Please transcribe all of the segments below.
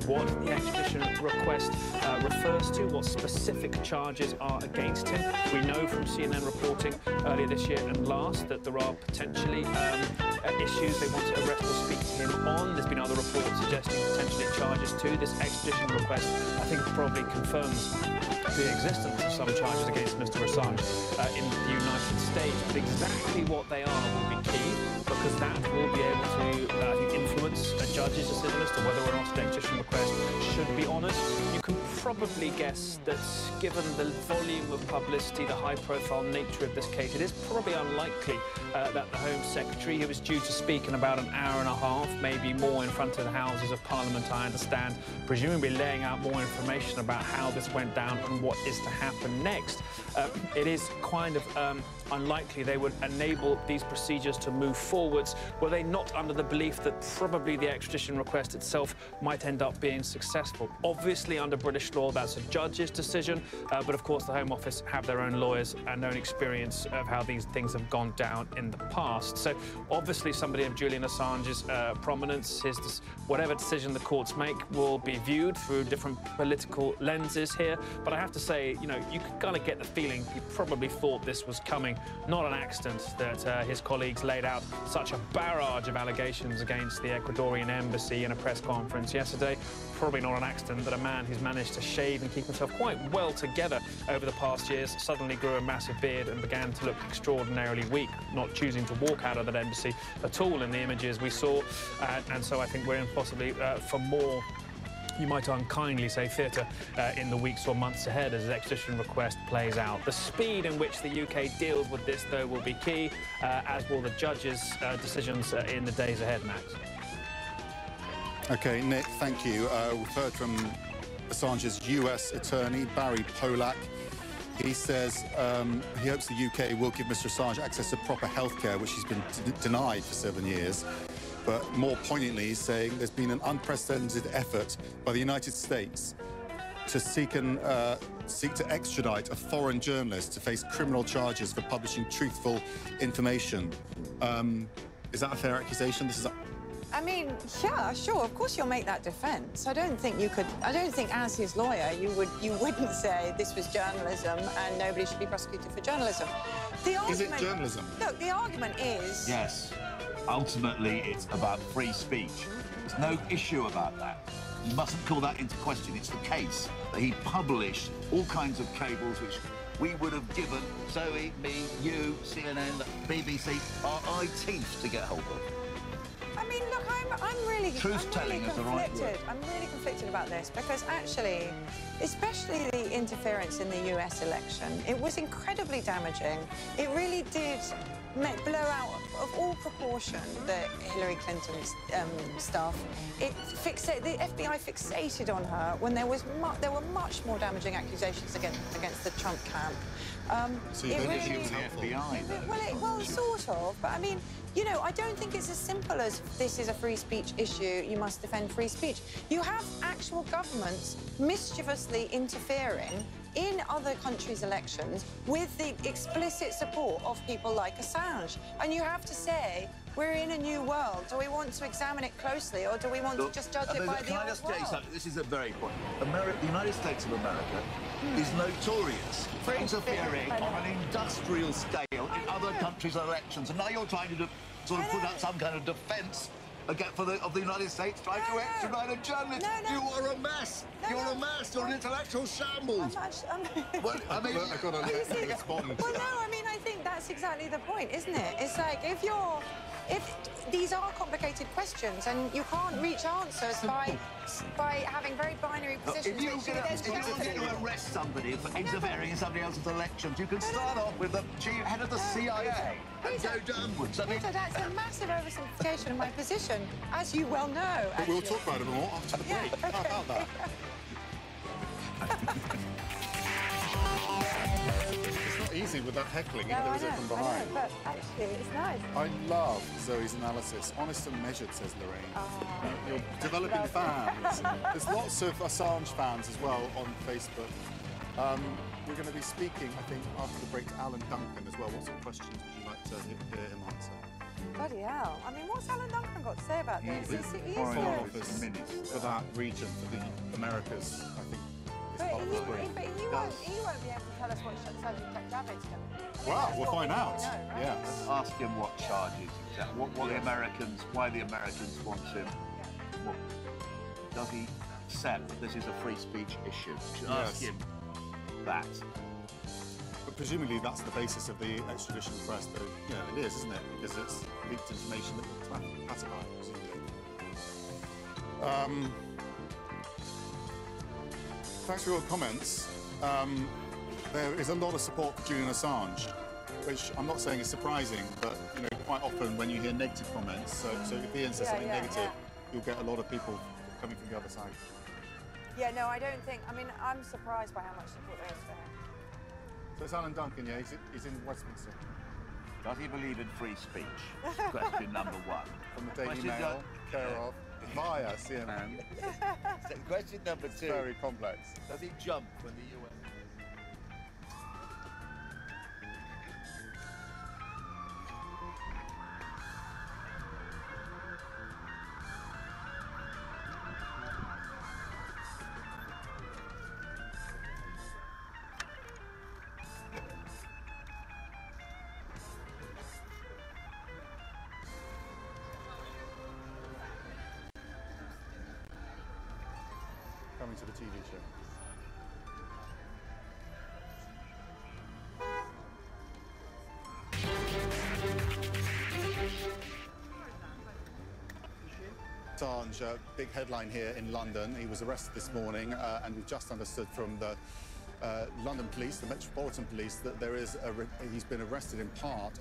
what the extradition request refers to, what specific charges are against him. We know from CNN reporting earlier this year and last that there are potentially issues they want to arrest or speak to him on. There's been other reports suggesting potentially charges too. This extradition request, I think, probably confirms the existence of some charges against Mr. Assange in the United States, but exactly what they are will be key, because that will be able to, I think, influence a judge's decision as to whether or not an extradition request should be honoured. You can probably guess that, given the volume of publicity, the high-profile nature of this case, it is probably unlikely that the Home Secretary, who is due to speak in about an hour and a half, maybe more, in front of the Houses of Parliament, I understand, presumably laying out more information about how this went down and what is to happen next. It is kind of unlikely they would enable these procedures to move forwards were they not under the belief that probably the extradition request itself might end up being successful. Obviously, under British law, that's a judge's decision, but of course the Home Office have their own lawyers and own experience of how these things have gone down in the past. So obviously somebody of Julian Assange's prominence, whatever decision the courts make will be viewed through different political lenses here. But I have to say, you know, you could kind of get the feeling he probably thought this was coming. Not an accident that his colleagues laid out such a barrage of allegations against the Ecuadorian embassy in a press conference yesterday. Probably not an accident that a man who's managed to shave and keep himself quite well together over the past years suddenly grew a massive beard and began to look extraordinarily weak, not choosing to walk out of that embassy at all in the images we saw. And so I think we're in possibly for more, you might unkindly say, theatre in the weeks or months ahead as his extradition request plays out. The speed in which the UK deals with this, though, will be key, as will the judges' decisions in the days ahead, Max. OK, Nick, thank you. We've heard from Assange's US attorney, Barry Polak. He says he hopes the UK will give Mr. Assange access to proper healthcare, which he's been denied for 7 years. But more poignantly, he's saying there's been an unprecedented effort by the United States to seek to extradite a foreign journalist to face criminal charges for publishing truthful information. Is that a fair accusation? I mean, yeah, sure. Of course, you'll make that defence. I don't think you could. I don't think, as his lawyer, you wouldn't say this was journalism and nobody should be prosecuted for journalism. Is it journalism? Look, the argument is. Yes. Ultimately, it's about free speech. There's no issue about that. You mustn't call that into question. It's the case that he published all kinds of cables which we would have given Zoe, me, you, CNN, the BBC, our eye teeth to get hold of. I mean, look, I'm really Truth-telling is the right word. I'm really conflicted about this because actually, especially the interference in the US election, it was incredibly damaging. It really did blow out of all proportion the Hillary Clinton's stuff. The FBI fixated on her when there were much more damaging accusations against the Trump camp. So you think she was helpful? Well, sort of. But I mean, you know, I don't think it's as simple as this is a free speech issue, you must defend free speech. You have actual governments mischievously interfering in other countries' elections with the explicit support of people like Assange. And you have to say, we're in a new world. Do we want to examine it closely, or do we want to just judge it by the old world? Can I just tell you something? This is a very point. The United States of America is notorious for interfering on an industrial scale in other countries' elections. And now you're trying to sort of put up some kind of defence of the United States trying to extradite a journalist. You are a mess. You're a mess. You're an intellectual shambles. Well, I mean, I got a respond. Well, no, I mean, I think that's exactly the point, isn't it? It's like if these are complicated questions and you can't reach answers by having very binary positions. If you're going to arrest somebody for interfering in somebody else's elections, you can start off with the head of the CIA and go downwards. I mean, that's a massive oversimplification of my position, as you well know. But we'll talk about it more after the break. Okay. How about that? It's not easy with that heckling, No, there is it from behind. but actually, it's nice. I love Zoe's analysis. Honest and measured, says Lorraine. You're developing fans. There's lots of Assange fans as well on Facebook. We're going to be speaking, I think, after the break to Alan Duncan as well. What sort of questions would you like to hear him answer? Bloody hell. I mean, what's Alan Duncan got to say about this? He's He Foreign is Office for that region, for the Americas, I think. But he won't be able to tell us what Sergeant David's going to do. Well, we'll find out. Know, right? Yes. Ask him what charges exactly, what the Americans, why the Americans want him. What, does he accept that this is a free speech issue? Ask him that. But presumably that's the basis of the extradition request, but it is, isn't it? Because it's leaked information that will pacify, presumably. Thanks for your comments. There is a lot of support for Julian Assange, which I'm not saying is surprising, but quite often when you hear negative comments, so if Ian says something negative, you'll get a lot of people coming from the other side. Yeah, no, I don't think. I mean, I'm surprised by how much support there is for him. So it's Alan Duncan, yeah, he's in Westminster. Does he believe in free speech? Question number one. From the Daily Mail, care of, via CNN. Question number two. Very complex. Does he jump when the UN... Coming to the TV show. Assange, big headline here in London. He was arrested this morning, and we've just understood from the London police, the Metropolitan Police, that he's been arrested in part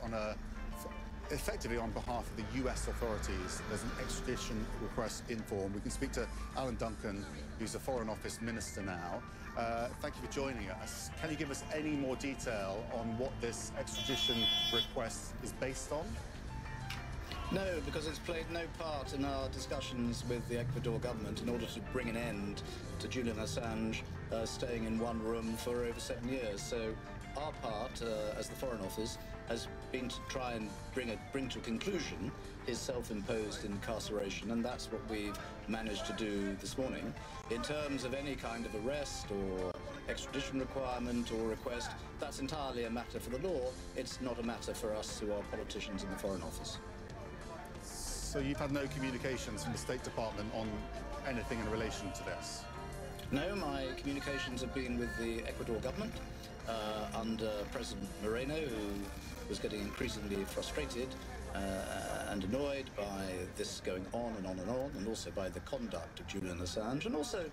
effectively on behalf of the US authorities. There's an extradition request in form. We can speak to Alan Duncan, who's a Foreign Office Minister now. Thank you for joining us. Can you give us any more detail on what this extradition request is based on? No, because it's played no part in our discussions with the Ecuador government in order to bring an end to Julian Assange staying in one room for over 7 years. So our part, as the Foreign Office, has been to try and bring to a conclusion his self-imposed incarceration, and that's what we've managed to do this morning. In terms of any kind of arrest or extradition requirement or request, that's entirely a matter for the law. It's not a matter for us who are politicians in the Foreign Office. So you've had no communications from the State Department on anything in relation to this? No, my communications have been with the Ecuador government under President Moreno, who was getting increasingly frustrated and annoyed by this going on and on and on, and also by the conduct of Julian Assange, and also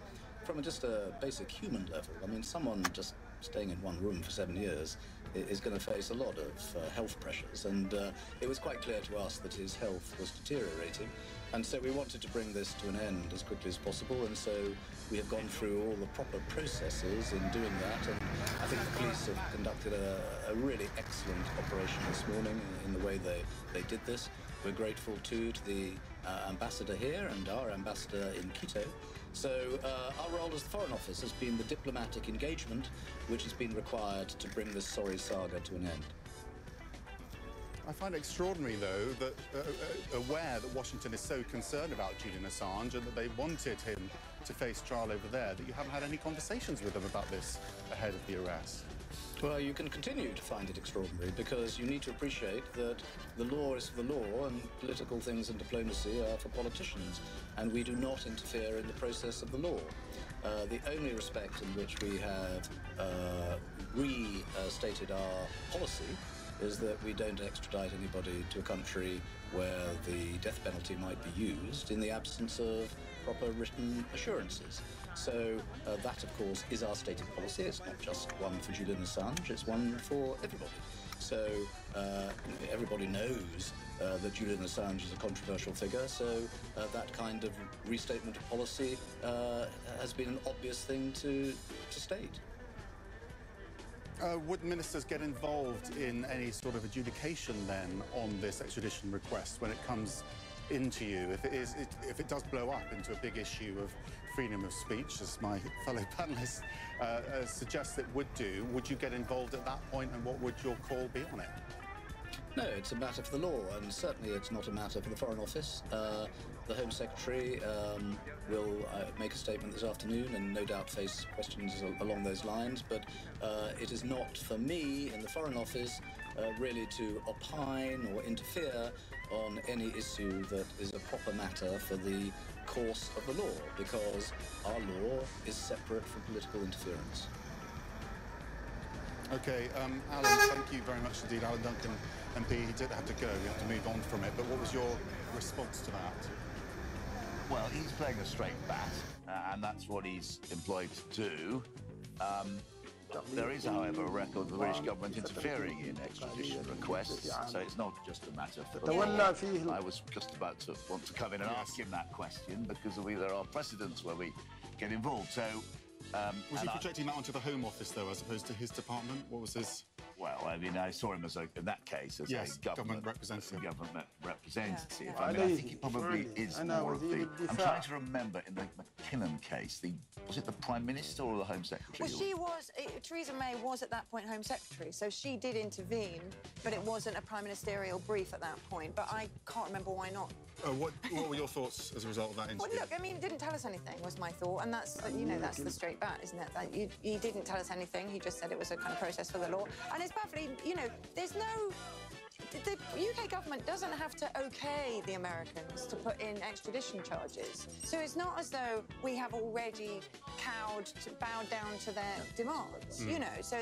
from just a basic human level. I mean, someone just staying in one room for 7 years is going to face a lot of health pressures, and it was quite clear to us that his health was deteriorating, and so we wanted to bring this to an end as quickly as possible, and so we have gone through all the proper processes in doing that, and I think the police have conducted a really excellent operation this morning in the way they did this. We're grateful too to the ambassador here and our ambassador in Quito. So our role as the Foreign Office has been the diplomatic engagement which has been required to bring this sorry saga to an end. I find it extraordinary, though, that aware that Washington is so concerned about Julian Assange and that they wanted him to face trial over there, that you haven't had any conversations with them about this ahead of the arrest. Well, you can continue to find it extraordinary because you need to appreciate that the law is for the law and political things and diplomacy are for politicians, and we do not interfere in the process of the law. The only respect in which we have restated our policy is that we don't extradite anybody to a country where the death penalty might be used in the absence of proper written assurances. So that, of course, is our stated policy. It's not just one for Julian Assange, it's one for everybody. So everybody knows that Julian Assange is a controversial figure, so that kind of restatement of policy has been an obvious thing to state. Would ministers get involved in any sort of adjudication then on this extradition request when it comes into you? If it does blow up into a big issue of freedom of speech, as my fellow panellists suggest it would do, would you get involved at that point, and what would your call be on it? No, it's a matter for the law, and certainly it's not a matter for the Foreign Office. The Home Secretary will make a statement this afternoon and no doubt face questions along those lines, but it is not for me in the Foreign Office really to opine or interfere on any issue that is a proper matter for the course of the law, because our law is separate from political interference. Okay, Alan, thank you very much indeed. Alan Duncan, MP, he did have to go. We have to move on from it. But what was your response to that? Well, he's playing a straight bat, and that's what he's employed to do. There is, however, a record of the British government interfering in extradition requests, so it's not just a matter for the law. I was just about to want to come in and ask him that question, because there are precedents where we get involved. So, was he projecting that onto the Home Office, though, as opposed to his department? What was his... Well, I mean, I saw him as, in that case, as a government representative. Yeah. I mean, I think he probably is more of the... I'm trying to remember in the McKinnon case, was it the Prime Minister or the Home Secretary? Well, she was... Theresa May was at that point Home Secretary, so she did intervene, but it wasn't a prime ministerial brief at that point. But I can't remember why not. What were your thoughts as a result of that interview? Well, look, I mean, it didn't tell us anything, was my thought, and that's, you know, that's the straight bat, isn't it? That he didn't tell us anything, he just said it was a kind of process for the law. And it's perfectly, you know, there's no... The UK government doesn't have to okay the Americans to put in extradition charges. So it's not as though we have already bowed down to their demands, you know. So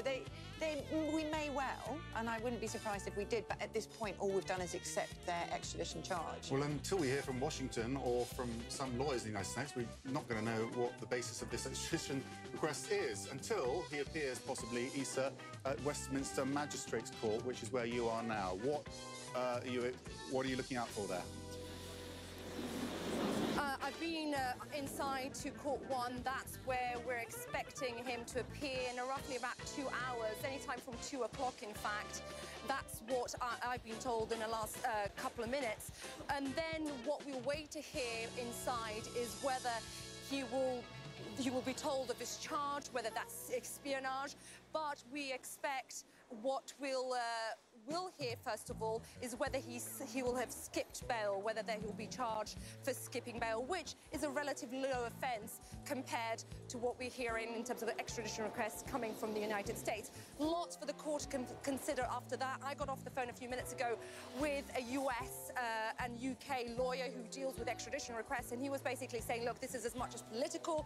we may well, and I wouldn't be surprised if we did, but at this point, all we've done is accept their extradition charge. Well, until we hear from Washington or from some lawyers in the United States, we're not going to know what the basis of this extradition request is until he appears, possibly, Issa, at Westminster Magistrates Court, which is where you are now. What are you looking out for there? I've been inside to Court 1. That's where we're expecting him to appear in roughly about 2 hours, anytime from 2 o'clock, in fact. That's what I've been told in the last couple of minutes. And then what we'll wait to hear inside is whether he will be told of his charge, whether that's espionage. But we expect what we'll hear, first of all, is whether he will have skipped bail, whether he'll be charged for skipping bail, which is a relatively low offence compared to what we're hearing in terms of the extradition requests coming from the United States. Lots for the court to consider after that. I got off the phone a few minutes ago with a US and UK lawyer who deals with extradition requests, and he was basically saying, look, this is as much as political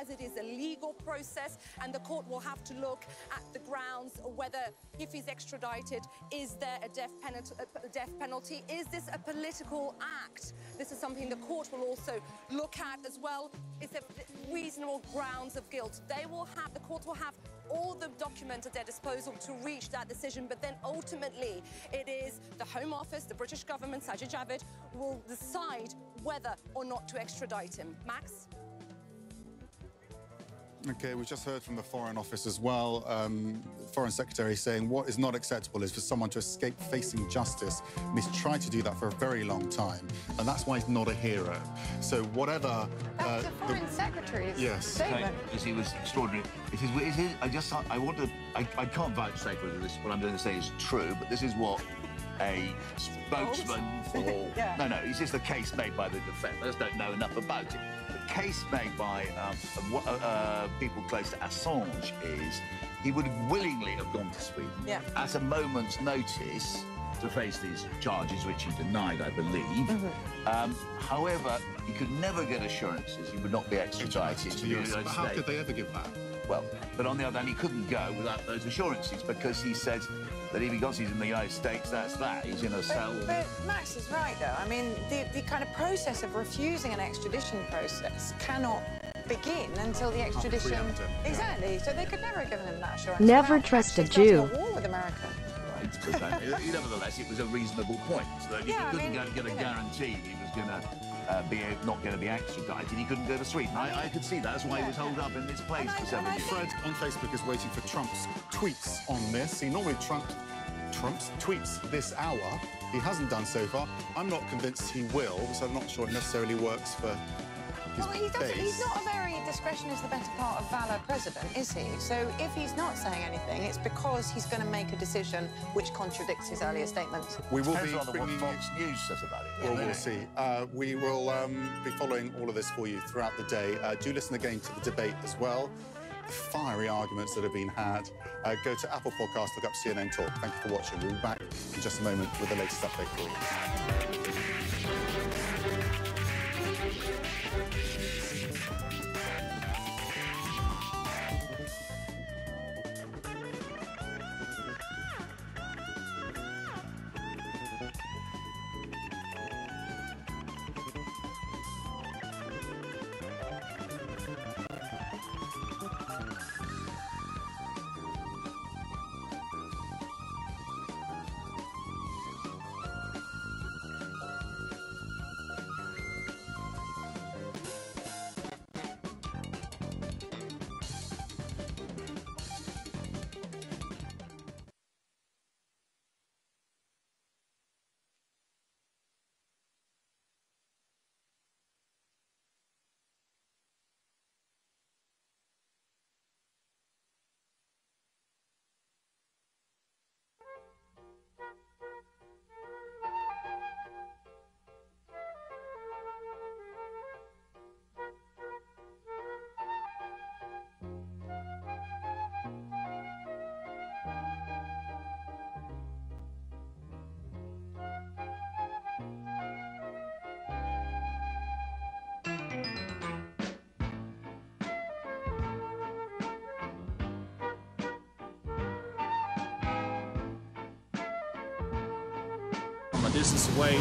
as it is a legal process, and the court will have to look at the grounds whether, if he's extradited, is there a death penalty? Is this a political act? This is something the court will also look at as well. Is there reasonable grounds of guilt? The court will have all the documents at their disposal to reach that decision, but then ultimately it is the Home Office, the British government, Sajid Javid, will decide whether or not to extradite him. Max? Okay, we just heard from the Foreign Office as well. Foreign Secretary saying what is not acceptable is for someone to escape facing justice. And he's tried to do that for a very long time, and that's why he's not a hero. So whatever... That's the Foreign Secretary's statement. Because he was extraordinary. I can't vouch for whether what I'm going to say is true, but this is what a spokesman for... No, it's just a case made by the defence. I just don't know enough about it. The case made by people close to Assange is he would willingly have gone to Sweden at a moment's notice to face these charges, which he denied, I believe. However, he could never get assurances he would not be extradited to the United States. But how could they ever give that? Well, but on the other hand, he couldn't go without those assurances, because he said that because he's in the United States, that's that. He's in a cell. But Max is right, though. I mean, the kind of process of refusing an extradition process cannot begin until the extradition... Exactly. So they could never have given him that assurance. Never trust a Jew. War with America. Nevertheless, it was a reasonable point. So if he couldn't get a guarantee he was going to not going to be extradited, he couldn't go to Sweden. I could see that. That's why he was holed up in this place for 7 years. Fred on Facebook is waiting for Trump's tweets on this. He normally Trump's tweets this hour. He hasn't done so far. I'm not convinced he will, so I'm not sure it necessarily works for his base. He's not a very discretion is the better part of valour president, is he? So if he's not saying anything, it's because he's going to make a decision which contradicts his earlier statements. We will Depends be on what bringing Fox News says about it. Well, we'll see. We will be following all of this for you throughout the day. Do listen again to the debate as well. The fiery arguments that have been had. Go to Apple Podcasts, look up CNN Talk. Thank you for watching. We'll be back in just a moment with the latest update for you. from a distance away.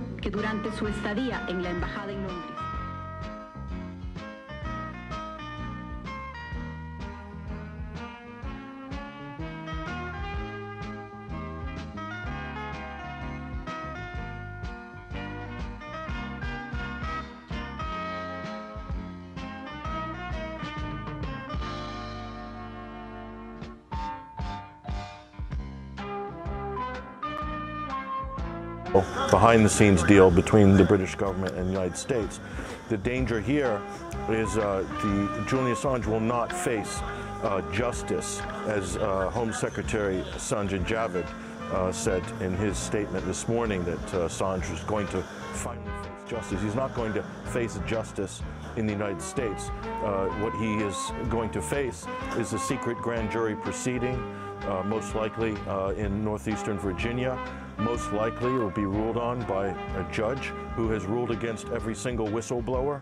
aseguró que durante su estadía en la embajada en Londres. Behind-the-scenes deal between the British government and the United States. The danger here is Julian Assange will not face justice, as Home Secretary Sanjay Javid said in his statement this morning, that Assange was going to finally face justice. He's not going to face justice in the United States. What he is going to face is a secret grand jury proceeding, most likely in northeastern Virginia. Most likely it will be ruled on by a judge who has ruled against every single whistleblower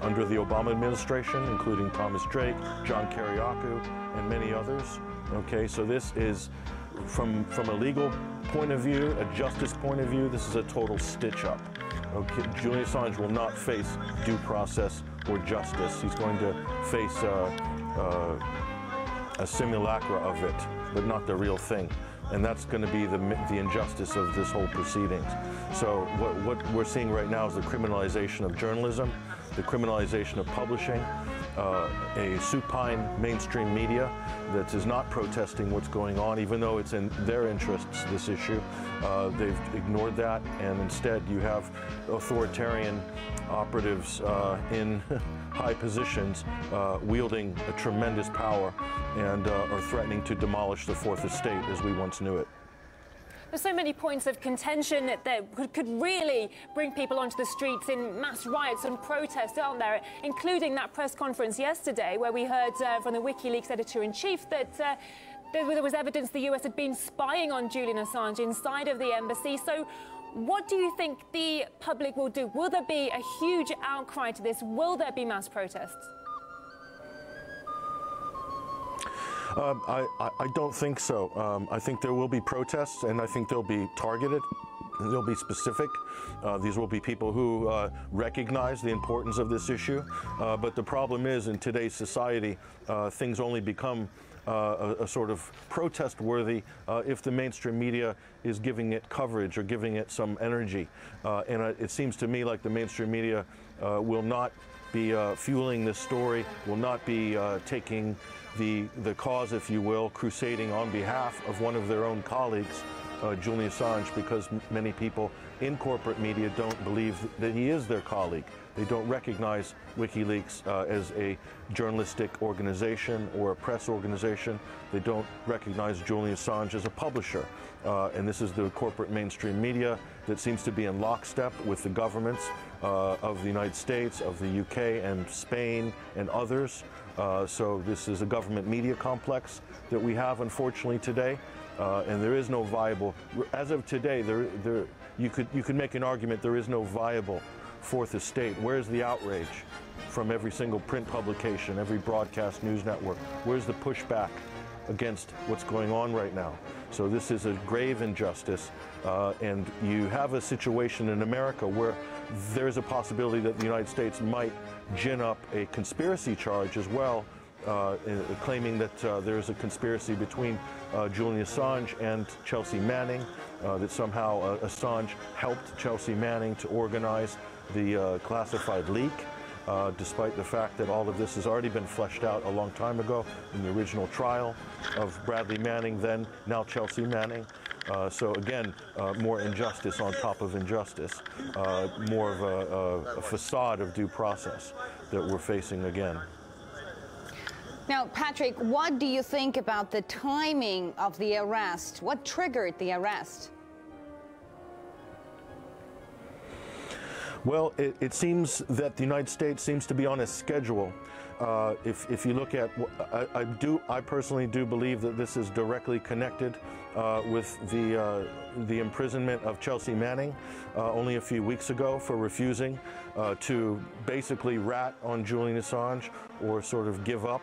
under the Obama administration, including Thomas Drake, John Kiriakou, and many others. Okay, so this is, from a legal point of view, a justice point of view, this is a total stitch-up. Okay, Julian Assange will not face due process or justice. He's going to face a simulacra of it, but not the real thing. And that's going to be the injustice of this whole proceedings. So what we're seeing right now is the criminalization of journalism, the criminalization of publishing, a supine mainstream media that is not protesting what's going on, even though it's in their interests, this issue. They've ignored that, and instead you have authoritarian operatives in high positions wielding a tremendous power and are threatening to demolish the Fourth Estate as we once knew it. There's so many points of contention that could really bring people onto the streets in mass riots and protests, aren't there? Including that press conference yesterday where we heard from the WikiLeaks editor-in-chief that there was evidence the US had been spying on Julian Assange inside of the embassy. So what do you think the public will do? Will there be a huge outcry to this? Will there be mass protests? I don't think so. I think there will be protests, and I think they'll be targeted. They'll be specific. These will be people who recognize the importance of this issue. But the problem is, in today's society, things only become a sort of protest-worthy if the mainstream media is giving it coverage or giving it some energy. And it seems to me like the mainstream media will not be fueling this story, will not be taking the cause, if you will, crusading on behalf of one of their own colleagues, Julian Assange, because many people in corporate media don't believe that he is their colleague. They don't recognize WikiLeaks as a journalistic organization or a press organization. They don't recognize Julian Assange as a publisher. And this is the corporate mainstream media that seems to be in lockstep with the governments of the United States, of the UK and Spain and others. So this is a government media complex that we have, unfortunately, today. And there is no viable, as of today, you could make an argument there is no viable Fourth Estate. Where's the outrage from every single print publication, every broadcast news network? Where's the pushback against what's going on right now? So this is a grave injustice, and you have a situation in America where there's a possibility that the United States might gin up a conspiracy charge as well, claiming that there's a conspiracy between Julian Assange and Chelsea Manning, that somehow Assange helped Chelsea Manning to organize the classified leak, despite the fact that all of this has already been fleshed out a long time ago in the original trial of Bradley Manning, then now Chelsea Manning. So again, more injustice on top of injustice, more of a facade of due process that we're facing again. Now, Patrick, what do you think about the timing of the arrest? What triggered the arrest? Well, it seems that the United States seems to be on a schedule. If you look at, I personally do believe that this is directly connected with the imprisonment of Chelsea Manning only a few weeks ago for refusing to basically rat on Julian Assange or sort of give up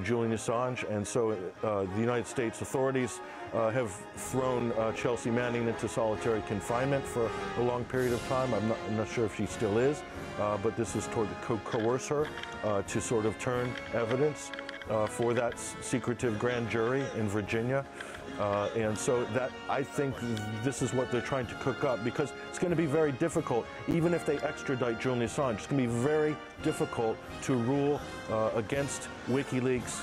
Julian Assange, and so the United States authorities have thrown Chelsea Manning into solitary confinement for a long period of time. I'm not sure if she still is, but this is to coerce her to sort of turn evidence for that secretive grand jury in Virginia. And so that, I think this is what they're trying to cook up, because it's going to be very difficult, even if they extradite Julian Assange, it's going to be very difficult to rule against WikiLeaks,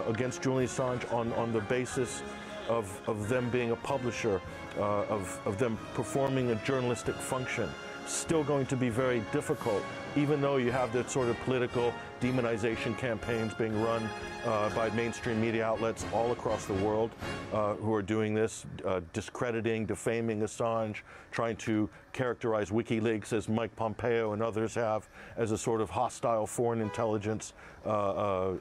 against Julian Assange on the basis of them being a publisher, of them performing a journalistic function. Still going to be very difficult, even though you have that sort of political demonization campaigns being run by mainstream media outlets all across the world who are doing this, discrediting, defaming Assange, trying to characterize WikiLeaks, as Mike Pompeo and others have, as a sort of hostile foreign intelligence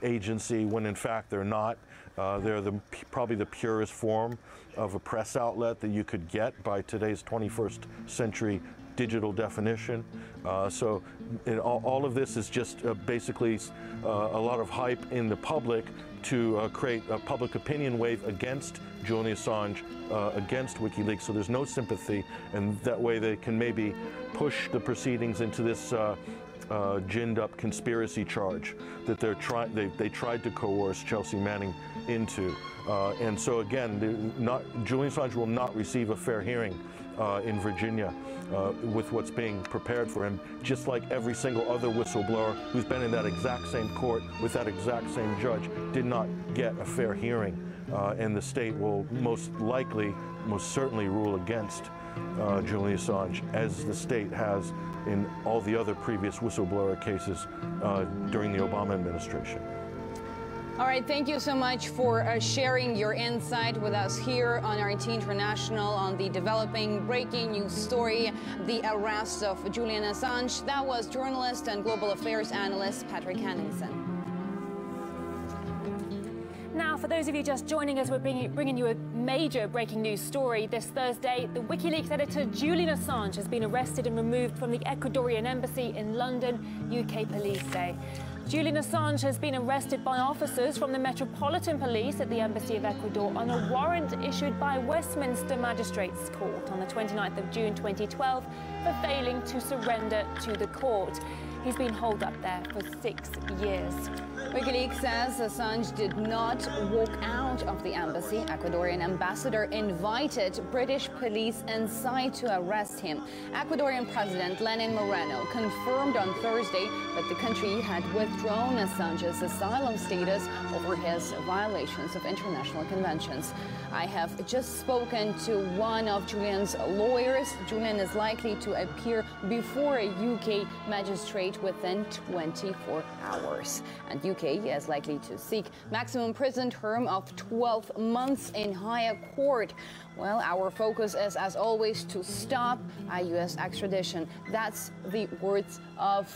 agency, when in fact they're not. They're probably the purest form of a press outlet that you could get by today's 21st century digital definition. So all of this is just basically a lot of hype in the public to create a public opinion wave against Julian Assange, against WikiLeaks. So there's no sympathy, and that way they can maybe push the proceedings into this ginned up conspiracy charge that they tried to coerce Chelsea Manning into. And so again, Julian Assange will not receive a fair hearing in Virginia with what's being prepared for him, just like every single other whistleblower who's been in that exact same court with that exact same judge did not get a fair hearing. And the state will most certainly rule against Julian Assange, as the state has in all the other previous whistleblower cases during the Obama administration. All right, thank you so much for sharing your insight with us here on RT International on the developing breaking news story, the arrest of Julian Assange. That was journalist and global affairs analyst Patrick Henningsen. Now, for those of you just joining us, we're bringing you a major breaking news story. This Thursday, the WikiLeaks editor Julian Assange has been arrested and removed from the Ecuadorian embassy in London, UK police say. Julian Assange has been arrested by officers from the Metropolitan Police at the Embassy of Ecuador on a warrant issued by Westminster Magistrates Court on the 29th of June 2012 for failing to surrender to the court. He's been holed up there for 6 years. WikiLeaks says Assange did not walk out of the embassy. Ecuadorian ambassador invited British police inside to arrest him. Ecuadorian President Lenin Moreno confirmed on Thursday that the country had withdrawn Assange's asylum status over his violations of international conventions. I have just spoken to one of Julian's lawyers. Julian is likely to appear before a UK magistrate within 24 hours. And UK is likely to seek maximum prison term of 12 months in higher court. Well, our focus is, as always, to stop a US extradition. That's the words of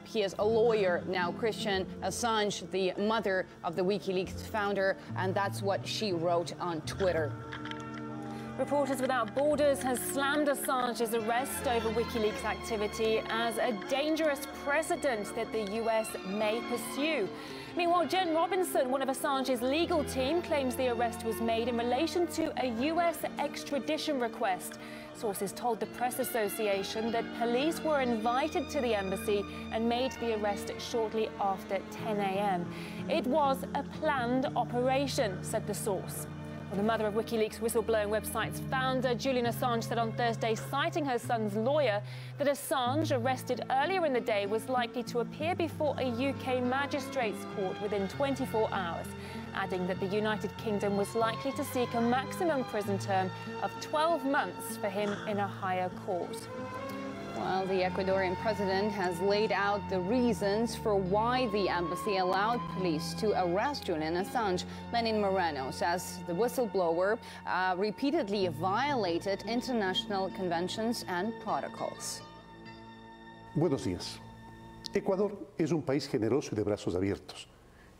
he is a lawyer now, Christian Assange, the mother of the WikiLeaks founder, and that's what she wrote on Twitter. Reporters Without Borders has slammed Assange's arrest over WikiLeaks activity as a dangerous precedent that the US may pursue. Meanwhile, Jen Robinson, one of Assange's legal team, claims the arrest was made in relation to a US extradition request. Sources told the Press Association that police were invited to the embassy and made the arrest shortly after 10 a.m. It was a planned operation, said the source. Well, the mother of WikiLeaks whistleblowing website's founder, Julian Assange, said on Thursday, citing her son's lawyer, that Assange, arrested earlier in the day, was likely to appear before a UK magistrates court within 24 hours, adding that the United Kingdom was likely to seek a maximum prison term of 12 months for him in a higher court. Well, the Ecuadorian president has laid out the reasons for why the embassy allowed police to arrest Julian Assange. Lenin Moreno says the whistleblower repeatedly violated international conventions and protocols. Buenos días. Ecuador es un país generoso y de brazos abiertos.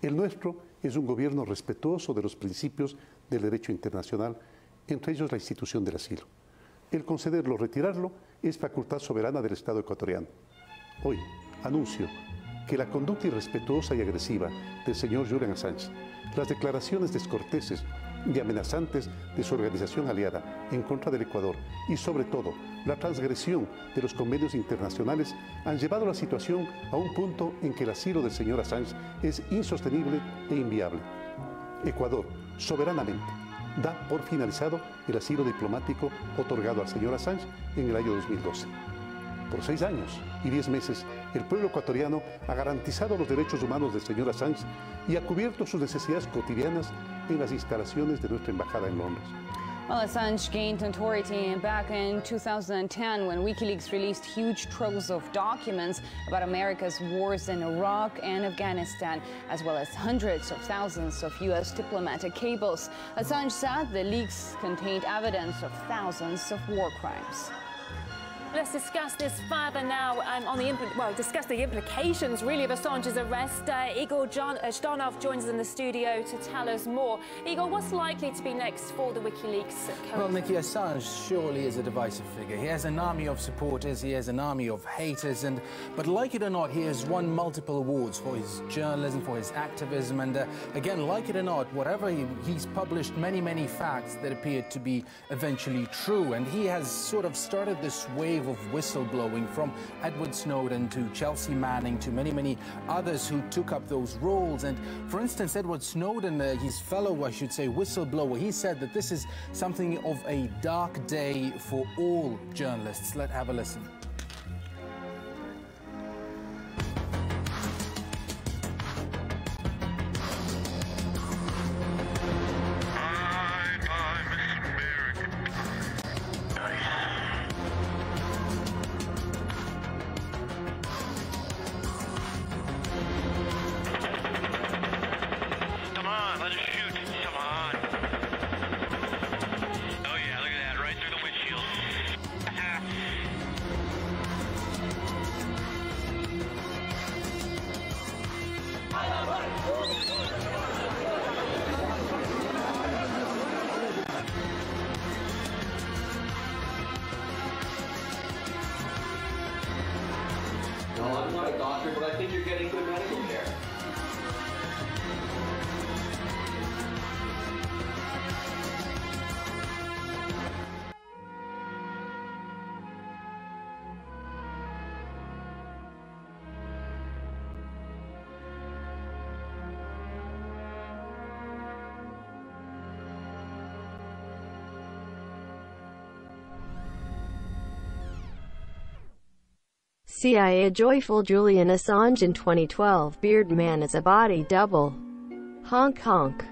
El nuestro es un gobierno respetuoso de los principios del derecho internacional, entre ellos la institución del asilo. El concederlo o retirarlo es facultad soberana del Estado ecuatoriano. Hoy anuncio que la conducta irrespetuosa y agresiva del señor Julian Assange, las declaraciones descorteses y amenazantes de su organización aliada en contra del Ecuador y sobre todo la transgresión de los convenios internacionales han llevado la situación a un punto en que el asilo del señor Assange es insostenible e inviable. Ecuador, soberanamente, da por finalizado el asilo diplomático otorgado al señor Assange en el año 2012. Por 6 años y 10 meses, el pueblo ecuatoriano ha garantizado los derechos humanos del señor Assange y ha cubierto sus necesidades cotidianas en las instalaciones de nuestra embajada en Londres. Well, Assange gained notoriety back in 2010 when WikiLeaks released huge troves of documents about America's wars in Iraq and Afghanistan, as well as hundreds of thousands of U.S. diplomatic cables. Assange said the leaks contained evidence of thousands of war crimes. Let's discuss this further now on the discuss the implications really of Assange's arrest. Igor Zhdanov joins us in the studio to tell us more. Igor, what's likely to be next for the WikiLeaks code? Well, Nikki, Assange surely is a divisive figure. He has an army of supporters, he has an army of haters, but like it or not, he has won multiple awards for his journalism, for his activism, and again, like it or not, whatever he's published many facts that appeared to be eventually true, and he has sort of started this wave of whistleblowing from Edward Snowden to Chelsea Manning to many others who took up those roles. And for instance, Edward Snowden, his fellow, I should say, whistleblower, he said that this is something of a dark day for all journalists. Let's have a listen. CIA joyful Julian Assange in 2012, beard man as a body double. Honk honk.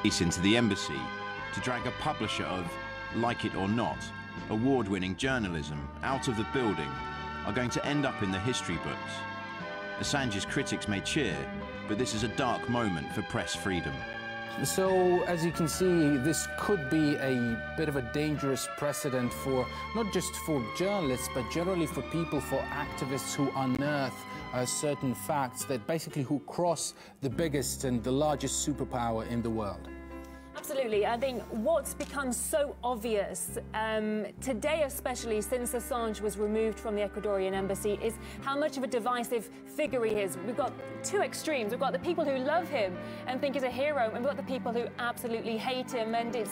into the embassy to drag a publisher of Like It or Not, award-winning journalism, out of the building are going to end up in the history books. Assange's critics may cheer, but this is a dark moment for press freedom. So, as you can see, this could be a bit of a dangerous precedent for, not just for journalists, but generally for people, for activists who unearth certain facts that basically who cross the biggest and the largest superpower in the world. Absolutely. I think what's become so obvious today, especially since Assange was removed from the Ecuadorian embassy, is how much of a divisive figure he is. We've got two extremes. We've got the people who love him and think he's a hero, and we've got the people who absolutely hate him. And it's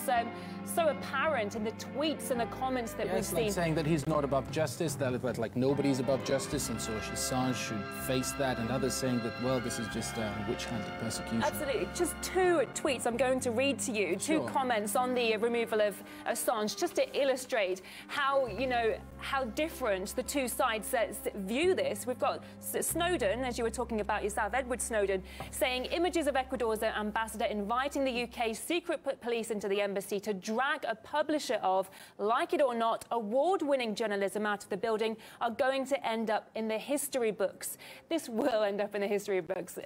so apparent in the tweets and the comments that we've seen. Like saying that he's not above justice, that like nobody's above justice, and so Assange should face that, and others saying that, well, this is just witch-hunting persecution. Absolutely. Just two tweets I'm going to read to you, two comments on the removal of Assange, just to illustrate how, you know, how different the two sides view this. We've got Snowden, as you were talking about yourself, Edward Snowden, saying images of Ecuador's ambassador inviting the UK's secret police into the embassy to drag a publisher of Like It or Not award-winning journalism out of the building are going to end up in the history books. This will end up in the history books.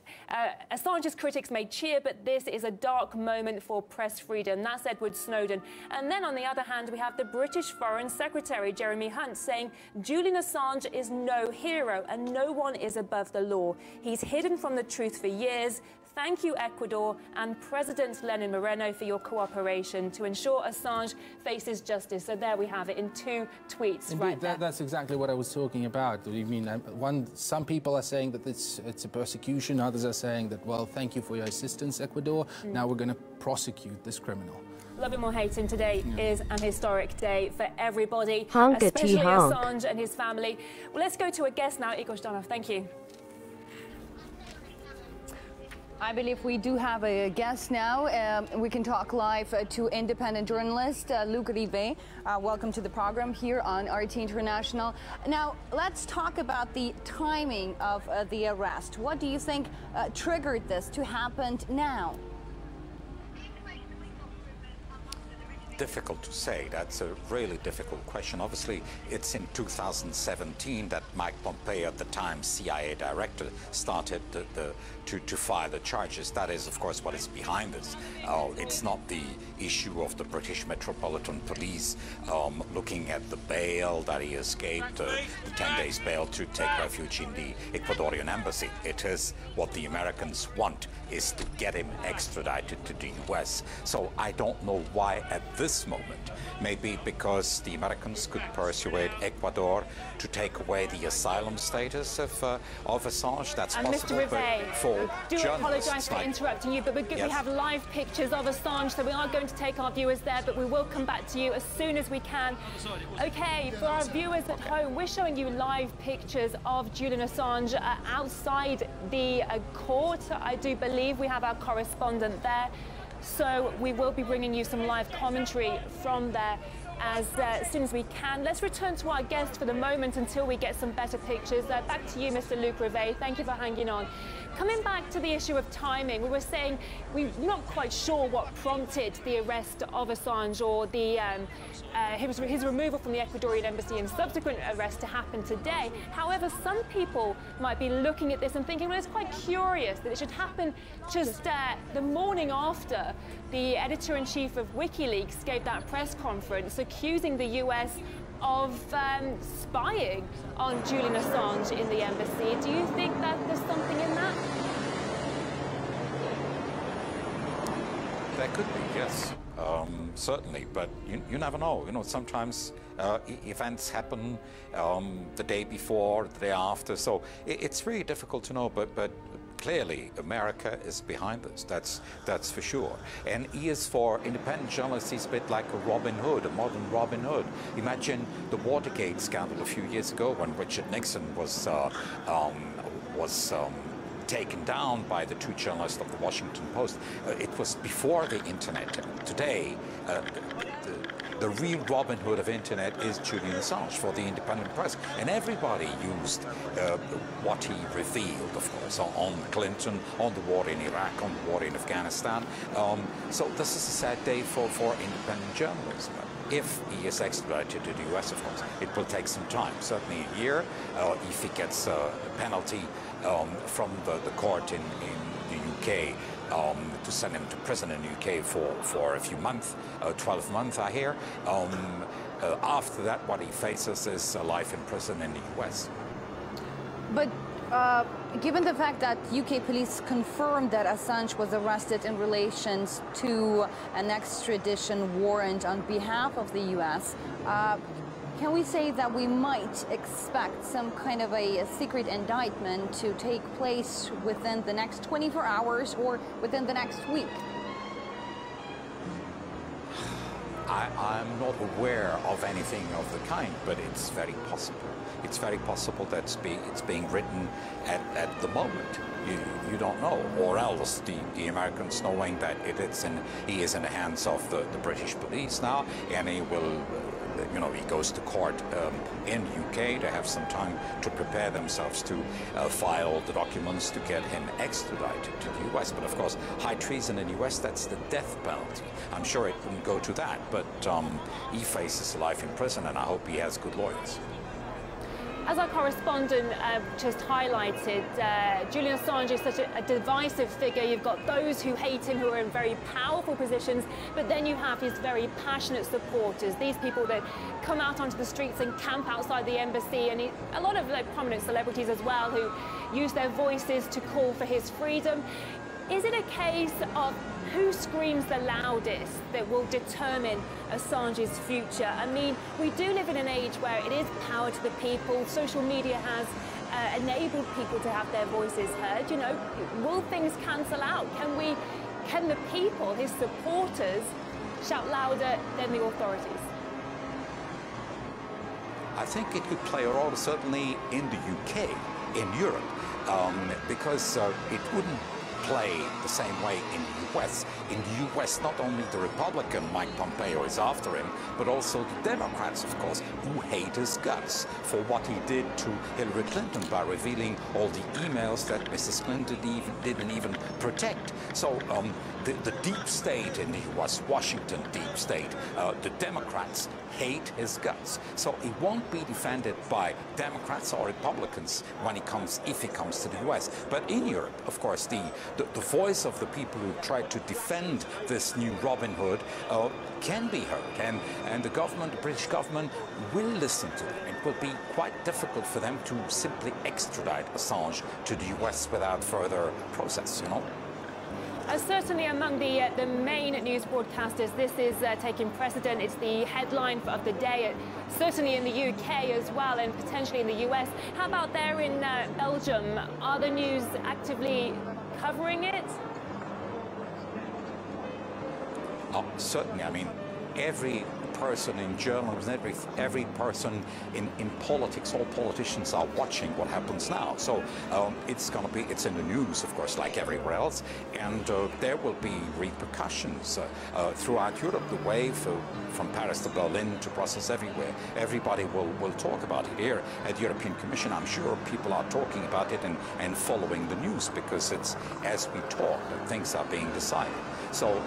Assange's critics may cheer, but this is a dark moment for press freedom. That's Edward Snowden. And then on the other hand, we have the British Foreign Secretary, Jeremy Hunt, saying Julian Assange is no hero and no one is above the law. He's hidden from the truth for years. Thank you, Ecuador and President Lenin Moreno, for your cooperation to ensure Assange faces justice. So there we have it in two tweets. Indeed, right there. That's exactly what I was talking about. You mean, some people are saying that it's a persecution, others are saying that, well, thank you for your assistance, Ecuador. Now we're going to prosecute this criminal. Love him or hate him, today is an historic day for everybody, Honk especially honk. Assange and his family. Well, let's go to a guest now. Igor Zhdanov, thank you. I believe we do have a guest now. We can talk live to independent journalist Luc Rivet. Welcome to the program here on RT International. Now, let's talk about the timing of the arrest. What do you think triggered this to happen now? Difficult to say. That's a really difficult question. Obviously, it's in 2017 that Mike Pompeo, at the time CIA director, started to file the charges. That is, of course, what is behind this. It's not the issue of the British Metropolitan Police looking at the bail that he escaped, the 10 days bail to take refuge in the Ecuadorian embassy. It is what the Americans want, is to get him extradited to the US. So I don't know why at this moment. Maybe because the Americans could persuade Ecuador to take away the asylum status of Assange. That's possible. Mr. Rivet, for do apologise for interrupting you, but we have live pictures of Assange, so we are going to take our viewers there, but we will come back to you as soon as we can. Okay, for our viewers at home, we're showing you live pictures of Julian Assange outside the court. I do believe we have our correspondent there. So we will be bringing you some live commentary from there as soon as we can. Let's return to our guest for the moment until we get some better pictures. Back to you, Mr. Luc Rivet. Thank you for hanging on. Coming back to the issue of timing, we were saying we're not quite sure what prompted the arrest of Assange or the his removal from the Ecuadorian embassy and subsequent arrest to happen today. However, some people might be looking at this and thinking, well, it's quite curious that it should happen just the morning after the editor-in-chief of WikiLeaks gave that press conference accusing the US of spying on Julian Assange in the embassy. Do you think that there's something in that? There could be, yes, certainly, but you never know. You know, sometimes events happen the day before, the day after, so it's really difficult to know, but clearly America is behind this, that's for sure. And he is, for independent journalists, he's a bit like a Robin Hood, a modern Robin Hood. Imagine the Watergate scandal a few years ago when Richard Nixon was taken down by the 2 journalists of the Washington Post. It was before the internet. Today, the real Robin Hood of internet is Julian Assange for the independent press. And everybody used what he revealed, of course, on Clinton, on the war in Iraq, on the war in Afghanistan. So this is a sad day for independent journalism. If he is extradited to the US, of course, it will take some time, certainly a year, if he gets a penalty from the court in the UK to send him to prison in the UK for a few months, 12 months, I hear. After that, what he faces is life in prison in the US. But given the fact that UK police confirmed that Assange was arrested in relation to an extradition warrant on behalf of the US, can we say that we might expect some kind of a secret indictment to take place within the next 24 hours or within the next week? I'm not aware of anything of the kind, but it's very possible. It's very possible that it's being written at the moment. You don't know, or else the Americans, knowing that he is in the hands of the British police now, and he will, he goes to court in the UK. They have some time to prepare themselves to file the documents to get him extradited to the US. But of course, high treason in the US, that's the death penalty. I'm sure it wouldn't go to that, but he faces life in prison, and I hope he has good lawyers. As our correspondent just highlighted, Julian Assange is such a divisive figure. You've got those who hate him, who are in very powerful positions, but then you have his very passionate supporters, these people that come out onto the streets and camp outside the embassy, and a lot of prominent celebrities as well who use their voices to call for his freedom. Is it a case of who screams the loudest that will determine Assange's future? I mean, we do live in an age where it is power to the people. Social media has enabled people to have their voices heard. Will things cancel out? Can the people, his supporters, shout louder than the authorities? I think it could play a role, certainly in the UK, in Europe, because it wouldn't play the same way in the US. In the US, not only the Republican Mike Pompeo is after him, but also the Democrats, of course, who hate his guts for what he did to Hillary Clinton by revealing all the emails that Mrs. Clinton didn't even protect. So the deep state in the US, Washington deep state, the Democrats hate his guts. So he won't be defended by Democrats or Republicans if he comes to the US. But in Europe, of course, the voice of the people who try to defend this new Robin Hood can be heard, and the British government will listen to them. It will be quite difficult for them to simply extradite Assange to the US without further process, Certainly among the main news broadcasters, this is taking precedent. It's the headline of the day, certainly in the UK as well, and potentially in the US. How about there in Belgium? Are the news actively covering it? Oh, certainly. I mean, every person in journalism, every person in politics, all politicians are watching what happens now. So it's in the news, of course, like everywhere else, and there will be repercussions throughout Europe. The wave from Paris to Berlin to Brussels, everywhere. Everybody will talk about it here at the European Commission. I'm sure people are talking about it and following the news, because it's as we talk that things are being decided. So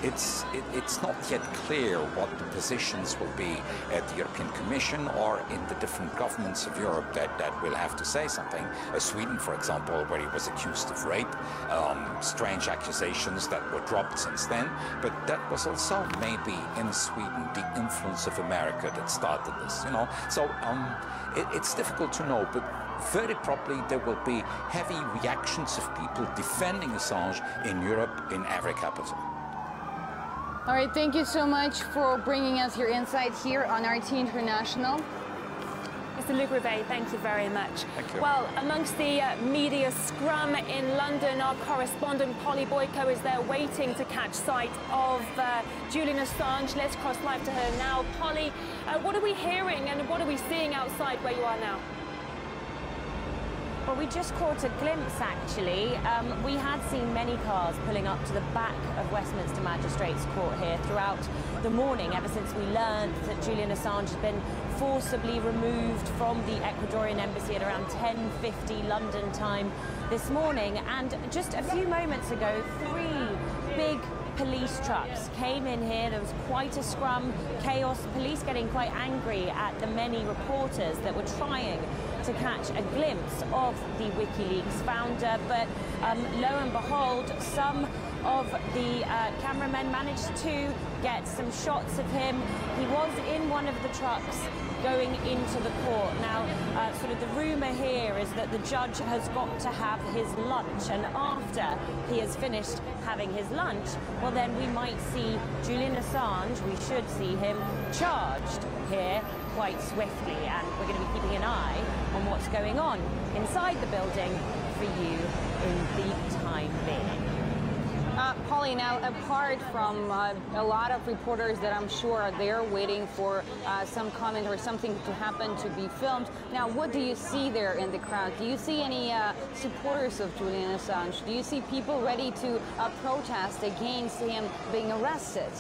it's not yet clear what the positions will be at the European Commission or in the different governments of Europe that will have to say something. Sweden, for example, where he was accused of rape, strange accusations that were dropped since then. But that was also maybe in Sweden the influence of America that started this, So it's difficult to know, but very probably there will be heavy reactions of people defending Assange in Europe, in every capital. All right, thank you so much for bringing us your insight here on RT International. Mr. Luc Rivet, thank you very much. Thank you. Well, amongst the media scrum in London, our correspondent Polly Boyko is there waiting to catch sight of Julian Assange. Let's cross live to her now. Polly, what are we hearing and what are we seeing outside where you are now? Well, we just caught a glimpse, actually. We had seen many cars pulling up to the back of Westminster Magistrates Court here throughout the morning, ever since we learned that Julian Assange had been forcibly removed from the Ecuadorian embassy at around 10:50 London time this morning. And just a few moments ago, 3 big police trucks came in here. There was quite a scrum, chaos, police getting quite angry at the many reporters that were trying to catch a glimpse of the WikiLeaks founder, but lo and behold, some of the cameramen managed to get some shots of him. He was in one of the trucks going into the court. Now, sort of the rumour here is that the judge has got to have his lunch, and after he has finished having his lunch, well, then we might see Julian Assange, we should see him charged here quite swiftly, and we're going to be keeping an eye on what's going on inside the building for you in the time being. Polly, now apart from a lot of reporters that I'm sure are there waiting for some comment or something to happen to be filmed, now what do you see there in the crowd? Do you see any supporters of Julian Assange? Do you see people ready to protest against him being arrested?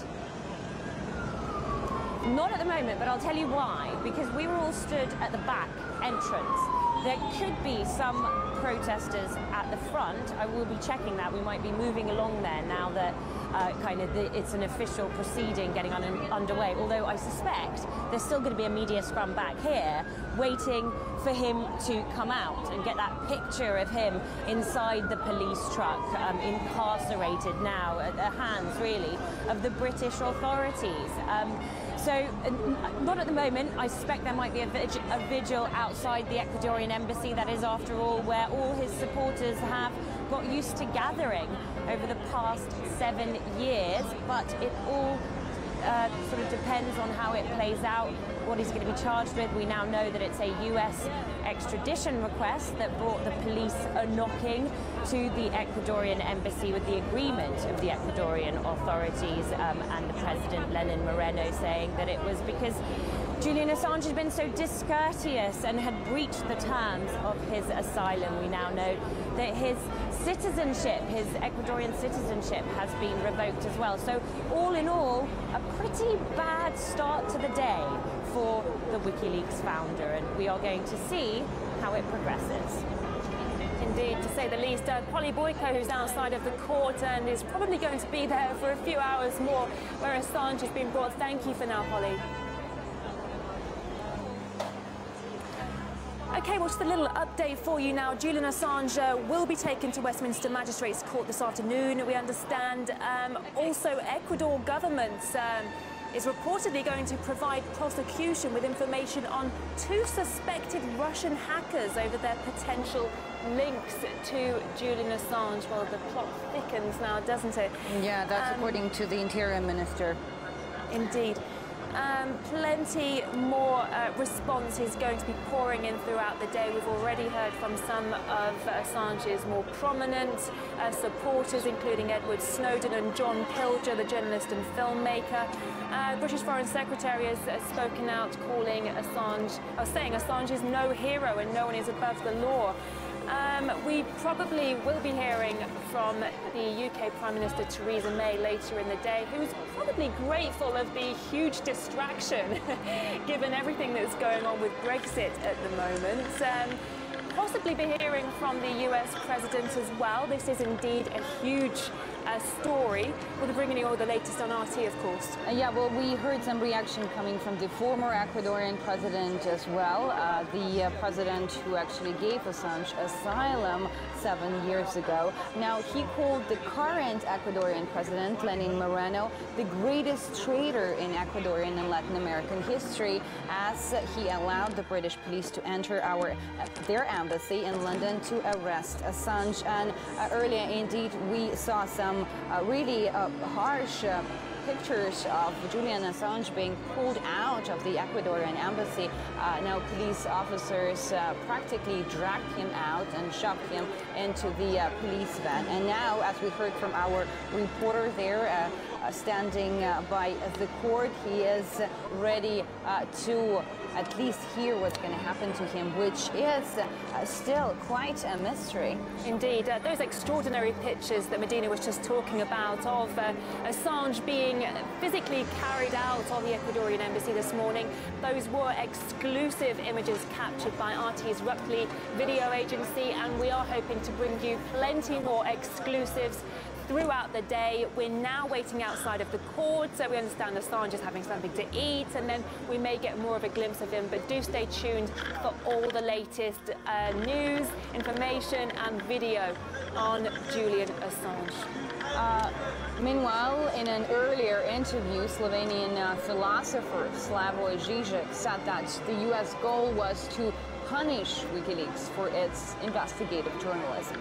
Not at the moment, but I'll tell you why. Because we were all stood at the back entrance. There could be some protesters at the front. I will be checking that. We might be moving along there now that it's an official proceeding getting underway. Although I suspect there's still going to be a media scrum back here waiting for him to come out and get that picture of him inside the police truck, incarcerated now at the hands, really, of the British authorities. So, not at the moment. I suspect there might be a vigil outside the Ecuadorian embassy. That is, after all, where all his supporters have got used to gathering over the past 7 years. But it all sort of depends on how it plays out, what he's going to be charged with. We now know that it's a US extradition request that brought the police a knocking to the Ecuadorian embassy with the agreement of the Ecuadorian authorities and the President Lenin Moreno saying that it was because Julian Assange had been so discourteous and had breached the terms of his asylum. We now know that his citizenship, his Ecuadorian citizenship, has been revoked as well. So all in all, a pretty bad start to the day for the WikiLeaks founder, and we are going to see how it progresses. Indeed, to say the least. Polly Boyko, who's outside of the court and is probably going to be there for a few hours more where Assange has been brought. Thank you for now, Polly. Okay, well, just a little update for you now. Julian Assange will be taken to Westminster Magistrates Court this afternoon, we understand. Also, Ecuador government is reportedly going to provide prosecution with information on 2 suspected Russian hackers over their potential links to Julian Assange. Well, the plot thickens now, doesn't it? Yeah, that's according to the Interior Minister. Indeed. Plenty more response is going to be pouring in throughout the day. We've already heard from some of Assange's more prominent supporters, including Edward Snowden and John Pilger, the journalist and filmmaker. British Foreign Secretary has spoken out, calling Assange, saying Assange is no hero and no one is above the law. We probably will be hearing from the UK Prime Minister Theresa May later in the day, who's probably grateful of the huge distraction given everything that's going on with Brexit at the moment. Possibly be hearing from the US President as well. This is indeed a huge story. We'll be bringing you all the latest on RT, of course. Yeah, well, we heard some reaction coming from the former Ecuadorian president as well, the president who actually gave Assange asylum 7 years ago. Now, he called the current Ecuadorian president, Lenin Moreno, the greatest traitor in Ecuadorian and Latin American history, as he allowed the British police to enter their embassy in London to arrest Assange. And earlier, indeed, we saw some really harsh pictures of Julian Assange being pulled out of the Ecuadorian embassy. Now police officers practically dragged him out and shoved him into the police van. And now, as we heard from our reporter there, standing by the court, he is ready to at least hear what's going to happen to him, which is still quite a mystery. Indeed, those extraordinary pictures that Medina was just talking about of Assange being physically carried out of the Ecuadorian embassy this morning, those were exclusive images captured by RT's Rupley video agency, and we are hoping to bring you plenty more exclusives throughout the day. We're now waiting outside of the court, so we understand Assange is having something to eat, and then we may get more of a glimpse of him. But do stay tuned for all the latest news, information and video on Julian Assange. Meanwhile, in an earlier interview, Slovenian philosopher Slavoj Žižek said that the U.S. goal was to punish WikiLeaks for its investigative journalism.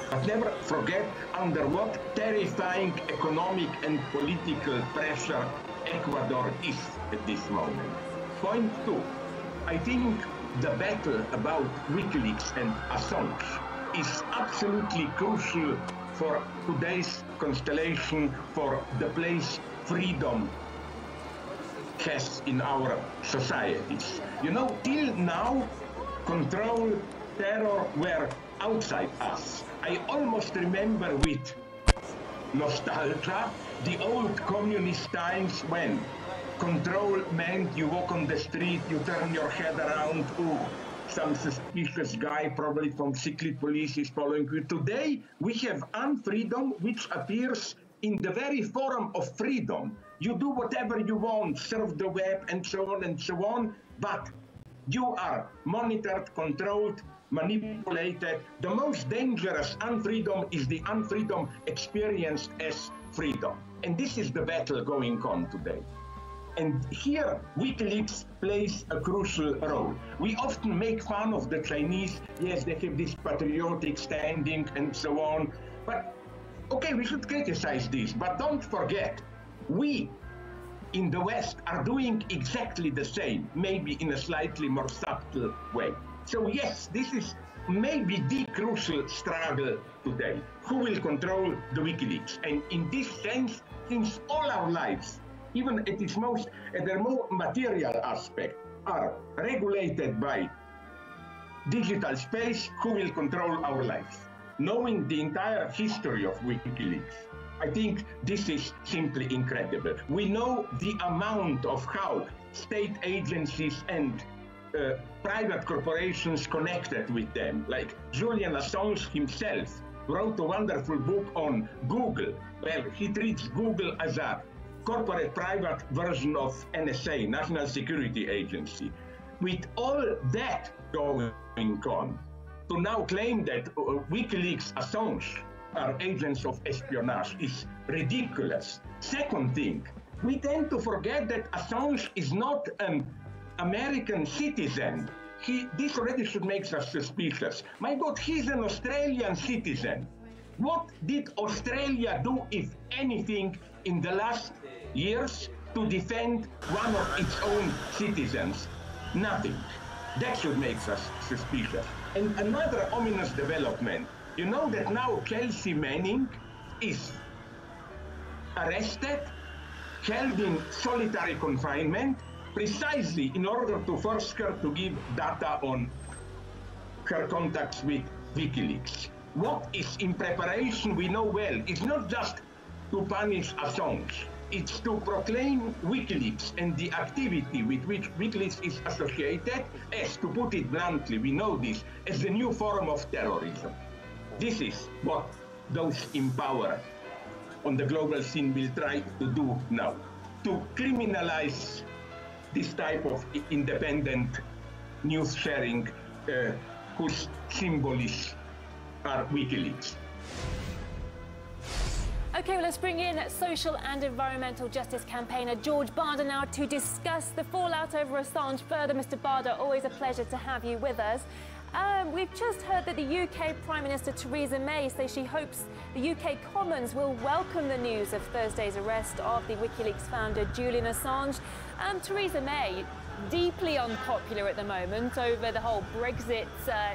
But never forget under what terrifying economic and political pressure Ecuador is at this moment. Point 2. I think the battle about WikiLeaks and Assange is absolutely crucial for today's constellation, for the place freedom has in our societies. You know, till now, control, terror were outside us. I almost remember with nostalgia the old communist times when control meant you walk on the street, you turn your head around, ooh, some suspicious guy, probably from secret police, is following you. Today, we have unfreedom, which appears in the very form of freedom. You do whatever you want, surf the web, and so on, but you are monitored, controlled, manipulated. The most dangerous unfreedom is the unfreedom experienced as freedom. And this is the battle going on today. And here, WikiLeaks plays a crucial role. We often make fun of the Chinese. Yes, they have this patriotic standing and so on. But, okay, we should criticize this. But don't forget, we in the West are doing exactly the same, maybe in a slightly more subtle way. So yes, this is maybe the crucial struggle today. Who will control the WikiLeaks? And in this sense, since all our lives, even at its most, at their more material aspect, are regulated by digital space, who will control our lives? Knowing the entire history of WikiLeaks, I think this is simply incredible. We know the amount of how state agencies and private corporations connected with them. Like Julian Assange himself wrote a wonderful book on Google. Well, he treats Google as a corporate private version of NSA, National Security Agency. With all that going on, to now claim that WikiLeaks Assange are agents of espionage is ridiculous. Second thing, we tend to forget that Assange is not an American citizen. This already should make us suspicious. My God, he's an Australian citizen. What did Australia do, if anything, in the last years to defend one of its own citizens? Nothing. That should make us suspicious. And another ominous development, you know that now Kelsey Manning is arrested, held in solitary confinement, precisely in order to force her to give data on her contacts with WikiLeaks. What is in preparation, we know well, it's not just to punish Assange, it's to proclaim WikiLeaks and the activity with which WikiLeaks is associated as, to put it bluntly, we know this, as a new form of terrorism. This is what those in power on the global scene will try to do now, to criminalize this type of independent news sharing whose symbolists are WikiLeaks. Okay, well, let's bring in social and environmental justice campaigner George Barder now to discuss the fallout over Assange further. Mr. Barder, always a pleasure to have you with us. We've just heard that the UK Prime Minister Theresa May says she hopes the UK Commons will welcome the news of Thursday's arrest of the WikiLeaks founder Julian Assange. Theresa May, deeply unpopular at the moment over the whole Brexit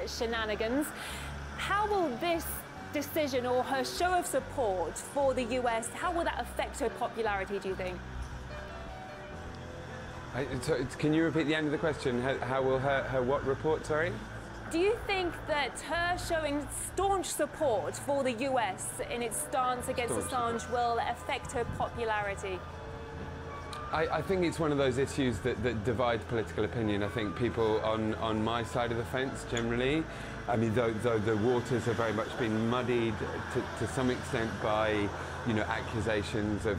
shenanigans. How will this decision or her show of support for the US, how will that affect her popularity, do you think? Can you repeat the end of the question? How will her what report, sorry? Do you think that her showing staunch support for the US in its stance against Assange will affect her popularity? I think it's one of those issues that divide political opinion. I think people on my side of the fence generally, I mean, though the waters have very much been muddied to some extent by, you know, accusations of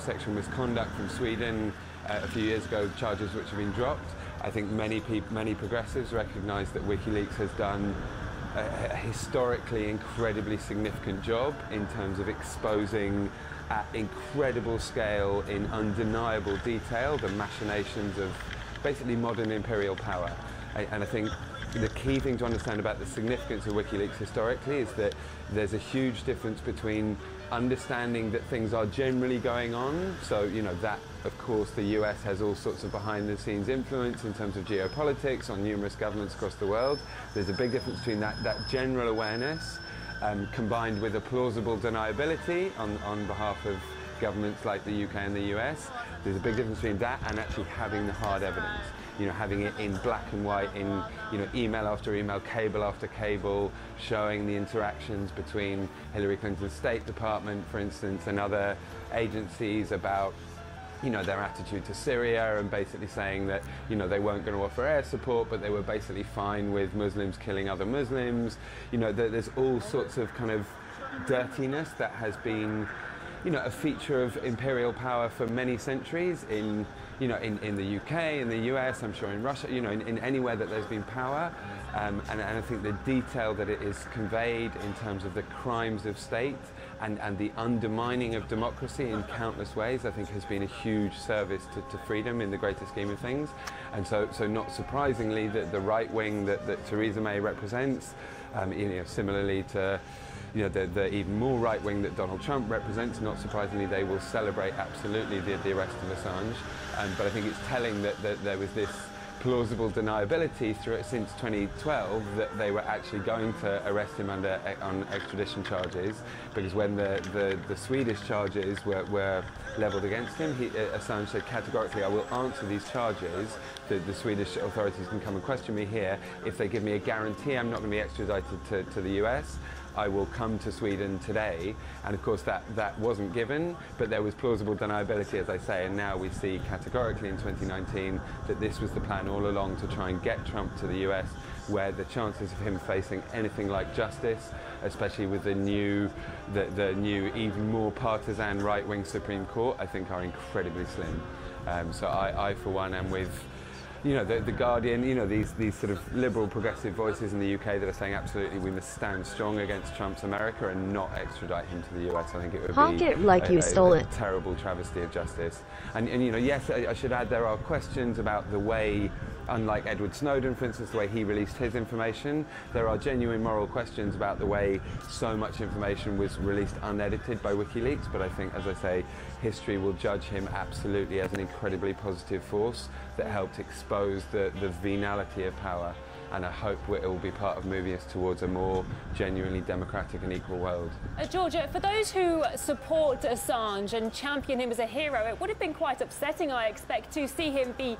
sexual misconduct from Sweden a few years ago, charges which have been dropped. I think many progressives recognise that WikiLeaks has done a historically incredibly significant job in terms of exposing at incredible scale, in undeniable detail, the machinations of basically modern imperial power. And I think the key thing to understand about the significance of WikiLeaks historically is that there's a huge difference between understanding that things are generally going on. So, you know, that, of course, the US has all sorts of behind-the-scenes influence in terms of geopolitics on numerous governments across the world. There's a big difference between that general awareness combined with a plausible deniability on behalf of governments like the UK and the US. There's a big difference between that and actually having the hard evidence. You know, having it in black and white, in, you know, email after email, cable after cable, showing the interactions between Hillary Clinton's State Department, for instance, and other agencies about, you know, their attitude to Syria, and basically saying that, you know, they weren't going to offer air support, but they were basically fine with Muslims killing other Muslims. You know, there's all sorts of kind of dirtiness that has been, you know, a feature of imperial power for many centuries in, you know, in the UK, in the US, I'm sure in Russia, you know, in anywhere that there's been power. And I think the detail that it is conveyed in terms of the crimes of state and the undermining of democracy in countless ways, I think has been a huge service to freedom in the greater scheme of things. And so not surprisingly, the right wing that Theresa May represents, you know, similarly to, you know, the even more right wing that Donald Trump represents, not surprisingly, they will celebrate absolutely the arrest of Assange. But I think it's telling that there was this plausible deniability since 2012 that they were actually going to arrest him on extradition charges, because when the Swedish charges were levelled against him, Assange said categorically, I will answer these charges. The Swedish authorities can come and question me here. If they give me a guarantee I'm not going to be extradited to the US, I will come to Sweden today. And of course that wasn't given, but there was plausible deniability, as I say, and now we see categorically in 2019 that this was the plan all along, to try and get Trump to the US, where the chances of him facing anything like justice, especially with the new even more partisan right-wing Supreme Court, I think are incredibly slim. So I for one am with, you know, the Guardian, you know, these sort of liberal progressive voices in the UK that are saying absolutely we must stand strong against Trump's America and not extradite him to the US. I think it would Honk be it like you stole it. A terrible travesty of justice. And you know, yes, I should add there are questions about the way, unlike Edward Snowden, for instance, the way he released his information, there are genuine moral questions about the way so much information was released unedited by WikiLeaks. But I think, as I say, history will judge him absolutely as an incredibly positive force that helped expose the venality of power. And I hope it will be part of moving us towards a more genuinely democratic and equal world. Georgia, for those who support Assange and champion him as a hero, it would have been quite upsetting, I expect, to see him be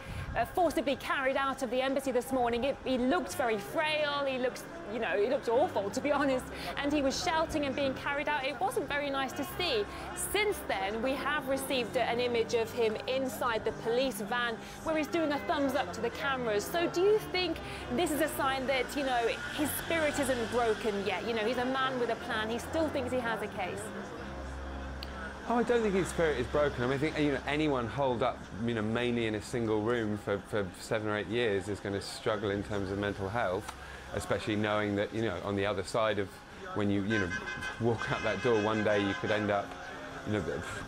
forcibly carried out of the embassy this morning. He looked very frail, he looked awful, to be honest, and he was shouting and being carried out. It wasn't very nice to see. Since then, we have received an image of him inside the police van where he's doing a thumbs up to the cameras. So do you think this is a sign that, you know, his spirit isn't broken yet? You know, he's a man with a plan. He still thinks he has a case. Oh, I don't think his spirit is broken. I mean, I think, you know, anyone holed up, you know, mainly in a single room for 7 or 8 years is going to struggle in terms of mental health, especially knowing that, you know, on the other side of when you know, walk out that door one day, you could end up, you know,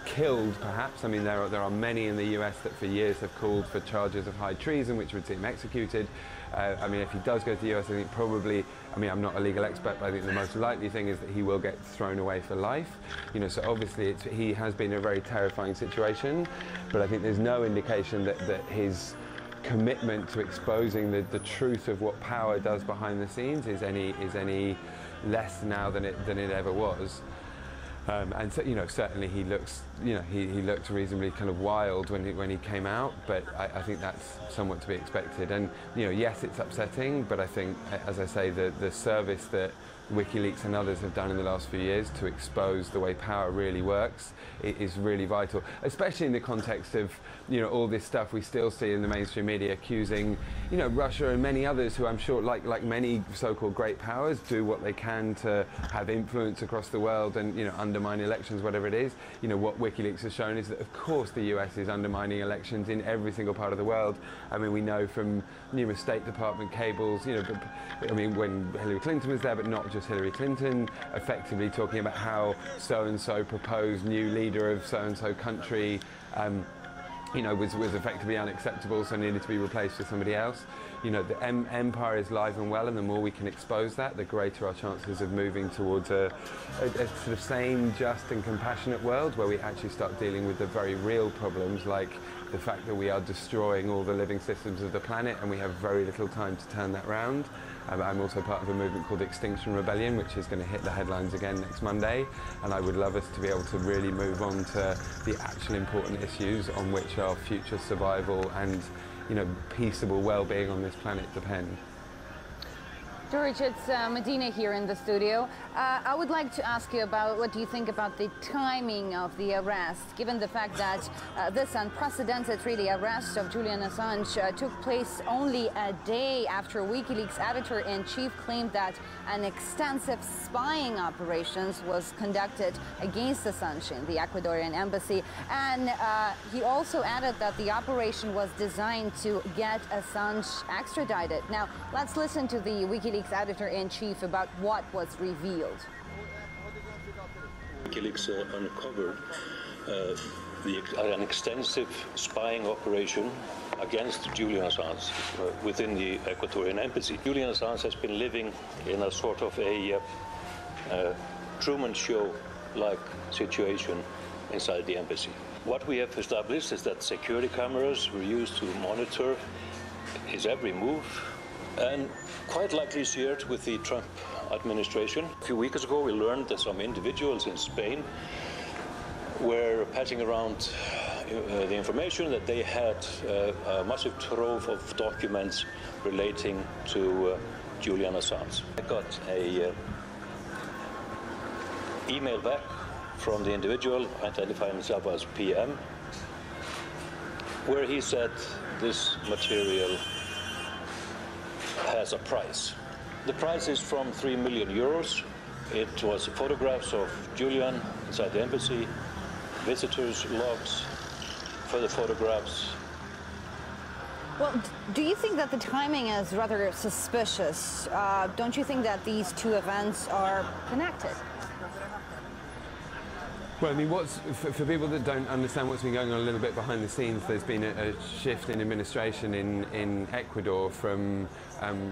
killed perhaps. I mean, there are many in the US that for years have called for charges of high treason, which would see him executed. I mean, if he does go to the US, I think probably, I mean, I'm not a legal expert, but I think the most likely thing is that he will get thrown away for life. You know, so obviously he has been a very terrifying situation, but I think there's no indication that his commitment to exposing the truth of what power does behind the scenes is any less now than it ever was. And so, certainly he looks, he looked reasonably kind of wild when he came out, but I think that's somewhat to be expected. And, yes, it's upsetting, but I think, as I say, the service that WikiLeaks and others have done in the last few years to expose the way power really works is really vital, especially in the context of, all this stuff we still see in the mainstream media accusing, Russia and many others who I'm sure, like many so-called great powers, do what they can to have influence across the world and, undermine elections, whatever it is. What WikiLeaks has shown is that, of course, the US is undermining elections in every single part of the world. I mean, we know from numerous State Department cables, when Hillary Clinton was there, but not just Hillary Clinton, effectively talking about how so-and-so proposed new leader of so-and-so country was effectively unacceptable, so needed to be replaced with somebody else. The empire is live and well, and the more we can expose that, the greater our chances of moving towards a sort of sane, just and compassionate world where we actually start dealing with the very real problems, like the fact that we are destroying all the living systems of the planet and we have very little time to turn that round. I'm also part of a movement called Extinction Rebellion, which is going to hit the headlines again next Monday, and I would love us to be able to really move on to the actual important issues on which our future survival and peaceable well-being on this planet depend. George, it's Medina here in the studio. I would like to ask you about what do you think about the timing of the arrest, given the fact that this unprecedented arrest of Julian Assange took place only a day after WikiLeaks editor-in-chief claimed that an extensive spying operations was conducted against Assange in the Ecuadorian embassy, and he also added that the operation was designed to get Assange extradited. Now, let's listen to the WikiLeaks editor-in-chief about what was revealed. WikiLeaks uncovered an extensive spying operation against Julian Assange within the Ecuadorian embassy. Julian Assange has been living in a sort of a Truman Show-like situation inside the embassy. What we have established is that security cameras were used to monitor his every move, and quite likely shared with the Trump administration. A few weeks ago, we learned that some individuals in Spain were passing around the information that they had a massive trove of documents relating to Julian Assange. I got a email back from the individual identifying himself as PM, where he said this material has a price. The price is from 3 million euros. It was photographs of Julian inside the embassy, visitors' logs, further photographs. Well, do you think that the timing is rather suspicious? Don't you think that these two events are connected? Well, I mean, for people that don't understand what's been going on a little bit behind the scenes, there's been a shift in administration in Ecuador from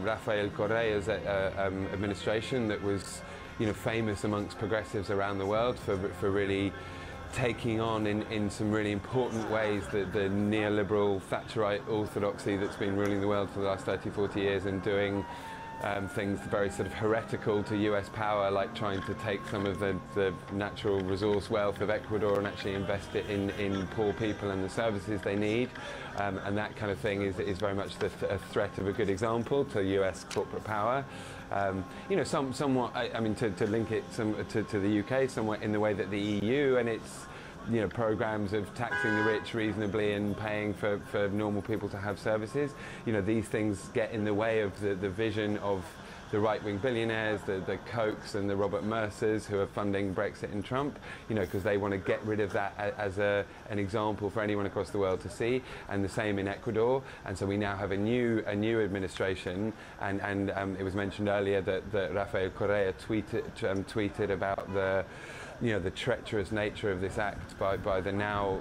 Rafael Correa's administration that was, famous amongst progressives around the world for really taking on in some really important ways the neoliberal Thatcherite orthodoxy that's been ruling the world for the last 30, 40 years and doing things very sort of heretical to US power, like trying to take some of the natural resource wealth of Ecuador and actually invest it in poor people and the services they need. And that kind of thing is very much a threat of a good example to US corporate power. Somewhat, I mean, to link it to the UK, somewhat in the way that the EU and its programs of taxing the rich reasonably and paying for normal people to have services. These things get in the way of the vision of the right-wing billionaires, the Kochs and the Robert Mercers who are funding Brexit and Trump, because they want to get rid of that as an example for anyone across the world to see, and the same in Ecuador. And so we now have a new administration, and it was mentioned earlier that Rafael Correa tweeted about the treacherous nature of this act by the now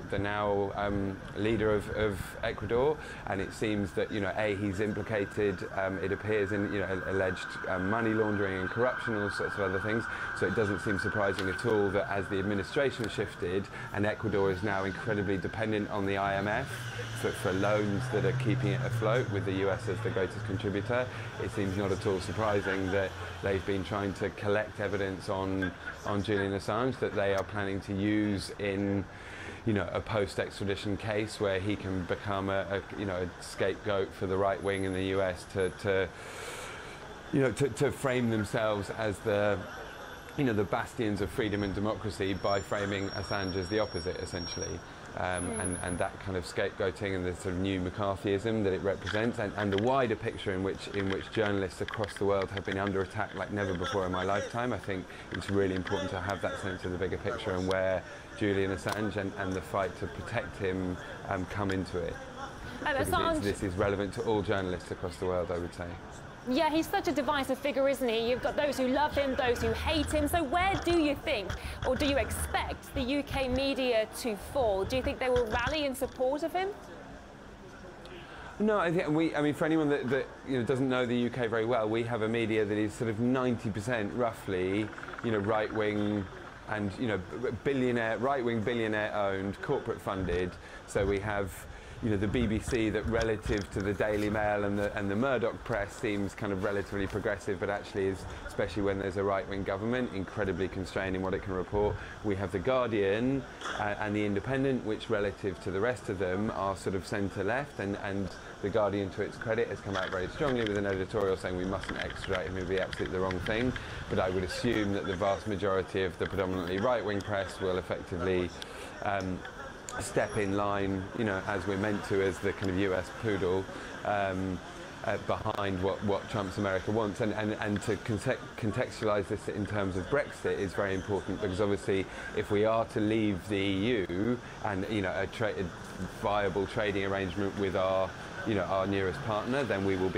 leader of Ecuador, and it seems that he's implicated. It appears in alleged money laundering and corruption, all sorts of other things. So it doesn't seem surprising at all that as the administration shifted, and Ecuador is now incredibly dependent on the IMF for loans that are keeping it afloat, with the US as the greatest contributor, it seems not at all surprising that they've been trying to collect evidence on Julian Assange Assange that they are planning to use in, you know, a post-extradition case where he can become a scapegoat for the right wing in the US to frame themselves as the bastions of freedom and democracy by framing Assange as the opposite, essentially. And that kind of scapegoating and the sort of new McCarthyism that it represents, and the wider picture in which journalists across the world have been under attack like never before in my lifetime. I think it's really important to have that sense of the bigger picture and where Julian Assange and the fight to protect him come into it. This is relevant to all journalists across the world, I would say. Yeah, he's such a divisive figure, isn't he? You've got those who love him, those who hate him. So where do you think, or do you expect the UK media to fall? Do you think they will rally in support of him? No, I mean, for anyone that doesn't know the UK very well, we have a media that is sort of 90% roughly, right-wing and, right-wing billionaire-owned, corporate-funded. So we have the BBC that, relative to the Daily Mail and the Murdoch press, seems kind of relatively progressive, but actually is, especially when there's a right-wing government, incredibly constrained in what it can report. We have The Guardian and The Independent, which, relative to the rest of them, are sort of centre-left, and The Guardian, to its credit, has come out very strongly with an editorial saying we mustn't extradite him, it would be absolutely the wrong thing. But I would assume that the vast majority of the predominantly right-wing press will effectively step in line, as we're meant to, as the kind of US poodle, behind what Trump's America wants. And to contextualise this in terms of Brexit is very important, because obviously if we are to leave the EU and a viable trading arrangement with our nearest partner, then we will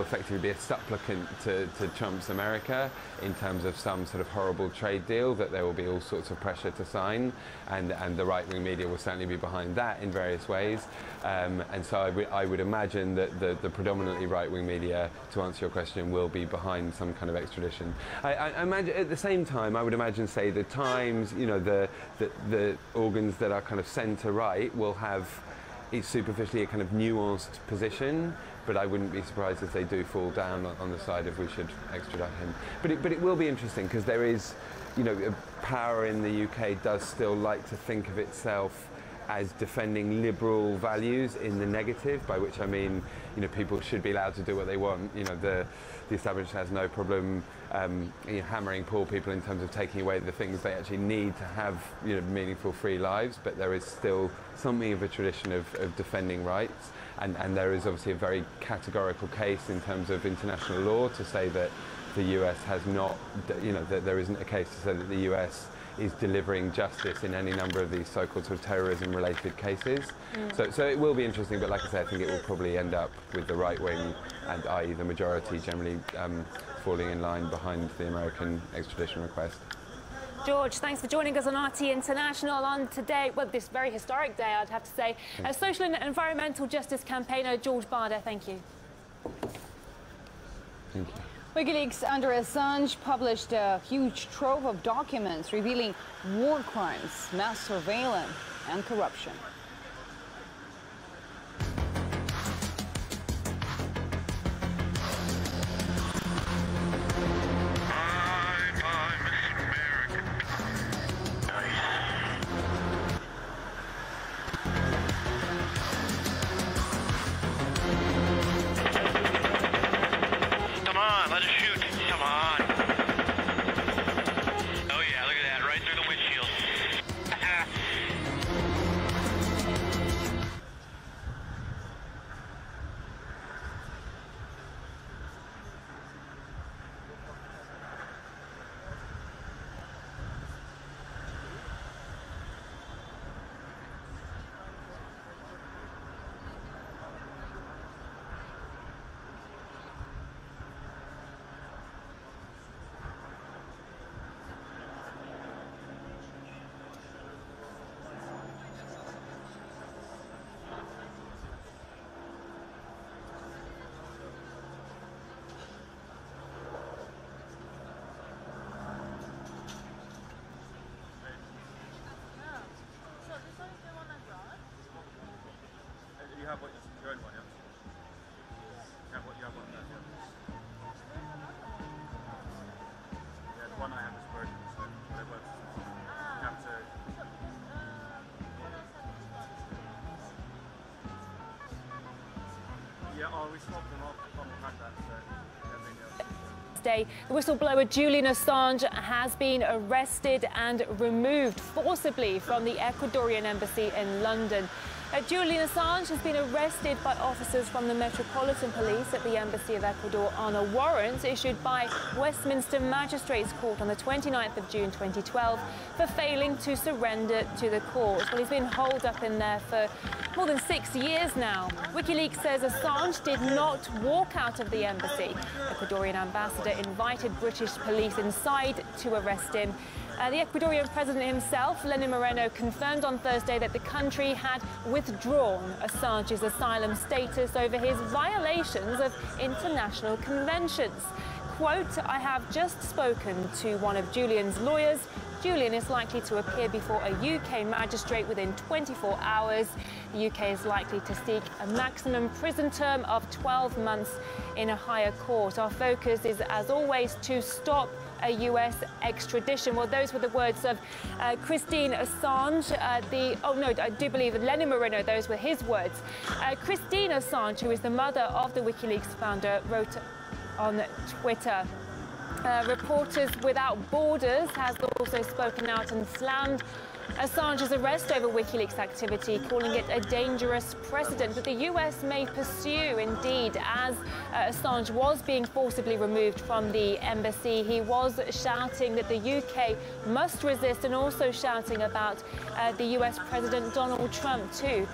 effectively be a supplicant to Trump's America in terms of some sort of horrible trade deal that there will be all sorts of pressure to sign, and the right-wing media will certainly be behind that in various ways. And so I would imagine that the predominantly right-wing media, to answer your question, will be behind some kind of extradition. I imagine at the same time, I would imagine, say, the Times, the organs that are kind of centre-right will have superficially a kind of nuanced position, but I wouldn't be surprised if they do fall down on the side of we should extradite him. But it will be interesting, because there is, power in the UK does still like to think of itself as defending liberal values in the negative, by which I mean, people should be allowed to do what they want. The establishment has no problem hammering poor people in terms of taking away the things they actually need to have, meaningful free lives. But there is still something of a tradition of defending rights, and there is obviously a very categorical case in terms of international law to say that the US has not, that there isn't a case to say that the US is delivering justice in any number of these so-called sort of terrorism-related cases. So it will be interesting, but like I said, I think it will probably end up with the right wing, and i.e. the majority generally falling in line behind the American extradition request. George, thanks for joining us on RT International on today, well, this very historic day, I'd have to say. Social and environmental justice campaigner George Barder, thank you. Thank you. WikiLeaks under Assange published a huge trove of documents revealing war crimes, mass surveillance, and corruption. The whistleblower Julian Assange has been arrested and removed forcibly from the Ecuadorian embassy in London. Julian Assange has been arrested by officers from the Metropolitan Police at the Embassy of Ecuador on a warrant issued by Westminster Magistrates Court on the 29th of June 2012 for failing to surrender to the court. Well, he's been holed up in there for more than 6 years now. WikiLeaks says Assange did not walk out of the embassy. Ecuadorian ambassador invited British police inside to arrest him. The Ecuadorian president himself, Lenin Moreno, confirmed on Thursday that the country had withdrawn Assange's asylum status over his violations of international conventions. Quote, "I have just spoken to one of Julian's lawyers. Julian is likely to appear before a UK magistrate within 24 hours. The UK is likely to seek a maximum prison term of 12 months in a higher court. Our focus is, as always, to stop a US extradition." Well, those were the words of Christine Assange. I do believe Lenin Moreno, those were his words. Christine Assange, who is the mother of the WikiLeaks founder, wrote on Twitter, Reporters Without Borders has also spoken out and slammed Assange's arrest over WikiLeaks activity, calling it a dangerous precedent that the US may pursue. Indeed, as Assange was being forcibly removed from the embassy, he was shouting that the UK must resist and also shouting about the US President Donald Trump too.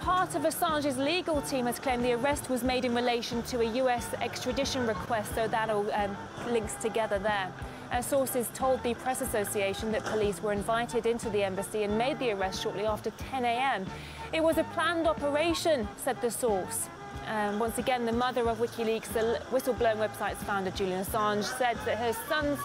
Part of Assange's legal team has claimed the arrest was made in relation to a US extradition request, so that all links together there. Sources told the Press Association that police were invited into the embassy and made the arrest shortly after 10 a.m. It was a planned operation, said the source. Once again, the mother of WikiLeaks, the whistleblowing website's founder Julian Assange, said that her son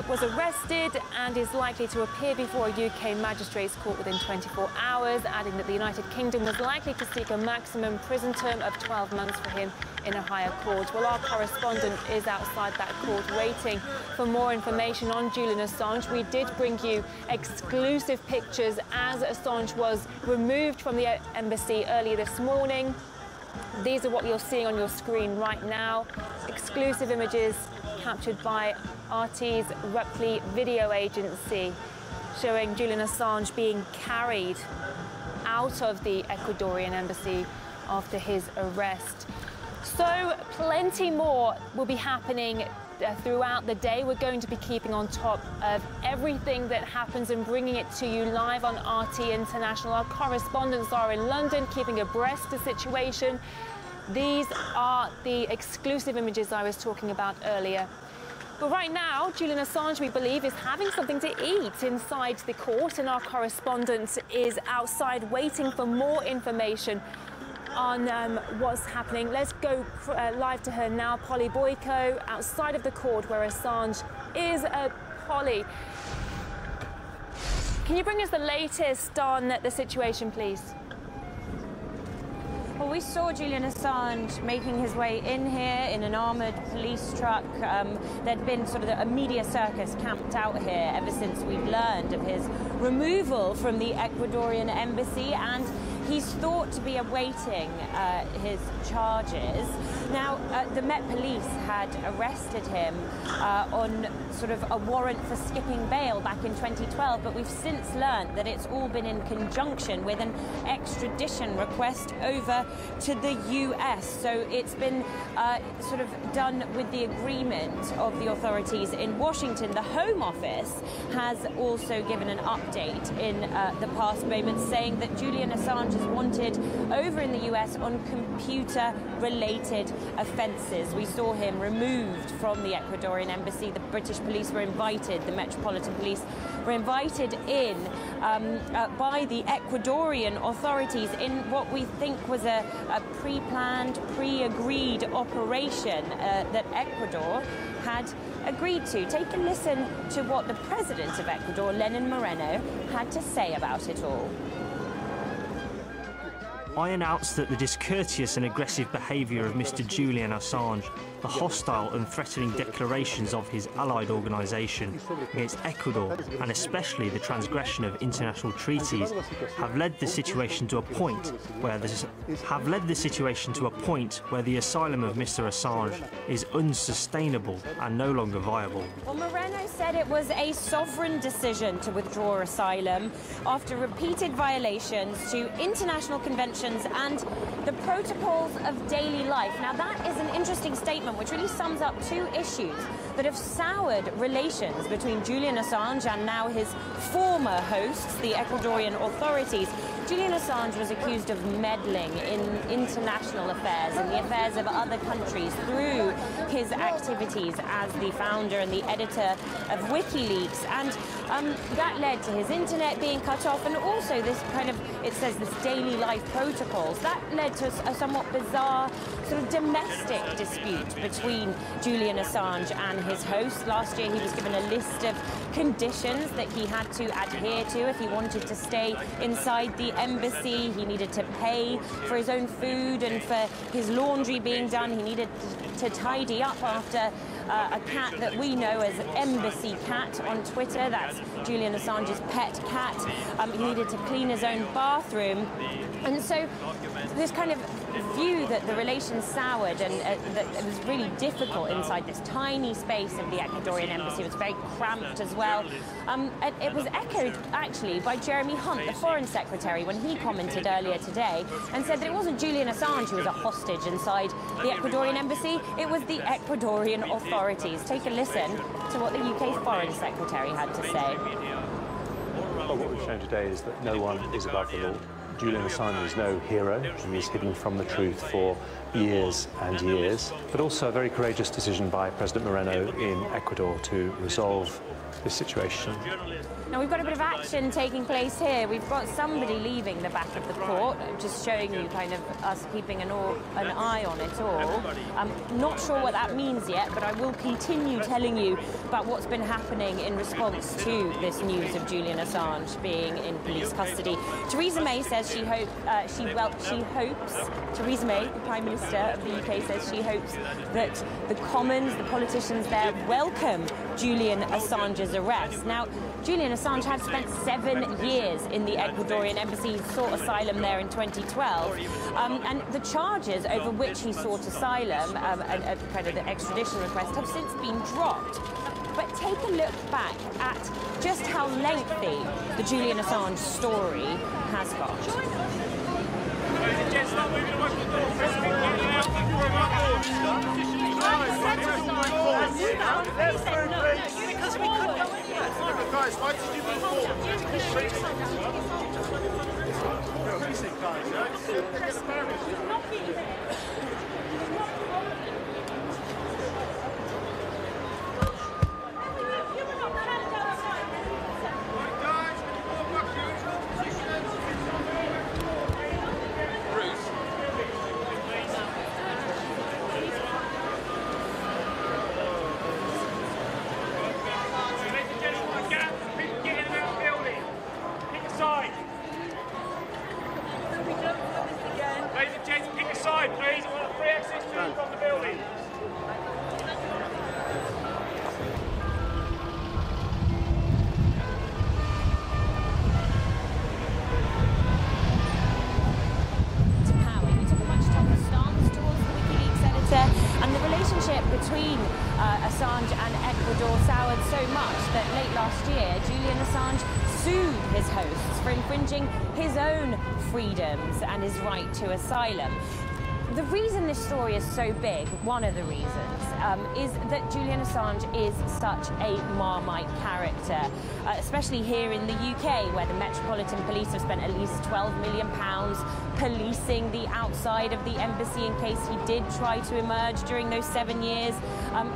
was arrested and is likely to appear before a UK magistrates court within 24 hours, adding that the United Kingdom was likely to seek a maximum prison term of 12 months for him in a higher court. Well, our correspondent is outside that court waiting for more information on Julian Assange. We did bring you exclusive pictures as Assange was removed from the embassy earlier this morning. These are what you're seeing on your screen right now. Exclusive images captured by RT's Ripley video agency showing Julian Assange being carried out of the Ecuadorian embassy after his arrest. So plenty more will be happening throughout the day. We're going to be keeping on top of everything that happens and bringing it to you live on RT International. Our correspondents are in London, keeping abreast of the situation. These are the exclusive images I was talking about earlier. But right now, Julian Assange, we believe, is having something to eat inside the court, and our correspondent is outside waiting for more information on what's happening. Let's go live to her now, Polly Boyko, outside of the court where Assange is. Polly, can you bring us the latest on the situation, please? Well, we saw Julian Assange making his way in here in an armoured police truck. There'd been sort of a media circus camped out here ever since we'd learned of his removal from the Ecuadorian embassy, and he's thought to be awaiting his charges. Now, the Met Police had arrested him on sort of a warrant for skipping bail back in 2012, but we've since learned that it's all been in conjunction with an extradition request over to the US. So it's been sort of done with the agreement of the authorities in Washington. The Home Office has also given an update in the past moments saying that Julian Assange is wanted over in the US on computer-related offences. We saw him removed from the Ecuadorian embassy. The British police were invited, the Metropolitan Police were invited in by the Ecuadorian authorities in what we think was a pre-planned, pre-agreed operation that Ecuador had agreed to. Take a listen to what the president of Ecuador, Lenin Moreno, had to say about it all. I announce that the discourteous and aggressive behaviour of Mr. Julian Assange, the hostile and threatening declarations of his allied organisation against Ecuador, and especially the transgression of international treaties, have led the situation to a point where the asylum of Mr. Assange is unsustainable and no longer viable. Well, Moreno said it was a sovereign decision to withdraw asylum after repeated violations to international conventions and the protocols of daily life. Now, that is an interesting statement which really sums up two issues that have soured relations between Julian Assange and now his former hosts, the Ecuadorian authorities. Julian Assange was accused of meddling in international affairs, in the affairs of other countries, through his activities as the founder and the editor of WikiLeaks, and that led to his internet being cut off, and also this kind of, it says, this daily life protocols. That led to a somewhat bizarre sort of domestic dispute between Julian Assange and his host. Last year he was given a list of conditions that he had to adhere to if he wanted to stay inside the embassy. He needed to pay for his own food and for his laundry being done. He needed to tidy up after a cat that we know as Embassy Cat on Twitter. That's Julian Assange's pet cat. He needed to clean his own bathroom. And so this kind of view that the relations soured and that it was really difficult inside this tiny space of the Ecuadorian embassy. It was very cramped as well. It was echoed, actually, by Jeremy Hunt, the Foreign Secretary, when he commented earlier today and said that it wasn't Julian Assange who was a hostage inside the Ecuadorian embassy, it was the Ecuadorian authorities. Take a listen to what the UK Foreign Secretary had to say. Well, what we've shown today is that no one is above the law. Julian Assange is no hero. He was hidden from the truth for years and years, but also a very courageous decision by President Moreno in Ecuador to resolve this situation. Now, we've got a bit of action taking place here. We've got somebody leaving the back of the court, just showing you kind of us keeping an eye on it all. I'm not sure what that means yet, but I will continue telling you about what's been happening in response to this news of Julian Assange being in police custody. Theresa May says she hopes, Theresa May, the Prime Minister of the UK, says she hopes that the Commons, the politicians there, welcome Julian Assange's arrest. Now, Julian Assange had spent 7 years in the Ecuadorian embassy. He sought asylum there in 2012. And the charges over which he sought asylum, and kind of the extradition request, have since been dropped. But take a look back at just how lengthy the Julian Assange story has got. Guys, why did you move forward? And the relationship between Assange and Ecuador soured so much that late last year, Julian Assange sued his hosts for infringing his own freedoms and his right to asylum. The reason this story is so big, one of the reasons, is that Julian Assange is such a Marmite character, especially here in the UK, where the Metropolitan Police have spent at least £12 million policing the outside of the embassy in case he did try to emerge during those 7 years.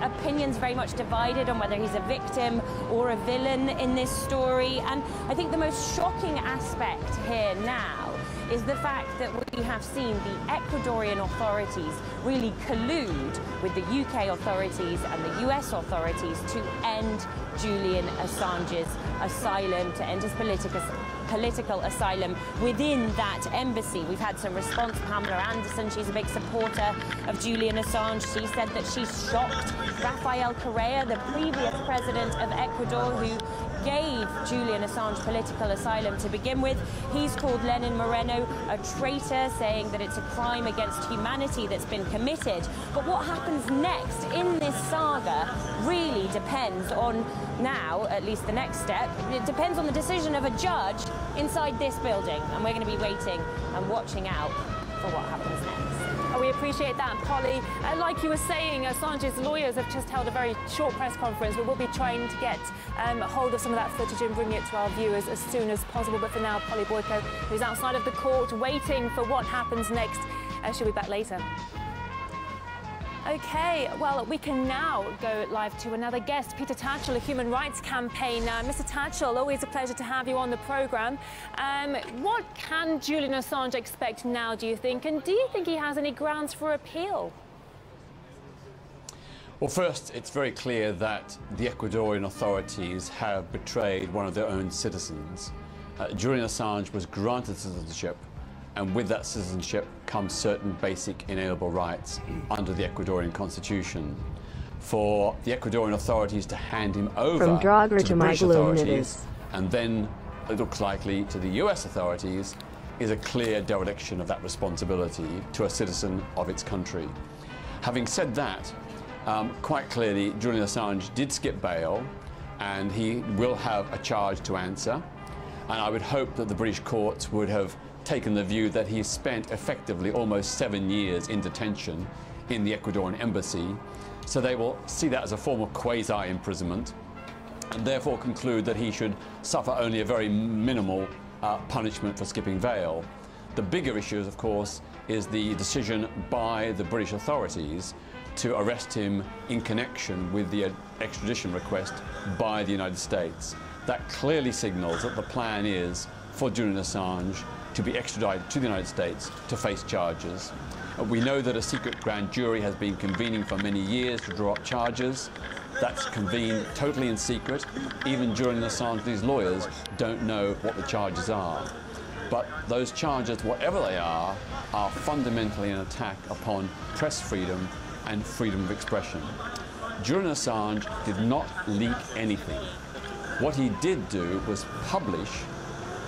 Opinions very much divided on whether he's a victim or a villain in this story. And I think the most shocking aspect here now is the fact that we have seen the Ecuadorian authorities really collude with the UK authorities and the US authorities to end Julian Assange's asylum, to end his political political asylum within that embassy. We've had some response. Pamela Anderson, she's a big supporter of Julian Assange. She said that she's shocked. Rafael Correa, the previous president of Ecuador, who gave Julian Assange political asylum to begin with, he's called Lenin Moreno a traitor, saying that it's a crime against humanity that's been committed. But what happens next in this saga really depends on, now, at least the next step, it depends on the decision of a judge inside this building. And we're going to be waiting and watching out for what happens next. We appreciate that, Polly. Like you were saying, Assange's lawyers have just held a very short press conference, but we'll be trying to get hold of some of that footage and bring it to our viewers as soon as possible. But for now, Polly Boyko, who's outside of the court waiting for what happens next, she'll be back later. OK, well, we can now go live to another guest, Peter Tatchell, a human rights campaigner. Mr. Tatchell, always a pleasure to have you on the programme. What can Julian Assange expect now, do you think? And do you think he has any grounds for appeal? Well, first, it's very clear that the Ecuadorian authorities have betrayed one of their own citizens. Julian Assange was granted citizenship, and with that citizenship comes certain basic inalienable rights under the Ecuadorian constitution. For the Ecuadorian authorities to hand him over From Drager to the British my authorities, and then it looks likely to the US authorities, is a clear dereliction of that responsibility to a citizen of its country. Having said that, quite clearly Julian Assange did skip bail, and he will have a charge to answer, and I would hope that the British courts would have taken the view that he spent effectively almost 7 years in detention in the Ecuadorian embassy, so they will see that as a form of quasi-imprisonment and therefore conclude that he should suffer only a very minimal punishment for skipping bail. The bigger issue, of course, is the decision by the British authorities to arrest him in connection with the extradition request by the United States. That clearly signals that the plan is for Julian Assange to be extradited to the United States to face charges. We know that a secret grand jury has been convening for many years to draw up charges. That's convened totally in secret. Even Julian Assange's lawyers don't know what the charges are. But those charges, whatever they are fundamentally an attack upon press freedom and freedom of expression. Julian Assange did not leak anything. What he did do was publish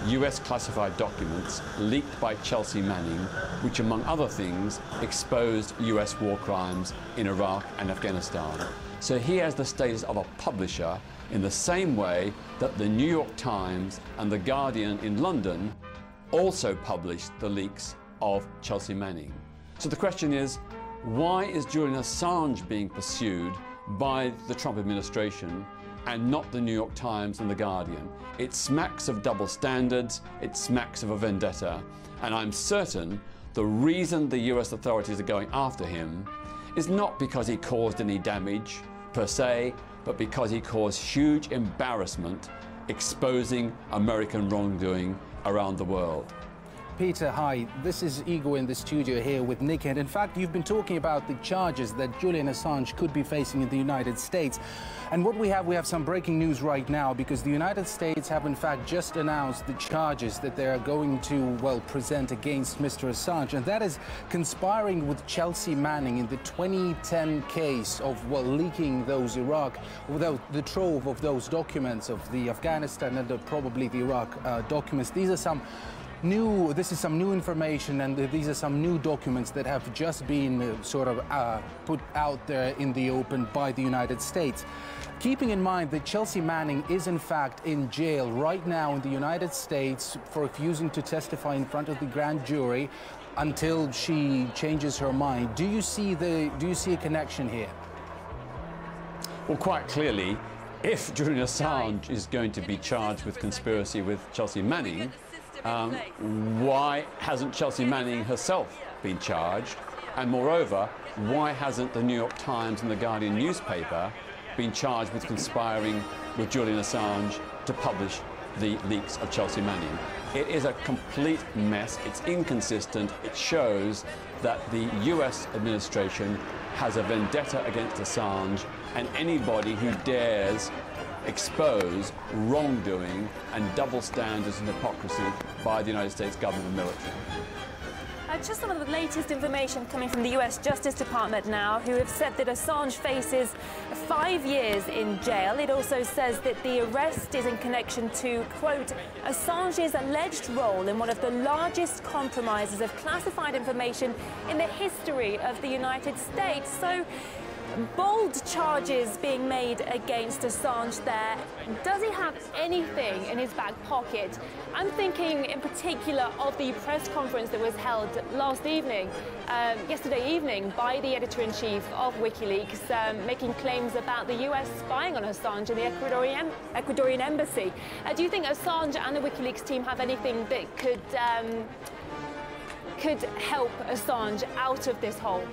US classified documents leaked by Chelsea Manning, which among other things exposed US war crimes in Iraq and Afghanistan. So he has the status of a publisher in the same way that the New York Times and The Guardian in London also published the leaks of Chelsea Manning. So the question is, why is Julian Assange being pursued by the Trump administration and not the New York Times and The Guardian? It smacks of double standards, it smacks of a vendetta, and I'm certain the reason the US authorities are going after him is not because he caused any damage per se, but because he caused huge embarrassment exposing American wrongdoing around the world. Peter, hi. This is Igor in the studio here with Nick. And in fact, you've been talking about the charges that Julian Assange could be facing in the United States. And what we have some breaking news right now, because the United States have in fact just announced the charges that they are going to, well, present against Mr. Assange. And that is conspiring with Chelsea Manning in the 2010 case of, well, leaking those Iraq, without the trove of those documents of the Afghanistan and probably the Iraq documents. This is some new information, and these are some new documents that have just been put out there in the open by the United States. Keeping in mind that Chelsea Manning is in fact in jail right now in the United States for refusing to testify in front of the grand jury until she changes her mind. Do you see a connection here? Well, quite clearly, if Julian Assange is going to be charged with conspiracy with Chelsea Manning, why hasn't Chelsea Manning herself been charged? And moreover, why hasn't the New York Times and the Guardian newspaper been charged with conspiring with Julian Assange to publish the leaks of Chelsea Manning. It is a complete mess. It's inconsistent. It shows that the US administration has a vendetta against Assange, and anybody who dares expose wrongdoing and double standards and hypocrisy by the United States government and military. Just some of the latest information coming from the US Justice Department now, who have said that Assange faces 5 years in jail. It also says that the arrest is in connection to, quote, Assange's alleged role in one of the largest compromises of classified information in the history of the United States. So, bold charges being made against Assange there. Does he have anything in his back pocket? I'm thinking in particular of the press conference that was held last evening, yesterday evening, by the editor-in-chief of WikiLeaks, making claims about the US spying on Assange in the Ecuadorian embassy. Do you think Assange and the WikiLeaks team have anything that could help Assange out of this hole?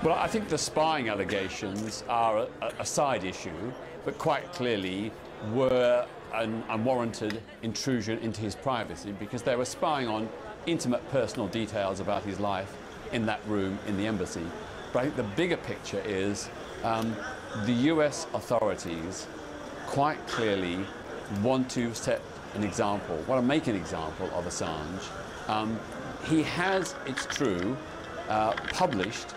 Well, I think the spying allegations are a side issue, but quite clearly were an unwarranted intrusion into his privacy, because they were spying on intimate personal details about his life in that room in the embassy. But I think the bigger picture is the US authorities quite clearly want to set an example, want to make an example of Assange. He has, it's true, published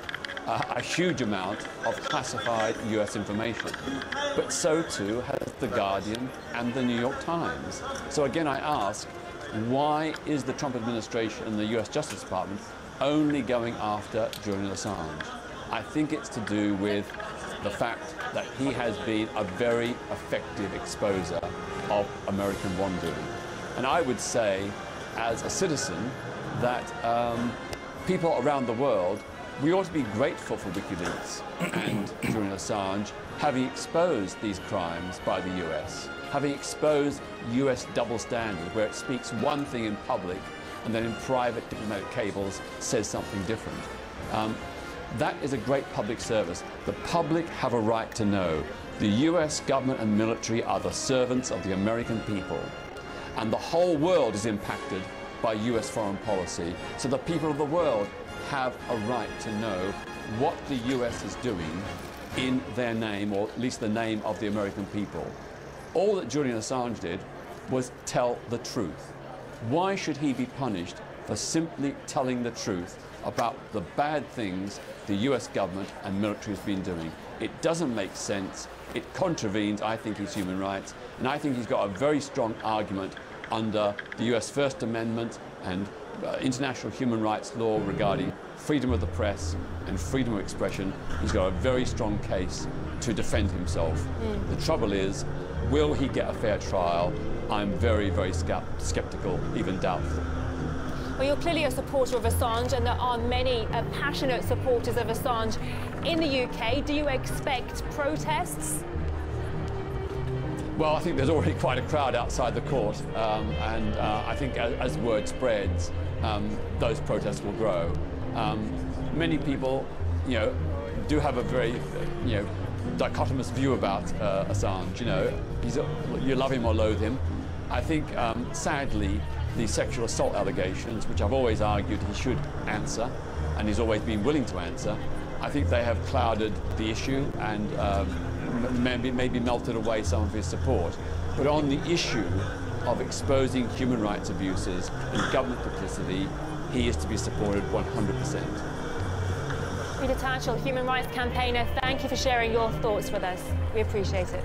a huge amount of classified US information, but so too has The Guardian and the New York Times. So again, I ask, why is the Trump administration and the US Justice Department only going after Julian Assange? I think it's to do with the fact that he has been a very effective exposer of American wrongdoing. And I would say, as a citizen, that people around the world, we ought to be grateful for WikiLeaks and Julian Assange having exposed these crimes by the US, having exposed US double standards where it speaks one thing in public and then in private diplomatic cables says something different. That is a great public service. The public have a right to know. The US government and military are the servants of the American people, and the whole world is impacted by US foreign policy. So the people of the world have a right to know what the US is doing in their name, or at least the name of the American people. All that Julian Assange did was tell the truth. Why should he be punished for simply telling the truth about the bad things the US government and military has been doing? It doesn't make sense. It contravenes, I think, his human rights, and I think he's got a very strong argument under the US First Amendment and international human rights law regarding freedom of the press and freedom of expression. He's got a very strong case to defend himself. The trouble is, will he get a fair trial? I'm very, very skeptical, even doubtful. Well, you're clearly a supporter of Assange, and there are many passionate supporters of Assange in the UK. Do you expect protests? Well, I think there's already quite a crowd outside the court, and I think as word spreads, those protests will grow. Many people, do have a very, dichotomous view about Assange. You love him or loathe him. I think, sadly, the sexual assault allegations, which I've always argued he should answer, and he's always been willing to answer, I think they have clouded the issue and maybe melted away some of his support. But on the issue of exposing human rights abuses and government complicity, he is to be supported 100%. Peter Tatchell, human rights campaigner, thank you for sharing your thoughts with us. We appreciate it.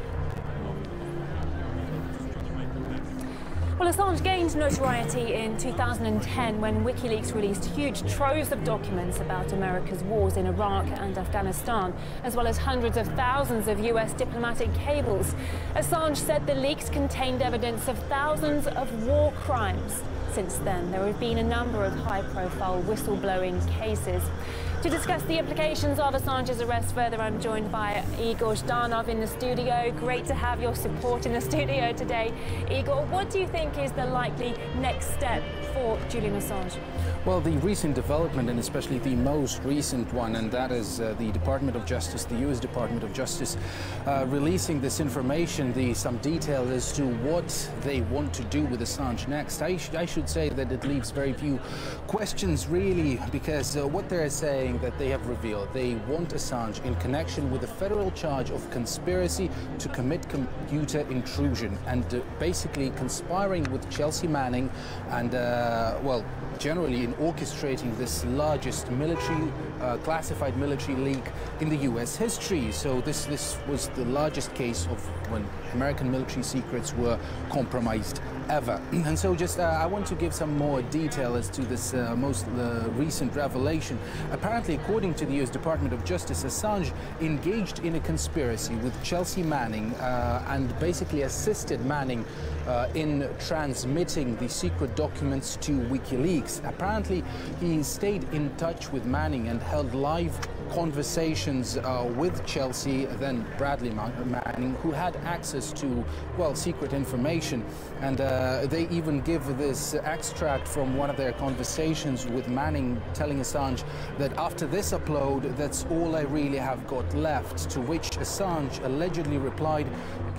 Well, Assange gained notoriety in 2010 when WikiLeaks released huge troves of documents about America's wars in Iraq and Afghanistan, as well as hundreds of thousands of US diplomatic cables. Assange said the leaks contained evidence of thousands of war crimes. Since then, there have been a number of high-profile whistleblowing cases. To discuss the implications of Assange's arrest further, I'm joined by Igor Zhdanov in the studio. Great to have your support in the studio today. Igor, what do you think is the likely next step for Julian Assange? Well, the recent development, and especially the most recent one, and that is the Department of Justice, the U.S. Department of Justice, releasing this information, some detail as to what they want to do with Assange next. I should say that it leaves very few questions, really, because what they're saying that they have revealed, they want Assange in connection with a federal charge of conspiracy to commit computer intrusion and basically conspiring with Chelsea Manning and, well, generally in orchestrating this largest military, classified military leak in the U.S. history. So this was the largest case of when American military secrets were compromised ever. And so just I want to give some more detail as to this most recent revelation. Apparently, according to the U.S. Department of Justice, Assange engaged in a conspiracy with Chelsea Manning and basically assisted Manning in transmitting the secret documents to WikiLeaks. Apparently, he stayed in touch with Manning and held live conversations with Chelsea, then Bradley Manning, who had access to, well, secret information. And they even give this extract from one of their conversations with Manning, telling Assange that after this upload, that's all I really have got left, to which Assange allegedly replied,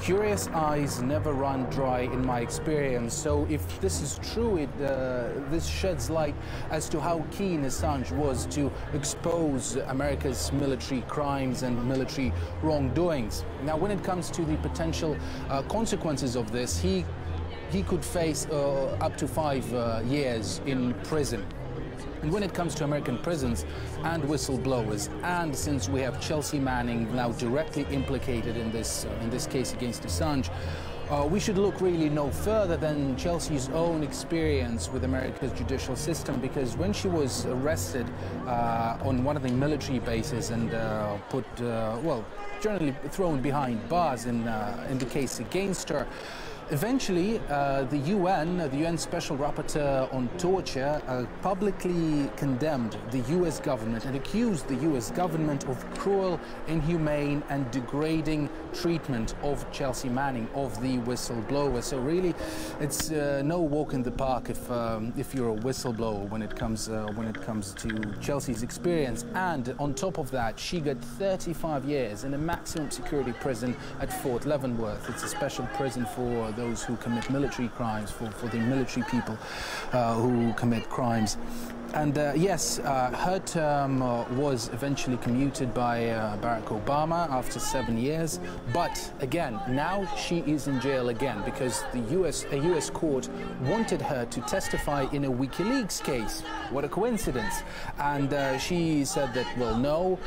"Curious eyes never run dry in my experience." So if this is true, this sheds light as to how keen Assange was to expose America's military crimes and military wrongdoings. Now, when it comes to the potential consequences of this, he could face up to 5 years in prison. And when it comes to American prisons and whistleblowers, and since we have Chelsea Manning now directly implicated in this case against Assange, we should look really no further than Chelsea's own experience with America's judicial system, because when she was arrested on one of the military bases and put, well, generally thrown behind bars in the case against her, eventually, the UN Special Rapporteur on Torture, publicly condemned the U.S. government and accused the U.S. government of cruel, inhumane and degrading treatment of Chelsea Manning, of the whistleblower. So really, it's no walk in the park if you're a whistleblower when it comes to Chelsea's experience. And on top of that, she got 35 years in a maximum security prison at Fort Leavenworth. It's a special prison for those who commit military crimes, for the military people who commit crimes. And yes, her term was eventually commuted by Barack Obama after 7 years. But again, now she is in jail again because a U.S. court wanted her to testify in a WikiLeaks case. What a coincidence. And she said that, well, no.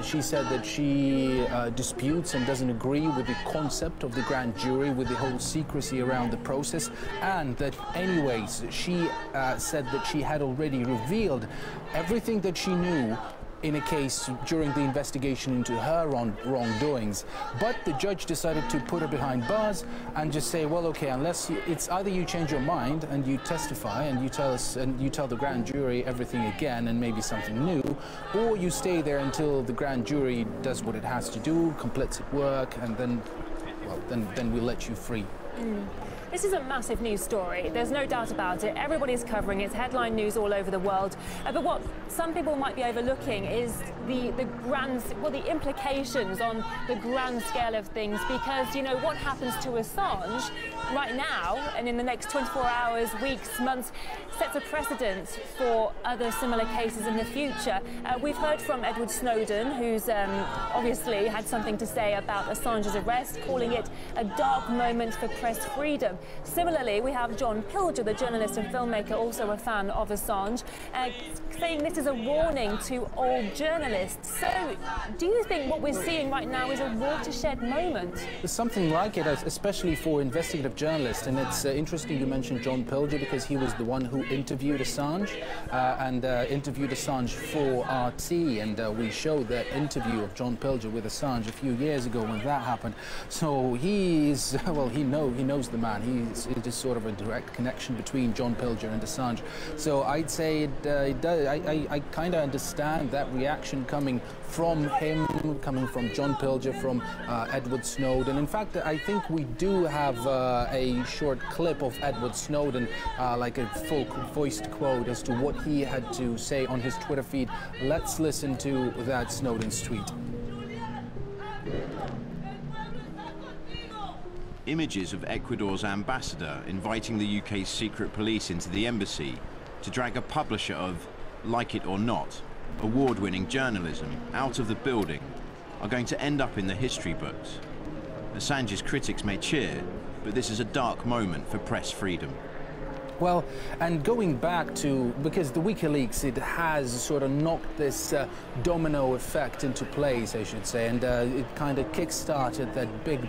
She said that she disputes and doesn't agree with the concept of the grand jury, with the whole secrecy around the process. And that anyways, she said that she had already revealed everything that she knew in a case during the investigation into her wrongdoings. But the judge decided to put her behind bars and just say, well, okay, unless it's either you change your mind and you testify and you tell us and you tell the grand jury everything again and maybe something new, or you stay there until the grand jury does what it has to do, completes its work, and then, well, then we'll let you free. This is a massive news story. There's no doubt about it. Everybody's covering it. It's headline news all over the world. But what some people might be overlooking is the implications on the grand scale of things. Because, you know, what happens to Assange right now and in the next 24 hours, weeks, months, sets a precedent for other similar cases in the future. We've heard from Edward Snowden, who's obviously had something to say about Assange's arrest, calling it a dark moment for press freedom. Similarly, we have John Pilger, the journalist and filmmaker, also a fan of Assange, saying this is a warning to all journalists. So, do you think what we're seeing right now is a watershed moment? Something like it, especially for investigative journalists. And it's interesting you mentioned John Pilger, because he was the one who interviewed Assange and interviewed Assange for RT. And we showed that interview of John Pilger with Assange a few years ago when that happened. So he is, well, he knows the man. it is sort of a direct connection between John Pilger and Assange. So I'd say it does. I kind of understand that reaction coming from him, coming from John Pilger, from Edward Snowden. In fact, I think we do have a short clip of Edward Snowden, like a full voiced quote as to what he had to say on his Twitter feed. Let's listen to that Snowden's tweet. Images of Ecuador's ambassador inviting the UK's secret police into the embassy to drag a publisher of Like It or Not, award-winning journalism, out of the building are going to end up in the history books. Assange's critics may cheer, but this is a dark moment for press freedom. Well, and going back to, because the WikiLeaks, it has sort of knocked this domino effect into place, I should say, and it kind of kick-started that big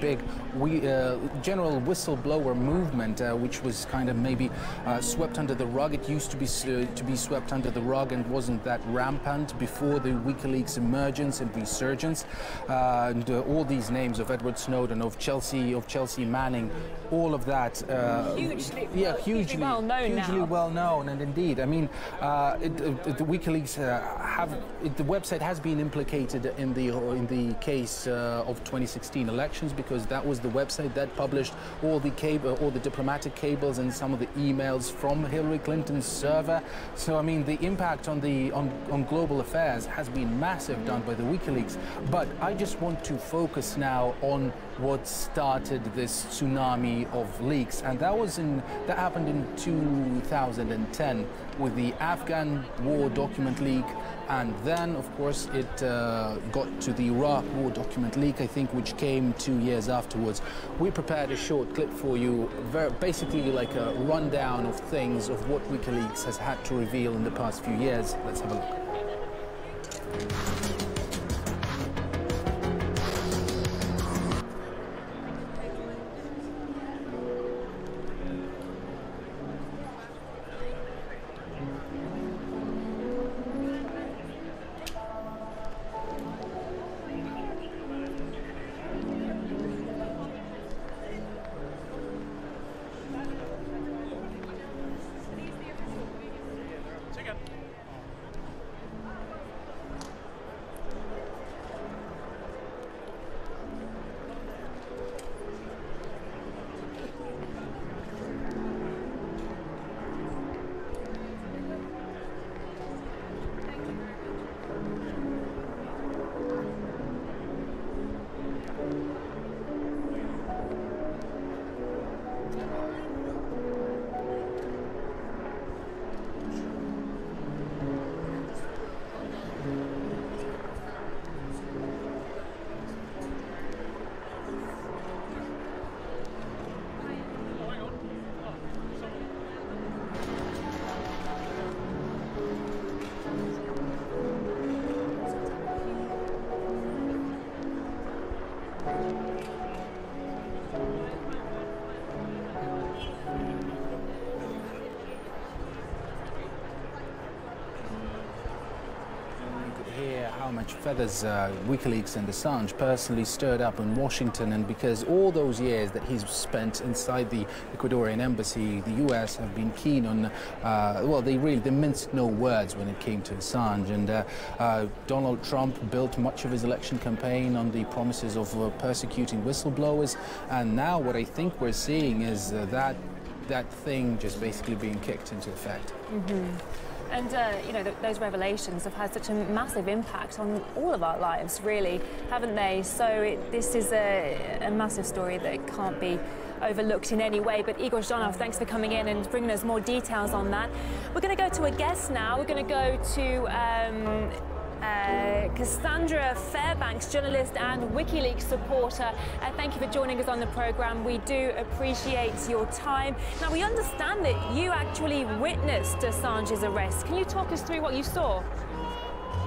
general whistleblower movement, which was kind of maybe swept under the rug. It used to be swept under the rug and wasn't that rampant before the WikiLeaks emergence and resurgence. And all these names of Edward Snowden, of Chelsea Manning, all of that, hugely well known, and indeed, I mean, the WikiLeaks the website has been implicated in the case of 2016 elections, because that was the website that published all the diplomatic cables and some of the emails from Hillary Clinton's server. So I mean, the impact on global affairs has been massive, done by the WikiLeaks. But I just want to focus now on what started this tsunami of leaks, and that happened in 2010 with the Afghan war document leak, and then of course it got to the Iraq war document leak, I think, which came 2 years afterwards. We prepared a short clip for you, basically like a rundown of things of what WikiLeaks has had to reveal in the past few years. Let's have a look. How much feathers WikiLeaks and Assange personally stirred up in Washington, and because all those years that he's spent inside the Ecuadorian embassy, the US have been keen on, well, they minced no words when it came to Assange, and Donald Trump built much of his election campaign on the promises of persecuting whistleblowers, and now what I think we're seeing is that thing just basically being kicked into effect. And, you know, those revelations have had such a massive impact on all of our lives, really, haven't they? So this is a massive story that can't be overlooked in any way. But Igor Zhanov, thanks for coming in and bringing us more details on that. We're going to go to a guest now. We're going to go to Cassandra Fairbanks, journalist and WikiLeaks supporter. Thank you for joining us on the programme. We do appreciate your time. Now, we understand that you actually witnessed Assange's arrest. Can you talk us through what you saw?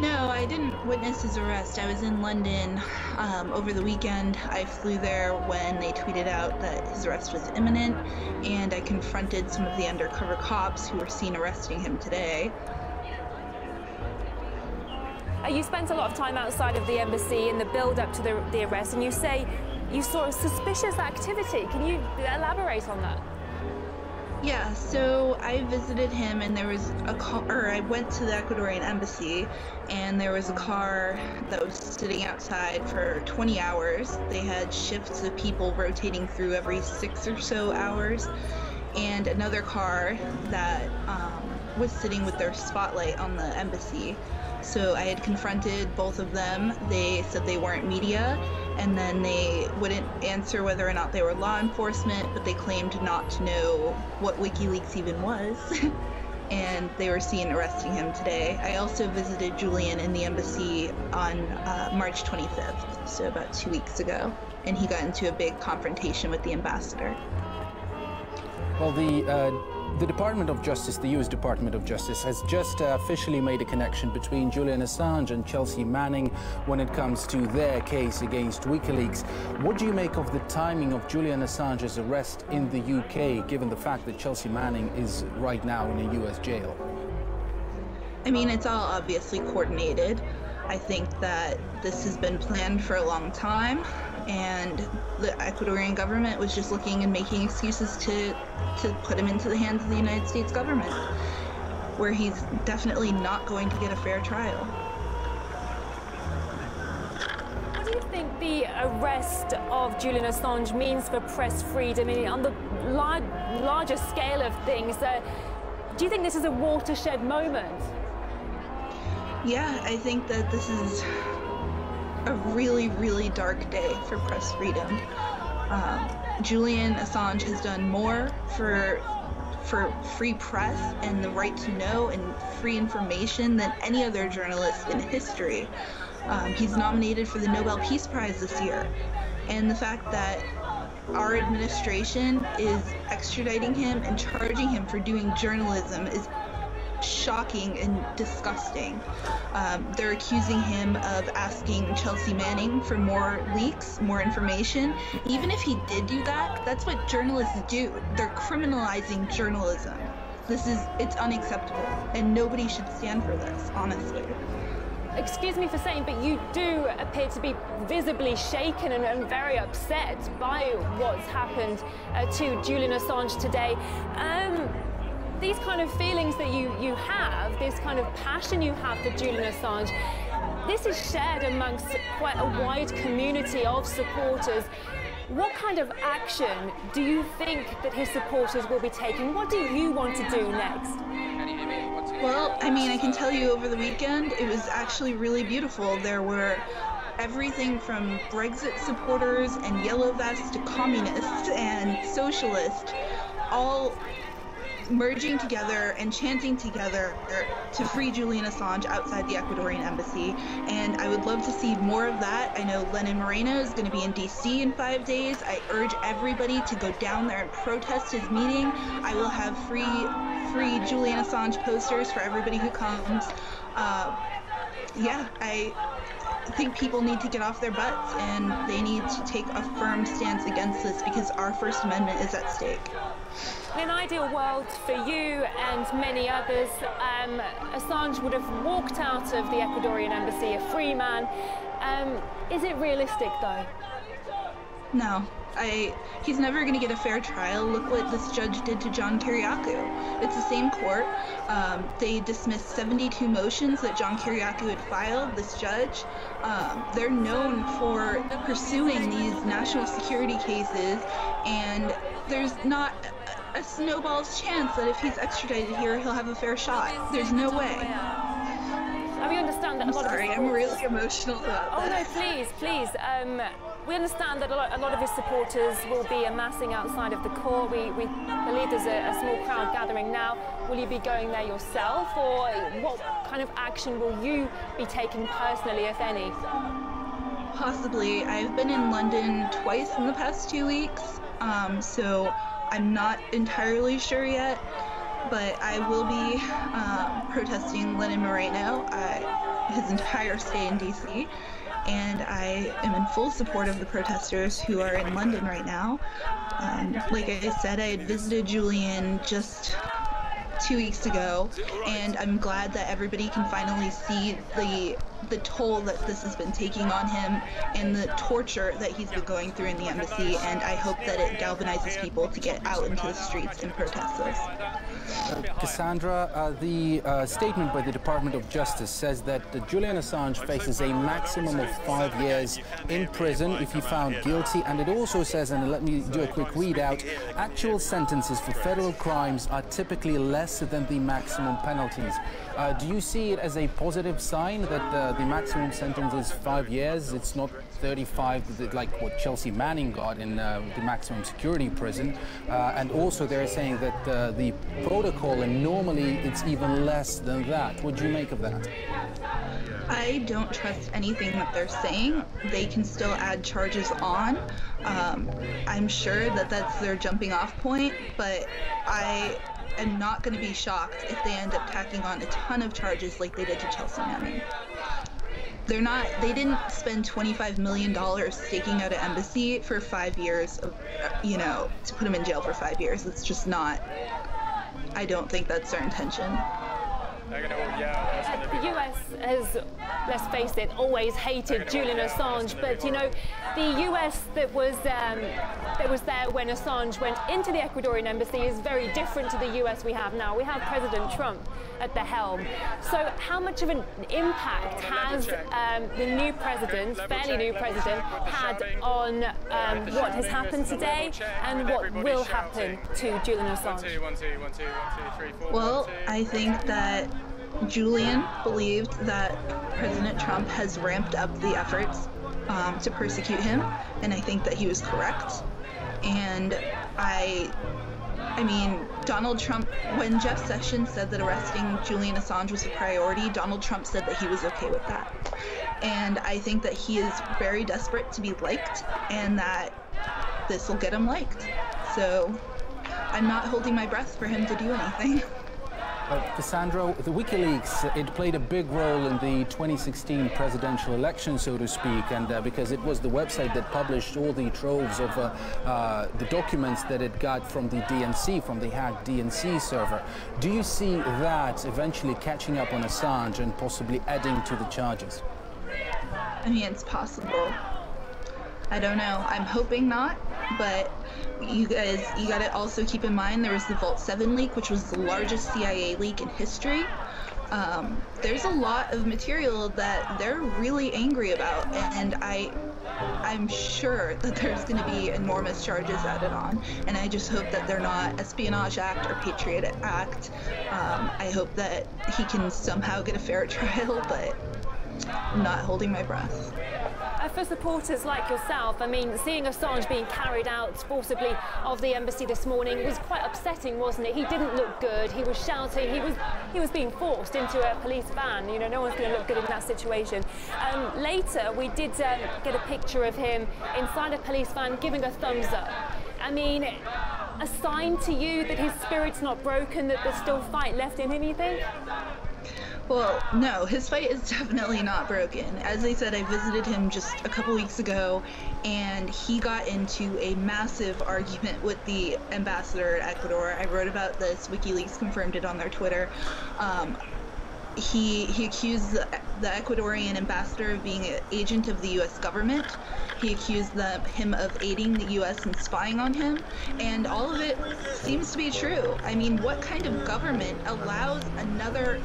No, I didn't witness his arrest. I was in London over the weekend. I flew there when they tweeted out that his arrest was imminent, and I confronted some of the undercover cops who were seen arresting him today. You spent a lot of time outside of the embassy in the build-up to the arrest, and you say you saw suspicious activity. Can you elaborate on that? Yeah, so I visited him, and there was a car, or I went to the Ecuadorian embassy, and there was a car that was sitting outside for 20 hours. They had shifts of people rotating through every 6 or so hours, and another car that was sitting with their spotlight on the embassy. So I had confronted both of them. They said they weren't media, and then they wouldn't answer whether or not they were law enforcement, but they claimed not to know what WikiLeaks even was. And they were seen arresting him today. I also visited Julian in the embassy on March 25th, so about 2 weeks ago, and he got into a big confrontation with the ambassador. Well, the Department of Justice, the US Department of Justice, has just officially made a connection between Julian Assange and Chelsea Manning when it comes to their case against WikiLeaks. What do you make of the timing of Julian Assange's arrest in the UK, given the fact that Chelsea Manning is right now in a US jail? I mean, it's all obviously coordinated. I think that this has been planned for a long time, and the Ecuadorian government was just looking and making excuses to put him into the hands of the United States government, where he's definitely not going to get a fair trial. What do you think the arrest of Julian Assange means for press freedom? I mean, on the larger scale of things, do you think this is a watershed moment? Yeah, I think that this is a really, really dark day for press freedom. Julian Assange has done more for free press and the right to know and free information than any other journalist in history. He's nominated for the Nobel Peace Prize this year. And the fact that our administration is extraditing him and charging him for doing journalism is shocking and disgusting. They're accusing him of asking Chelsea Manning for more leaks, more information. Even if he did do that, that's what journalists do. They're criminalizing journalism. It's unacceptable, and nobody should stand for this, honestly. Excuse me for saying, but you do appear to be visibly shaken and very upset by what's happened to Julian Assange today. These kind of feelings that you have, this kind of passion you have for Julian Assange, this is shared amongst quite a wide community of supporters. What kind of action do you think that his supporters will be taking? What do you want to do next? Well, I mean, I can tell you over the weekend, it was actually really beautiful. There were everything from Brexit supporters and yellow vests to communists and socialists, all merging together and chanting together to free Julian Assange outside the Ecuadorian embassy. And I would love to see more of that. I know Lenin Moreno is going to be in DC in 5 days. I urge everybody to go down there and protest his meeting. I will have free Julian Assange posters for everybody who comes. Yeah, I think people need to get off their butts, and they need to take a firm stance against this because our First Amendment is at stake. In an ideal world for you and many others, Assange would have walked out of the Ecuadorian embassy a free man. Is it realistic, though? No. He's never going to get a fair trial. Look what this judge did to John Kiriakou. It's the same court. They dismissed 72 motions that John Kiriakou had filed, this judge. They're known for pursuing these national security cases, and there's not a snowball's chance that if he's extradited here, he'll have a fair shot. There's no way. We understand that a lot of his supporters... I'm really emotional about that. Oh no, please. We understand that a lot of his supporters will be amassing outside of the court. We believe there's a small crowd gathering now. Will you be going there yourself, or what kind of action will you be taking personally, if any? Possibly. I've been in London twice in the past 2 weeks, so I'm not entirely sure yet, but I will be protesting Lenin Moreno his entire stay in DC, and I am in full support of the protesters who are in London right now. Like I said, I had visited Julian just 2 weeks ago, and I'm glad that everybody can finally see the the toll that this has been taking on him and the torture that he's been going through in the embassy, and I hope that it galvanizes people to get out into the streets and protest this. Cassandra, the statement by the Department of Justice says that Julian Assange faces a maximum of 5 years in prison if he found guilty, and it also says, and let me do a quick readout, actual sentences for federal crimes are typically less than the maximum penalties. Do you see it as a positive sign that the maximum sentence is 5 years? It's not 35 like what Chelsea Manning got in the maximum security prison. And also they're saying that the protocol, and normally it's even less than that. What do you make of that? I don't trust anything that they're saying. They can still add charges on. I'm sure that that's their jumping off point, but I am not going to be shocked if they end up tacking on a ton of charges like they did to Chelsea Manning. They didn't spend $25 million staking out an embassy for 5 years of, to put him in jail for 5 years. It's just not, I don't think that's their intention. The US has, let's face it, always hated Julian Assange, but the US that was there when Assange went into the Ecuadorian embassy is very different to the US we have now. We have President Trump at the helm. So how much of an impact has the new president, fairly new president, had on what has happened today and what will happen to Julian Assange? Well, I think that Julian believed that President Trump has ramped up the efforts to persecute him, and I think that he was correct. And I mean, Donald Trump, when Jeff Sessions said that arresting Julian Assange was a priority, Donald Trump said that he was okay with that. And I think that he is very desperate to be liked, and that this will get him liked. So I'm not holding my breath for him to do anything. Cassandra, the WikiLeaks, it played a big role in the 2016 presidential election, so to speak, and because it was the website that published all the troves of the documents that it got from the DNC, from the hacked DNC server. Do you see that eventually catching up on Assange and possibly adding to the charges? I mean, it's possible. I don't know. I'm hoping not, but you gotta also keep in mind there was the Vault 7 leak, which was the largest CIA leak in history. There's a lot of material that they're really angry about, and I'm sure that there's going to be enormous charges added on, and I just hope that they're not Espionage Act or Patriot Act. I hope that he can somehow get a fair trial, but I'm not holding my breath. For supporters like yourself, I mean, seeing Assange being carried out forcibly of the embassy this morning was quite upsetting, wasn't it? He didn't look good. He was shouting. He was being forced into a police van. No one's going to look good in that situation. Later, we did get a picture of him inside a police van giving a thumbs up. I mean, a sign to you that his spirit's not broken, that there's still fight left in him, you think? Well, no, his fight is definitely not broken. As I said, I visited him just a couple weeks ago, and he got into a massive argument with the ambassador at Ecuador. I wrote about this. WikiLeaks confirmed it on their Twitter. He accused the Ecuadorian ambassador of being an agent of the U.S. government. He accused him of aiding the U.S. and spying on him, and all of it seems to be true. I mean, what kind of government allows another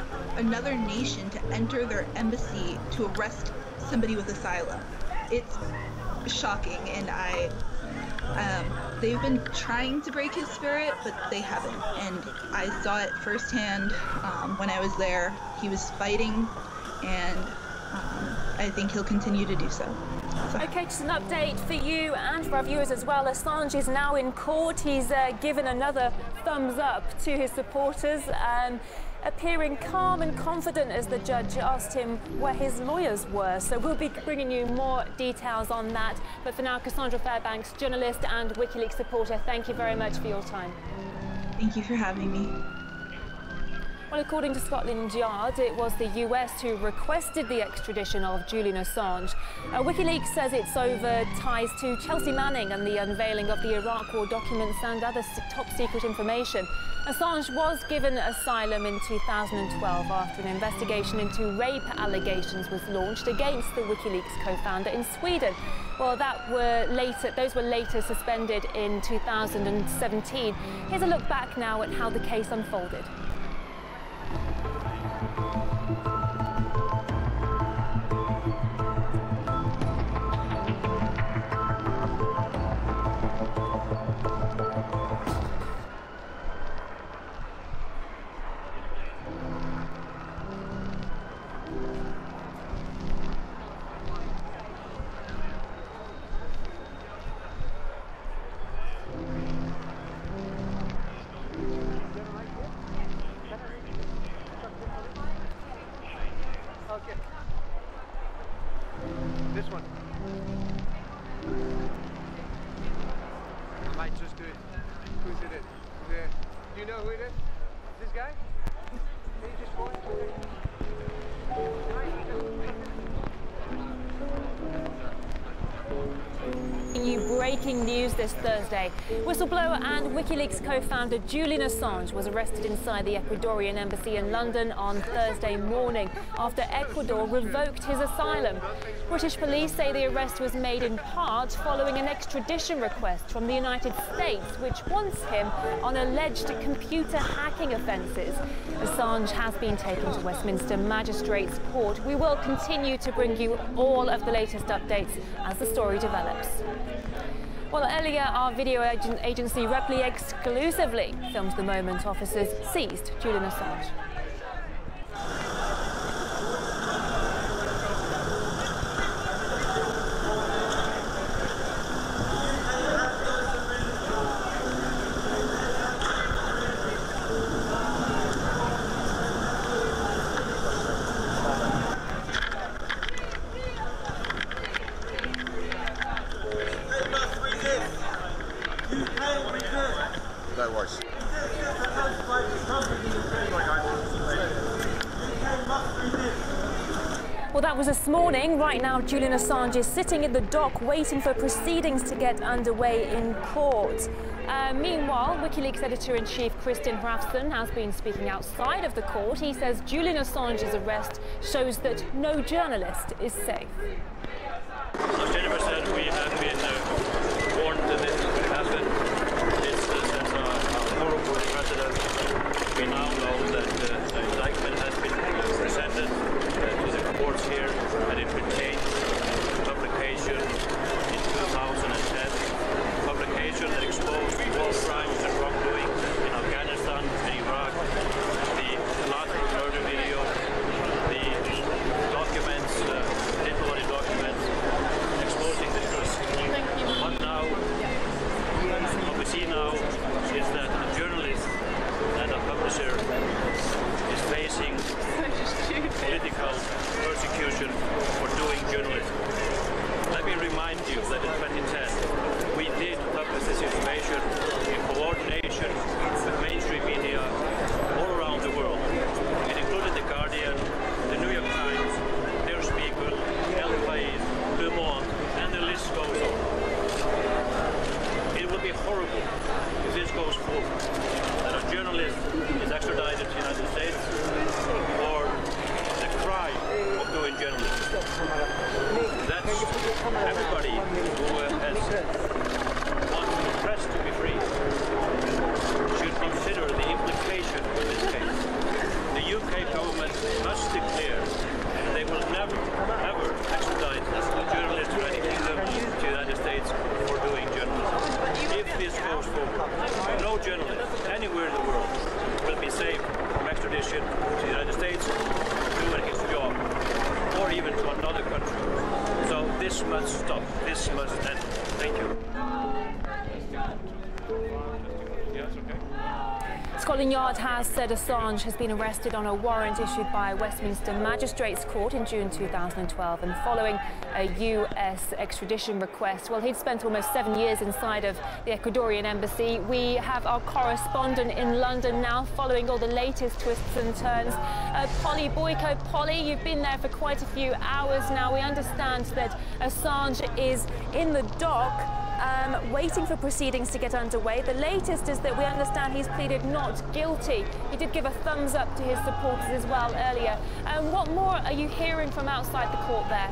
nation to enter their embassy to arrest somebody with asylum? It's shocking, and they've been trying to break his spirit, but they haven't. And I saw it firsthand when I was there. He was fighting, and I think he'll continue to do so. Okay, just an update for you and for our viewers as well. Assange is now in court. He's given another thumbs up to his supporters, appearing calm and confident as the judge asked him where his lawyers were. So we'll be bringing you more details on that. But for now, Cassandra Fairbanks, journalist and WikiLeaks supporter, thank you very much for your time. Thank you for having me. Well, according to Scotland Yard, it was the US who requested the extradition of Julian Assange. WikiLeaks says it's over ties to Chelsea Manning and the unveiling of the Iraq War documents and other top-secret information. Assange was given asylum in 2012 after an investigation into rape allegations was launched against the WikiLeaks co-founder in Sweden. Well, those were later suspended in 2017. Here's a look back now at how the case unfolded. This one. I might just do it. Who's it? Do you know who it is? This guy? Can you just go Breaking news this Thursday. Whistleblower and WikiLeaks co-founder Julian Assange was arrested inside the Ecuadorian embassy in London on Thursday morning after Ecuador revoked his asylum. British police say the arrest was made in part following an extradition request from the United States, which wants him on alleged computer hacking offences. Assange has been taken to Westminster Magistrates Court. We will continue to bring you all of the latest updates as the story develops. Well, earlier, our video agency Reply exclusively filmed the moment officers seized Julian Assange. Well, that was this morning. Right now, Julian Assange is sitting in the dock waiting for proceedings to get underway in court. Meanwhile, WikiLeaks editor-in-chief Christian Hrafsson has been speaking outside of the court. He says Julian Assange's arrest shows that no journalist is safe. As Jennifer said, we have been warned that this could happen. It's a horrible precedent. We now know that the indictment has been presented to the courts here, and it contains publication in 2010, publication that exposed war crimes and wrongdoing in Afghanistan and Iraq, the lateral murder video, the documents, diplomatic documents, exposing the truth. But now, what we see now is that a journalist and a publisher is facing political persecution for doing journalism. Let me remind you that in 2010 we did publish this information in coordination with mainstream media all around the world. It included The Guardian, The New York Times, Der Spiegel, El País, Le Monde, and the list goes on. It would be horrible if this goes forward, that a journalist is extradited to the United States for the crime of doing journalism. That's everybody who has wants the press to be free should consider the implication in this case. The UK government must declare they will never, ever extradite journalists or anything to the United States for doing journalism. If this goes forward, no journalist anywhere in the world will be safe from extradition to the United States, doing his job, or even to another country. So this must stop. This must end. Thank you. Scotland Yard has said Assange has been arrested on a warrant issued by Westminster Magistrates Court in June 2012 and following a US extradition request. Well, he'd spent almost 7 years inside of the Ecuadorian embassy. We have our correspondent in London now following all the latest twists and turns. Polly Boyko. Polly, you've been there for quite a few hours now. We understand that Assange is in the dock, waiting for proceedings to get underway. The latest is that we understand he's pleaded not guilty. He did give a thumbs up to his supporters as well earlier. What more are you hearing from outside the court there?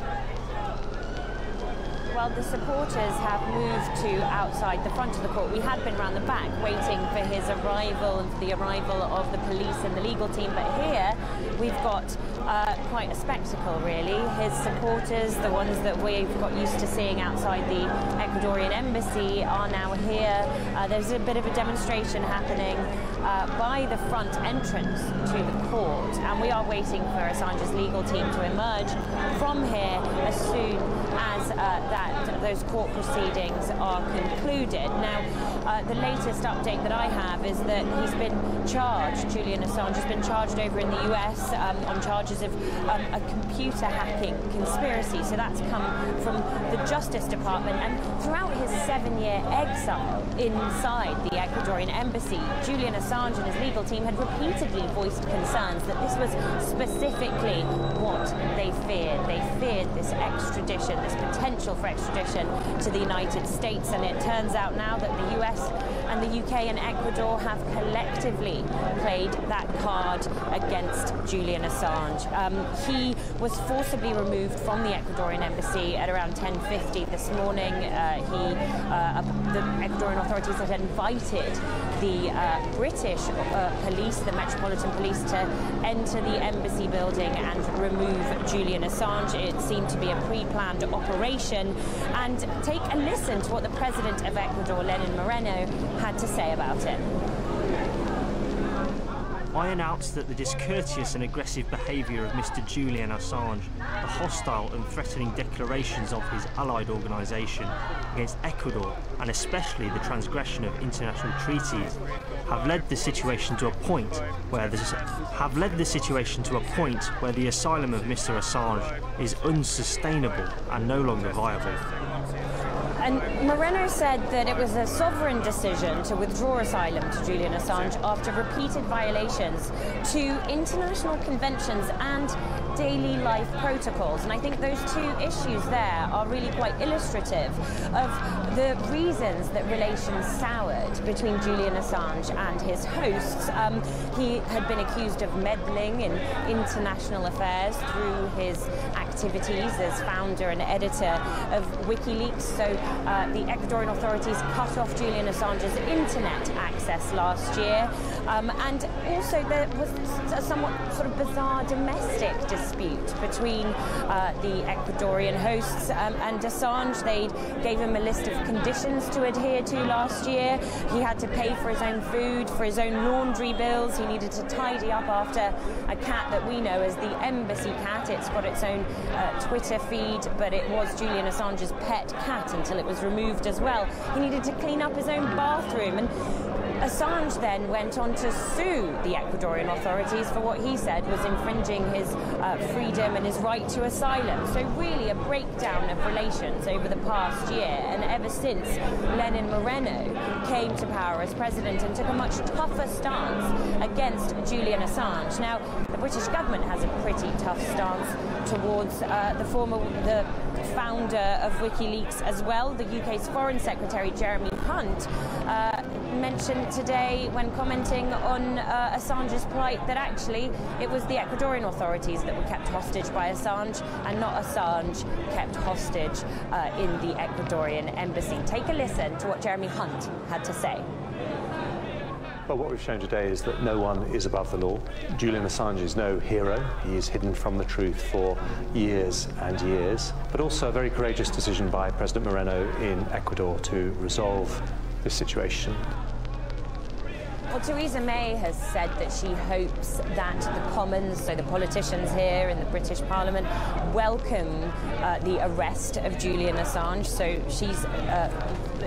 Well, the supporters have moved to outside the front of the court. We had been round the back waiting for his arrival and for the arrival of the police and the legal team, but here we've got quite a spectacle, really. His supporters, the ones that we've got used to seeing outside the Ecuadorian embassy, are now here. There's a bit of a demonstration happening by the front entrance to the court, and we are waiting for Assange's legal team to emerge from here as soon as those court proceedings are concluded. Now, the latest update that I have is that he's been charged, Julian Assange has been charged over in the US on charges of a computer hacking conspiracy. So that's come from the Justice Department, and throughout his 7-year exile inside the Ecuadorian embassy, Julian Assange and his legal team had repeatedly voiced concerns that this was specifically what they feared. They feared this extradition, this potential for extradition to the United States, and it turns out now that the US and the UK and Ecuador have collectively played that card against Julian Assange. He was forcibly removed from the Ecuadorian embassy at around 10:50 this morning. The Ecuadorian authorities had invited the British police, the Metropolitan Police, to enter the embassy building and remove Julian Assange. It seemed to be a pre-planned operation. And take a listen to what the president of Ecuador, Lenin Moreno, had to say about it. I announced that the discourteous and aggressive behaviour of Mr. Julian Assange, the hostile and threatening declarations of his allied organisation against Ecuador, and especially the transgression of international treaties, have led the situation to a point where the asylum of Mr. Assange is unsustainable and no longer viable. And Moreno said that it was a sovereign decision to withdraw asylum to Julian Assange after repeated violations to international conventions and daily life protocols. And I think those two issues there are really quite illustrative of the reasons that relations soured between Julian Assange and his hosts. He had been accused of meddling in international affairs through his activities as founder and editor of WikiLeaks. So the Ecuadorian authorities cut off Julian Assange's internet access last year. And also there was a somewhat sort of bizarre domestic dispute between the Ecuadorian hosts and Assange. They gave him a list of conditions to adhere to last year. He had to pay for his own food, for his own laundry bills. He needed to tidy up after a cat that we know as the embassy cat. It's got its own Twitter feed, but it was Julian Assange's pet cat until it was removed as well. He needed to clean up his own bathroom, and Assange then went on to sue the Ecuadorian authorities for what he said was infringing his freedom and his right to asylum. So really a breakdown of relations over the past year, and ever since Lenin Moreno came to power as president and took a much tougher stance against Julian Assange. Now, the British government has a pretty tough stance towards the founder of WikiLeaks as well. The UK's Foreign Secretary Jeremy Hunt mentioned today when commenting on Assange's plight that actually it was the Ecuadorian authorities that were kept hostage by Assange and not Assange kept hostage in the Ecuadorian embassy. Take a listen to what Jeremy Hunt had to say. Well, what we've shown today is that no one is above the law. Julian Assange is no hero. He is hidden from the truth for years and years, but also a very courageous decision by President Moreno in Ecuador to resolve this situation. Well, Theresa May has said that she hopes that the Commons, so the politicians here in the British Parliament, welcome the arrest of Julian Assange. So she's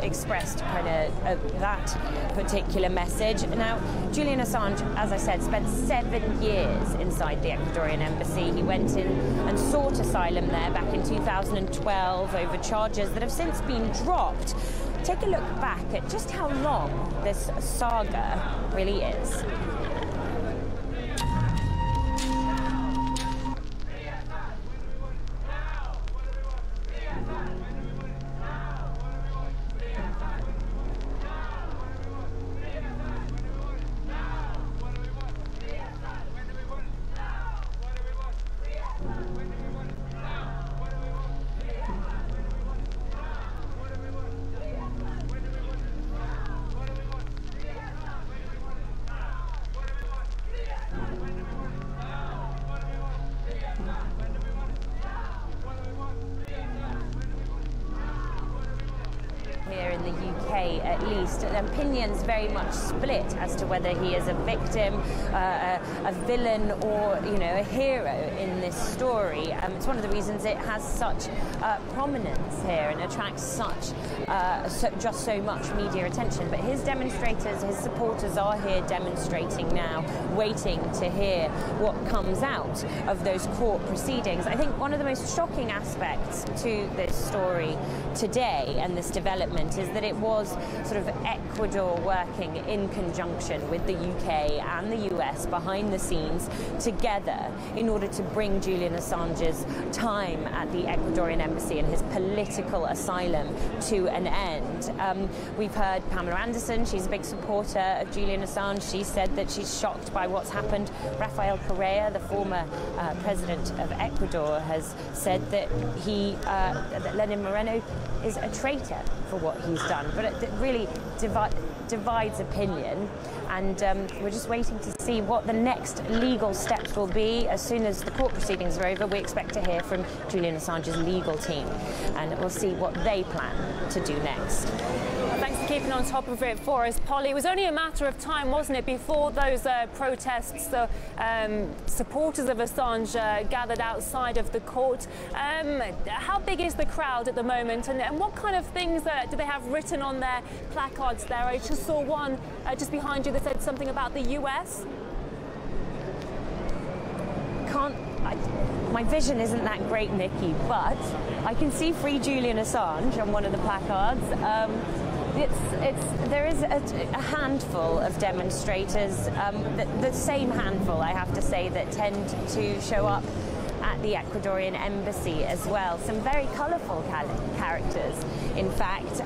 expressed kind of that particular message. Now, Julian Assange, as I said, spent 7 years inside the Ecuadorian embassy. He went in and sought asylum there back in 2012 over charges that have since been dropped. Take a look back at just how long this saga really is. At least, opinions very much split as to whether he is a victim, a villain, or a hero in this story. It's one of the reasons it has such prominence here and attracts just so much media attention. But his demonstrators, his supporters are here demonstrating now, waiting to hear what comes out of those court proceedings. I think one of the most shocking aspects to this story today and this development is that it was sort of Ecuador working in conjunction with the UK and the US behind the scenes together in order to bring Julian Assange's time at the Ecuadorian embassy and his political asylum to an end. We've heard Pamela Anderson, she's a big supporter of Julian Assange. She said that she's shocked by what's happened. Rafael Correa, the former president of Ecuador, has said that that Lenin Moreno is a traitor for what he's done. But it really divides opinion, and we're just waiting to see what the next legal steps will be. As soon as the court proceedings are over, we expect to hear from Julian Assange's legal team, and we'll see what they plan to do next. Well, thanks for keeping on top of it for us, Polly. It was only a matter of time, wasn't it, before those protests, the supporters of Assange gathered outside of the court. How big is the crowd at the moment, and what kind of things do they have written on their placards there? I just saw one just behind you that said something about the US. My vision isn't that great, Nikki, but I can see Free Julian Assange on one of the placards. There is a handful of demonstrators, the same handful, I have to say, that tend to show up at the Ecuadorian embassy as well. Some very colourful characters, in fact,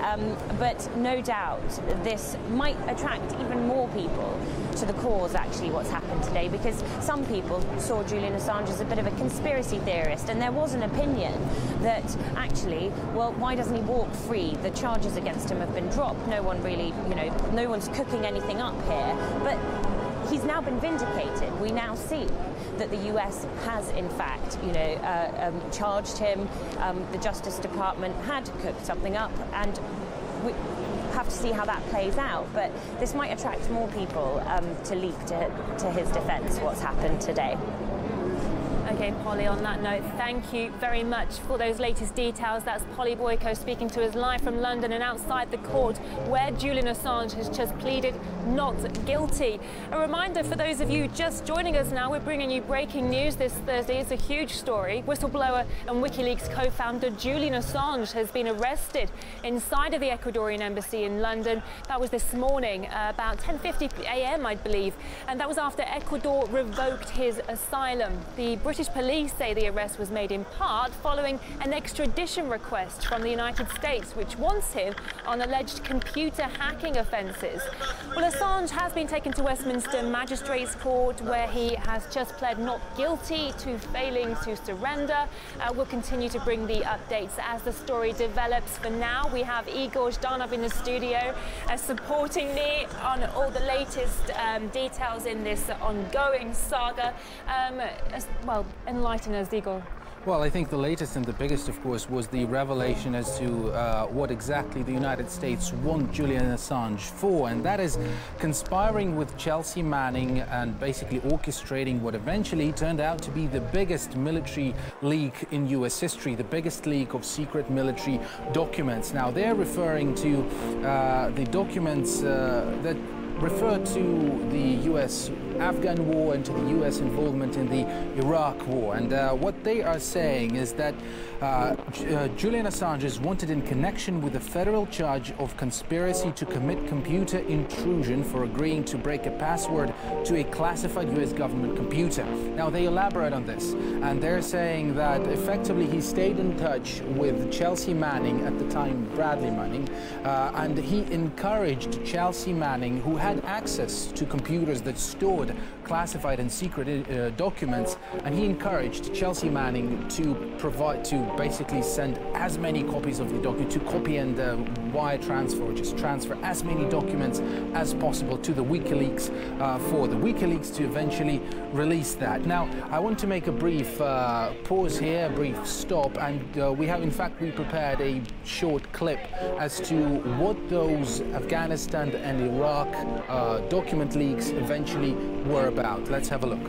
but no doubt this might attract even more people to the cause, actually, what's happened today, because some people saw Julian Assange as a bit of a conspiracy theorist, and there was an opinion that actually, well, why doesn't he walk free? The charges against him have been dropped. No one really, no one's cooking anything up here, but he's now been vindicated. We now see that the US has, in fact, charged him. The Justice Department had cooked something up, and we have to see how that plays out. But this might attract more people to leap to his defense, what's happened today. Okay, Polly, on that note, thank you very much for those latest details. That's Polly Boyko speaking to us live from London and outside the court where Julian Assange has just pleaded not guilty. A reminder for those of you just joining us now, we're bringing you breaking news this Thursday. It's a huge story. Whistleblower and WikiLeaks co-founder Julian Assange has been arrested inside of the Ecuadorian embassy in London. That was this morning, about 10:50 a.m., I believe, and that was after Ecuador revoked his asylum. The British police say the arrest was made in part following an extradition request from the United States, which wants him on alleged computer hacking offences. Well, Assange has been taken to Westminster Magistrates Court, where he has just pled not guilty to failing to surrender. We'll continue to bring the updates as the story develops. For now, we have Igor Zhdanov in the studio supporting me on all the latest details in this ongoing saga. Well, enlighten us, Igor. Well, I think the latest and the biggest, of course, was the revelation as to what exactly the United States want Julian Assange for, and that is conspiring with Chelsea Manning and basically orchestrating what eventually turned out to be the biggest military leak in US history, the biggest leak of secret military documents. Now, they're referring to the documents that refer to the US-Afghan war and to the US involvement in the Iraq war. And what they are saying is that Julian Assange is wanted in connection with a federal charge of conspiracy to commit computer intrusion for agreeing to break a password to a classified US government computer. Now, they elaborate on this, and they're saying that effectively he stayed in touch with Chelsea Manning, at the time Bradley Manning, and he encouraged Chelsea Manning, who had access to computers that stored classified and secret documents, and he encouraged Chelsea Manning to basically send as many copies of the document, to copy and wire transfer, or just transfer as many documents as possible to the WikiLeaks for the WikiLeaks to eventually release that. Now, I want to make a brief pause here, a brief stop, and we prepared a short clip as to what those Afghanistan and Iraq document leaks eventually were about. Let's have a look.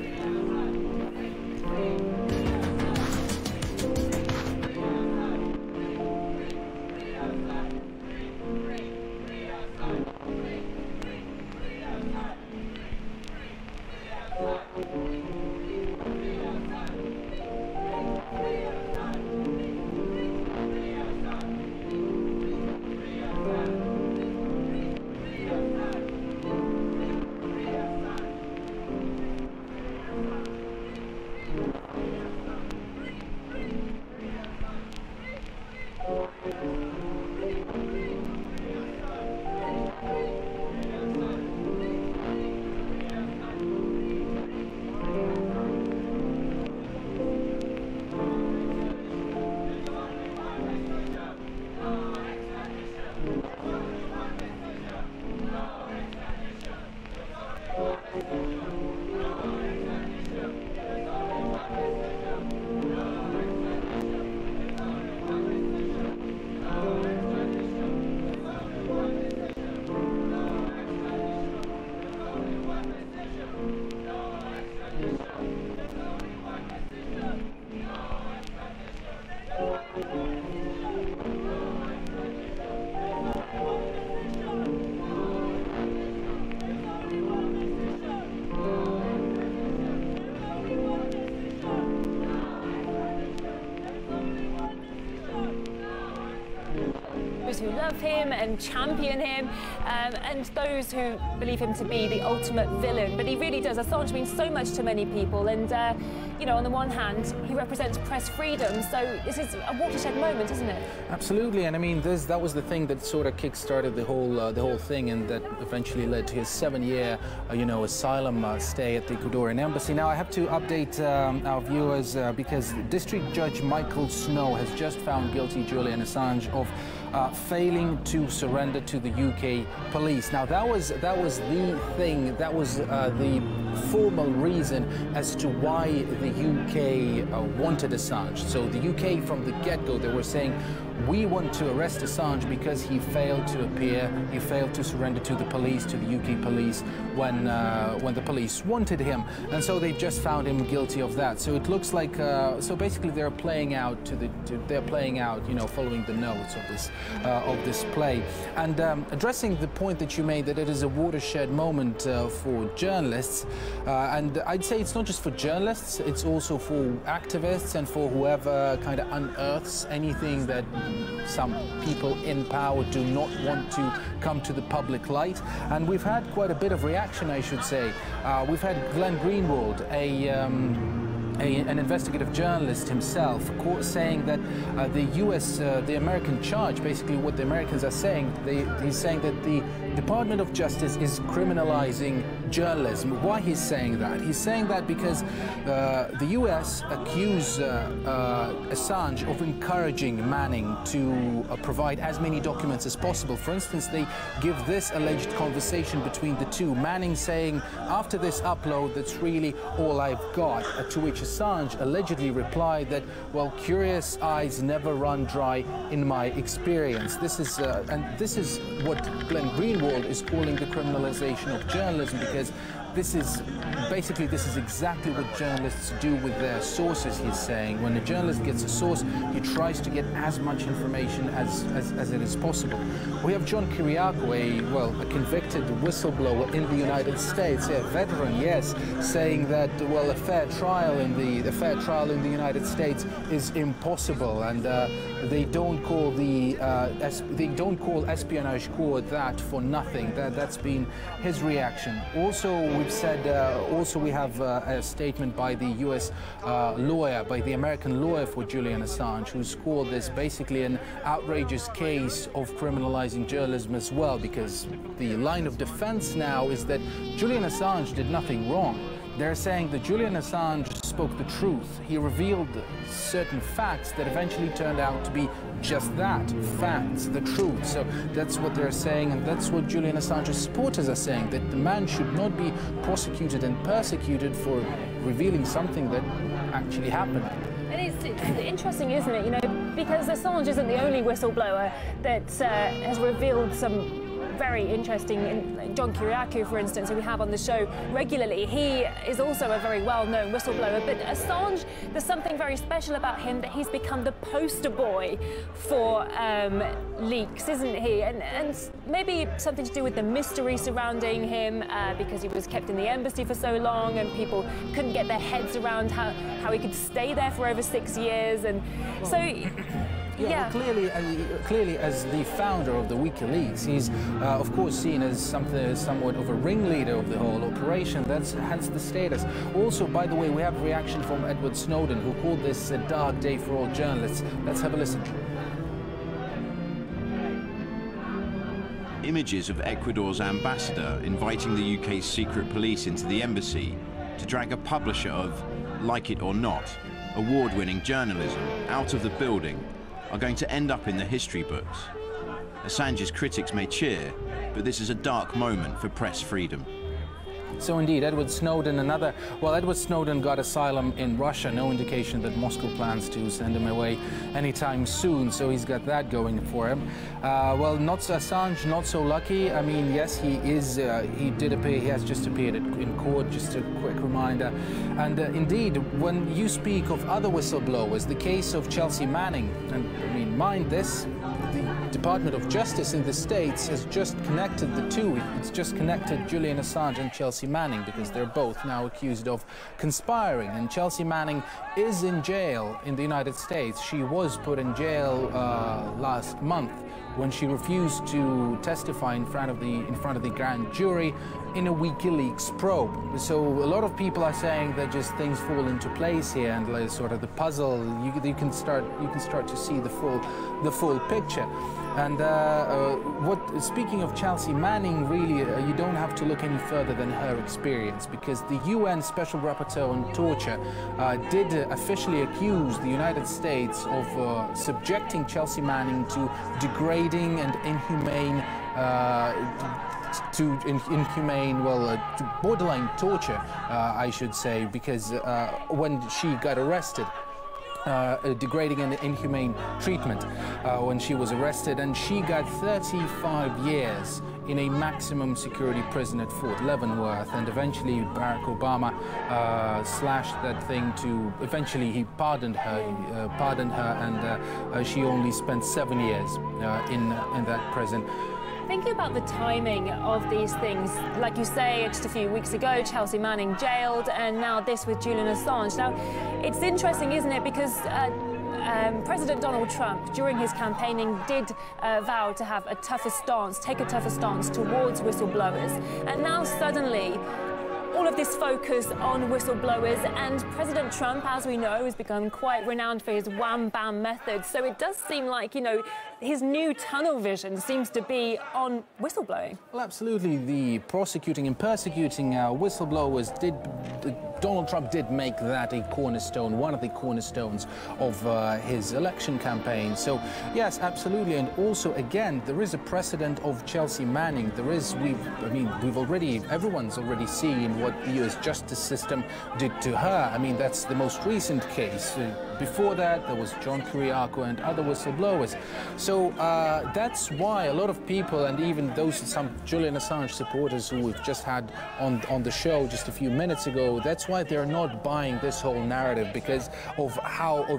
Who love him and champion him, and those who believe him to be the ultimate villain. But he really does. Assange means so much to many people, and you know, on the one hand, he represents press freedom, so this is a watershed moment, isn't it? Absolutely, and I mean, that was the thing that sort of kick-started the whole thing, and that eventually led to his 7-year, asylum stay at the Ecuadorian embassy. Now, I have to update our viewers because District Judge Michael Snow has just found guilty Julian Assange of failing to surrender to the UK police. Now, that was the thing, that was the formal reason as to why the UK wanted Assange. So the UK from the get-go, they were saying, we want to arrest Assange because he failed to appear, he failed to surrender to the police, to the UK police, when the police wanted him. And so they just found him guilty of that. So it looks like, so basically they're playing out following the notes of this play. And addressing the point that you made, that it is a watershed moment for journalists, and I'd say it's not just for journalists, it's also for activists and for whoever kind of unearths anything that some people in power do not want to come to the public light. And we've had quite a bit of reaction, I should say. We've had Glenn Greenwald, an investigative journalist himself, saying that the American charge, basically what the Americans are saying, he's saying that the Department of Justice is criminalizing journalism. Why he's saying that? He's saying that because the US accuse Assange of encouraging Manning to provide as many documents as possible. For instance, they give this alleged conversation between the two. Manning saying, after this upload, that's really all I've got, to which Assange allegedly replied that, well, curious eyes never run dry in my experience. This is what Glenn Greenwald is calling the criminalization of journalism, because this is exactly what journalists do with their sources, he's saying. When a journalist gets a source, he tries to get as much information as it is possible. We have John Kiriakou, a convicted whistleblower in the United States, a veteran, yes, saying that, well, a fair trial in the United States is impossible, and they don't call espionage court that for nothing. That's been his reaction. Also, we've said, we have a statement by the U.S. lawyer, by the American lawyer for Julian Assange, who's called this basically an outrageous case of criminalizing journalism as well, because the line of defense now is that Julian Assange did nothing wrong. They're saying that Julian Assange spoke the truth. He revealed certain facts that eventually turned out to be just that, facts, the truth. So that's what they're saying, and that's what Julian Assange's supporters are saying, that the man should not be prosecuted and persecuted for revealing something that actually happened. And it's interesting, isn't it? You know, because Assange isn't the only whistleblower that has revealed some very interesting. John Kiriakou, for instance, who we have on the show regularly, he is also a very well-known whistleblower. But Assange, there's something very special about him, that he's become the poster boy for leaks, isn't he? And maybe something to do with the mystery surrounding him, because he was kept in the embassy for so long, and people couldn't get their heads around how he could stay there for over 6 years, and so. Yeah, well, clearly, as the founder of the WikiLeaks, he's of course seen as somewhat of a ringleader of the whole operation. That's hence the status. Also, by the way, we have a reaction from Edward Snowden, who called this a dark day for all journalists. Let's have a listen. Images of Ecuador's ambassador inviting the UK's secret police into the embassy to drag a publisher of Like It or Not, award-winning journalism, out of the building are going to end up in the history books. Assange's critics may cheer, but this is a dark moment for press freedom. So indeed, Edward Snowden Edward Snowden got asylum in Russia. No indication that Moscow plans to send him away anytime soon, so he's got that going for him. Well, Assange, not so lucky. I mean, yes, he has just appeared in court, just a quick reminder. And indeed, when you speak of other whistleblowers, the case of Chelsea Manning, and I mean, mind this, the Department of Justice in the States has just connected the two. It's just connected Julian Assange and Chelsea Manning, because they're both now accused of conspiring. And Chelsea Manning is in jail in the United States. She was put in jail last month when she refused to testify in front of the grand jury in a WikiLeaks probe. So a lot of people are saying that just things fall into place here, and like sort of the puzzle, you can start to see the full picture. And speaking of Chelsea Manning, really, you don't have to look any further than her experience, because the UN Special Rapporteur on Torture did officially accuse the United States of subjecting Chelsea Manning to degrading and inhumane to borderline torture, I should say, because when she got arrested, degrading and inhumane treatment when she was arrested, and she got 35 years in a maximum security prison at Fort Leavenworth, and eventually Barack Obama slashed that thing to, eventually he pardoned her, and she only spent 7 years in that prison. Thinking about the timing of these things, like you say, just a few weeks ago, Chelsea Manning jailed, and now this with Julian Assange. Now, it's interesting, isn't it, because President Donald Trump, during his campaigning, did vow to have take a tougher stance towards whistleblowers, and now suddenly, all of this focus on whistleblowers, and President Trump, as we know, has become quite renowned for his wham-bam methods. So it does seem like, you know, his new tunnel vision seems to be on whistleblowing. Well, absolutely. The prosecuting and persecuting whistleblowers Donald Trump did make that a cornerstone, one of the cornerstones of his election campaign. So, yes, absolutely. And also, again, there is a precedent of Chelsea Manning. There is, everyone's already seen what the US justice system did to her. I mean, that's the most recent case. Before that, there was John Kiriakou and other whistleblowers. So that's why a lot of people, and even some Julian Assange supporters who we've just had on the show just a few minutes ago, that's why they're not buying this whole narrative, because of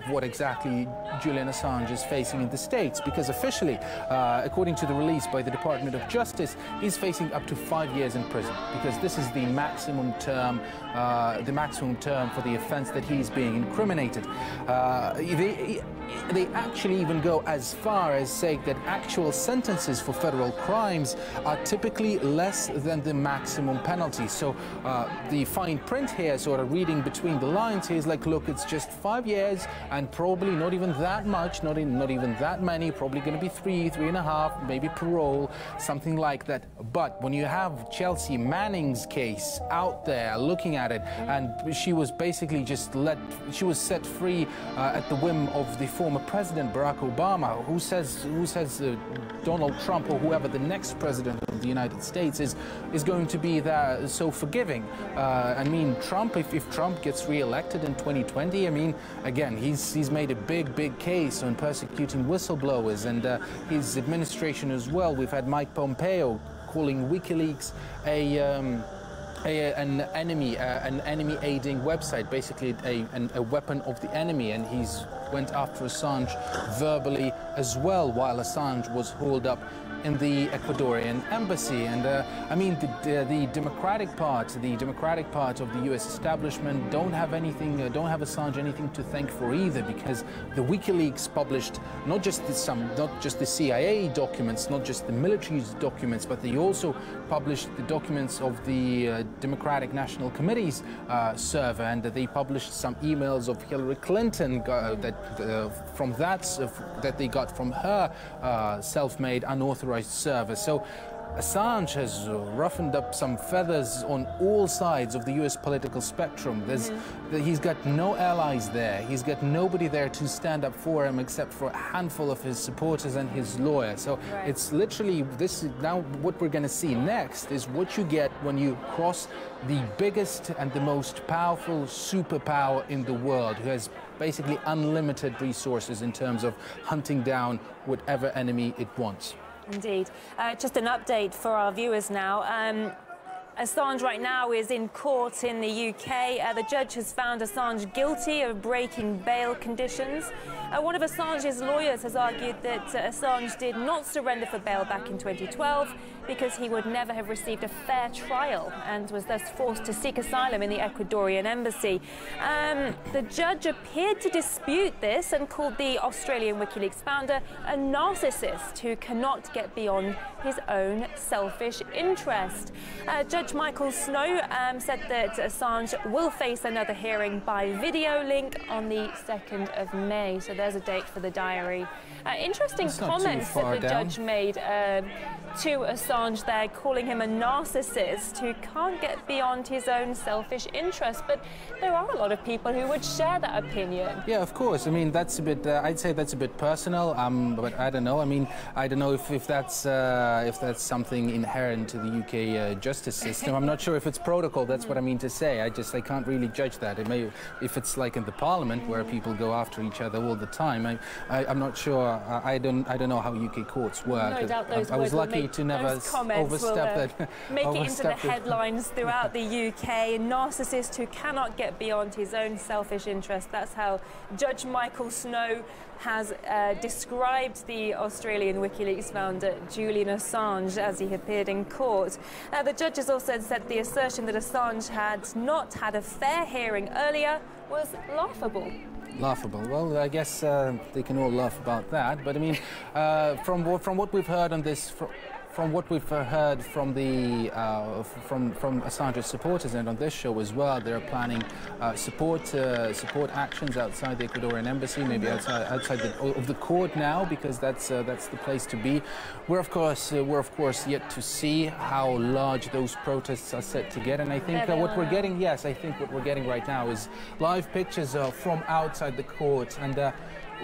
what exactly Julian Assange is facing in the States. Because officially, according to the release by the Department of Justice, he's facing up to 5 years in prison, because this is the maximum term for the offense that he's being incriminated. They actually even go as far as saying that actual sentences for federal crimes are typically less than the maximum penalty. So the fine print here, sort of reading between the lines, is like, look, it's just 5 years and probably not even that much, not even that many, probably going to be 3.5, maybe parole, something like that. But when you have Chelsea Manning's case out there looking at it, and she was basically she was set free at the whim of the former President Barack Obama, who says Donald Trump or whoever the next president of the United States is going to be there so forgiving. I mean, Trump, if Trump gets re-elected in 2020, I mean, again, he's made a big case on persecuting whistleblowers, and his administration as well. We've had Mike Pompeo calling WikiLeaks an enemy aiding website, basically a weapon of the enemy, and he's went after Assange verbally as well, while Assange was holed up in the Ecuadorian embassy. And I mean, the Democratic part of the U.S. establishment don't have Assange anything to thank for either, because the WikiLeaks published not just the CIA documents, not just the military's documents, but they also published the documents of the Democratic National Committee's server, and they published some emails of Hillary Clinton that they got from her self-made unauthorized server. So Assange has roughened up some feathers on all sides of the US political spectrum. He's got no allies there. He's got nobody there to stand up for him except for a handful of his supporters and his lawyer. So it's literally now what we're going to see next is what you get when you cross the biggest and the most powerful superpower in the world, who has basically unlimited resources in terms of hunting down whatever enemy it wants. Indeed. Just an update for our viewers now. Assange right now is in court in the UK. The judge has found Assange guilty of breaking bail conditions. One of Assange's lawyers has argued that Assange did not surrender for bail back in 2012 because he would never have received a fair trial and was thus forced to seek asylum in the Ecuadorian embassy. The judge appeared to dispute this and called the Australian WikiLeaks founder a narcissist who cannot get beyond his own selfish interest. Judge Michael Snow said that Assange will face another hearing by video link on the 2nd of May. So there's a date for the diary. Interesting comments that the judge made to Assange there, calling him a narcissist who can't get beyond his own selfish interest. But there are a lot of people who would share that opinion. Yeah, of course. I mean, that's a bit, I'd say that's a bit personal, but I don't know. I mean, I don't know if that's something inherent to the UK justice system. I'm not sure if it's protocol, that's what I mean to say. I can't really judge that. It may, if it's like in the parliament where people go after each other all the time, I'm not sure. I don't know how UK courts work. No doubt those I was lucky to never overstep that. Make it into the headlines throughout the UK. A narcissist who cannot get beyond his own selfish interest. That's how Judge Michael Snow has described the Australian WikiLeaks founder Julian Assange as he appeared in court. The judge has also said the assertion that Assange had not had a fair hearing earlier was laughable. Laughable. Well, I guess they can all laugh about that. But I mean, from what we've heard on this, from what we've heard from the from Assange's supporters and on this show as well, they're planning support actions outside the Ecuadorian embassy, maybe outside of the court now, because that's the place to be. We're of course yet to see how large those protests are set to get, and I think what we're getting, yes, I think what we're getting right now is live pictures from outside the court, and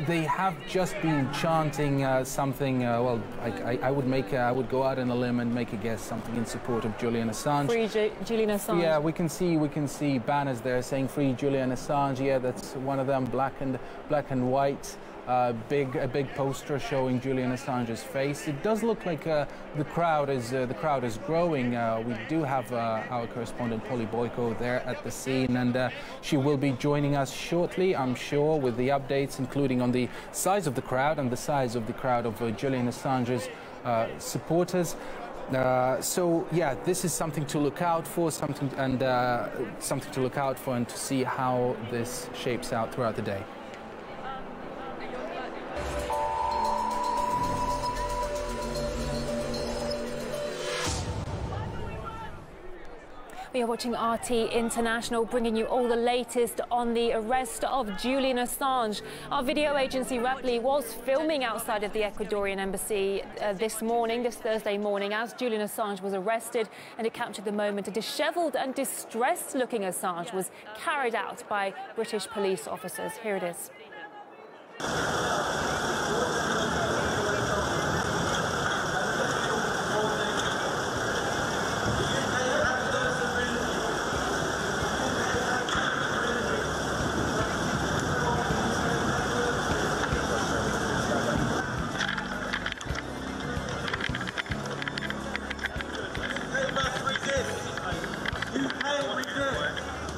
they have just been chanting something. Well, I would go out on a limb and make a guess, something in support of Julian Assange. Free Julian Assange. Yeah, we can see banners there saying "Free Julian Assange." Yeah, that's one of them, black and white. A big poster showing Julian Assange's face. It does look like the crowd is growing. We do have our correspondent Polly Boyko there at the scene, and she will be joining us shortly, I'm sure, with the updates, including on the size of the crowd and the size of the crowd of Julian Assange's supporters. So yeah, this is something to look out for, something to look out for, and to see how this shapes out throughout the day. We are watching RT International, bringing you all the latest on the arrest of Julian Assange. Our video agency Rapply was filming outside of the Ecuadorian embassy this Thursday morning, as Julian Assange was arrested, and it captured the moment a dishevelled and distressed-looking Assange was carried out by British police officers. Here it is.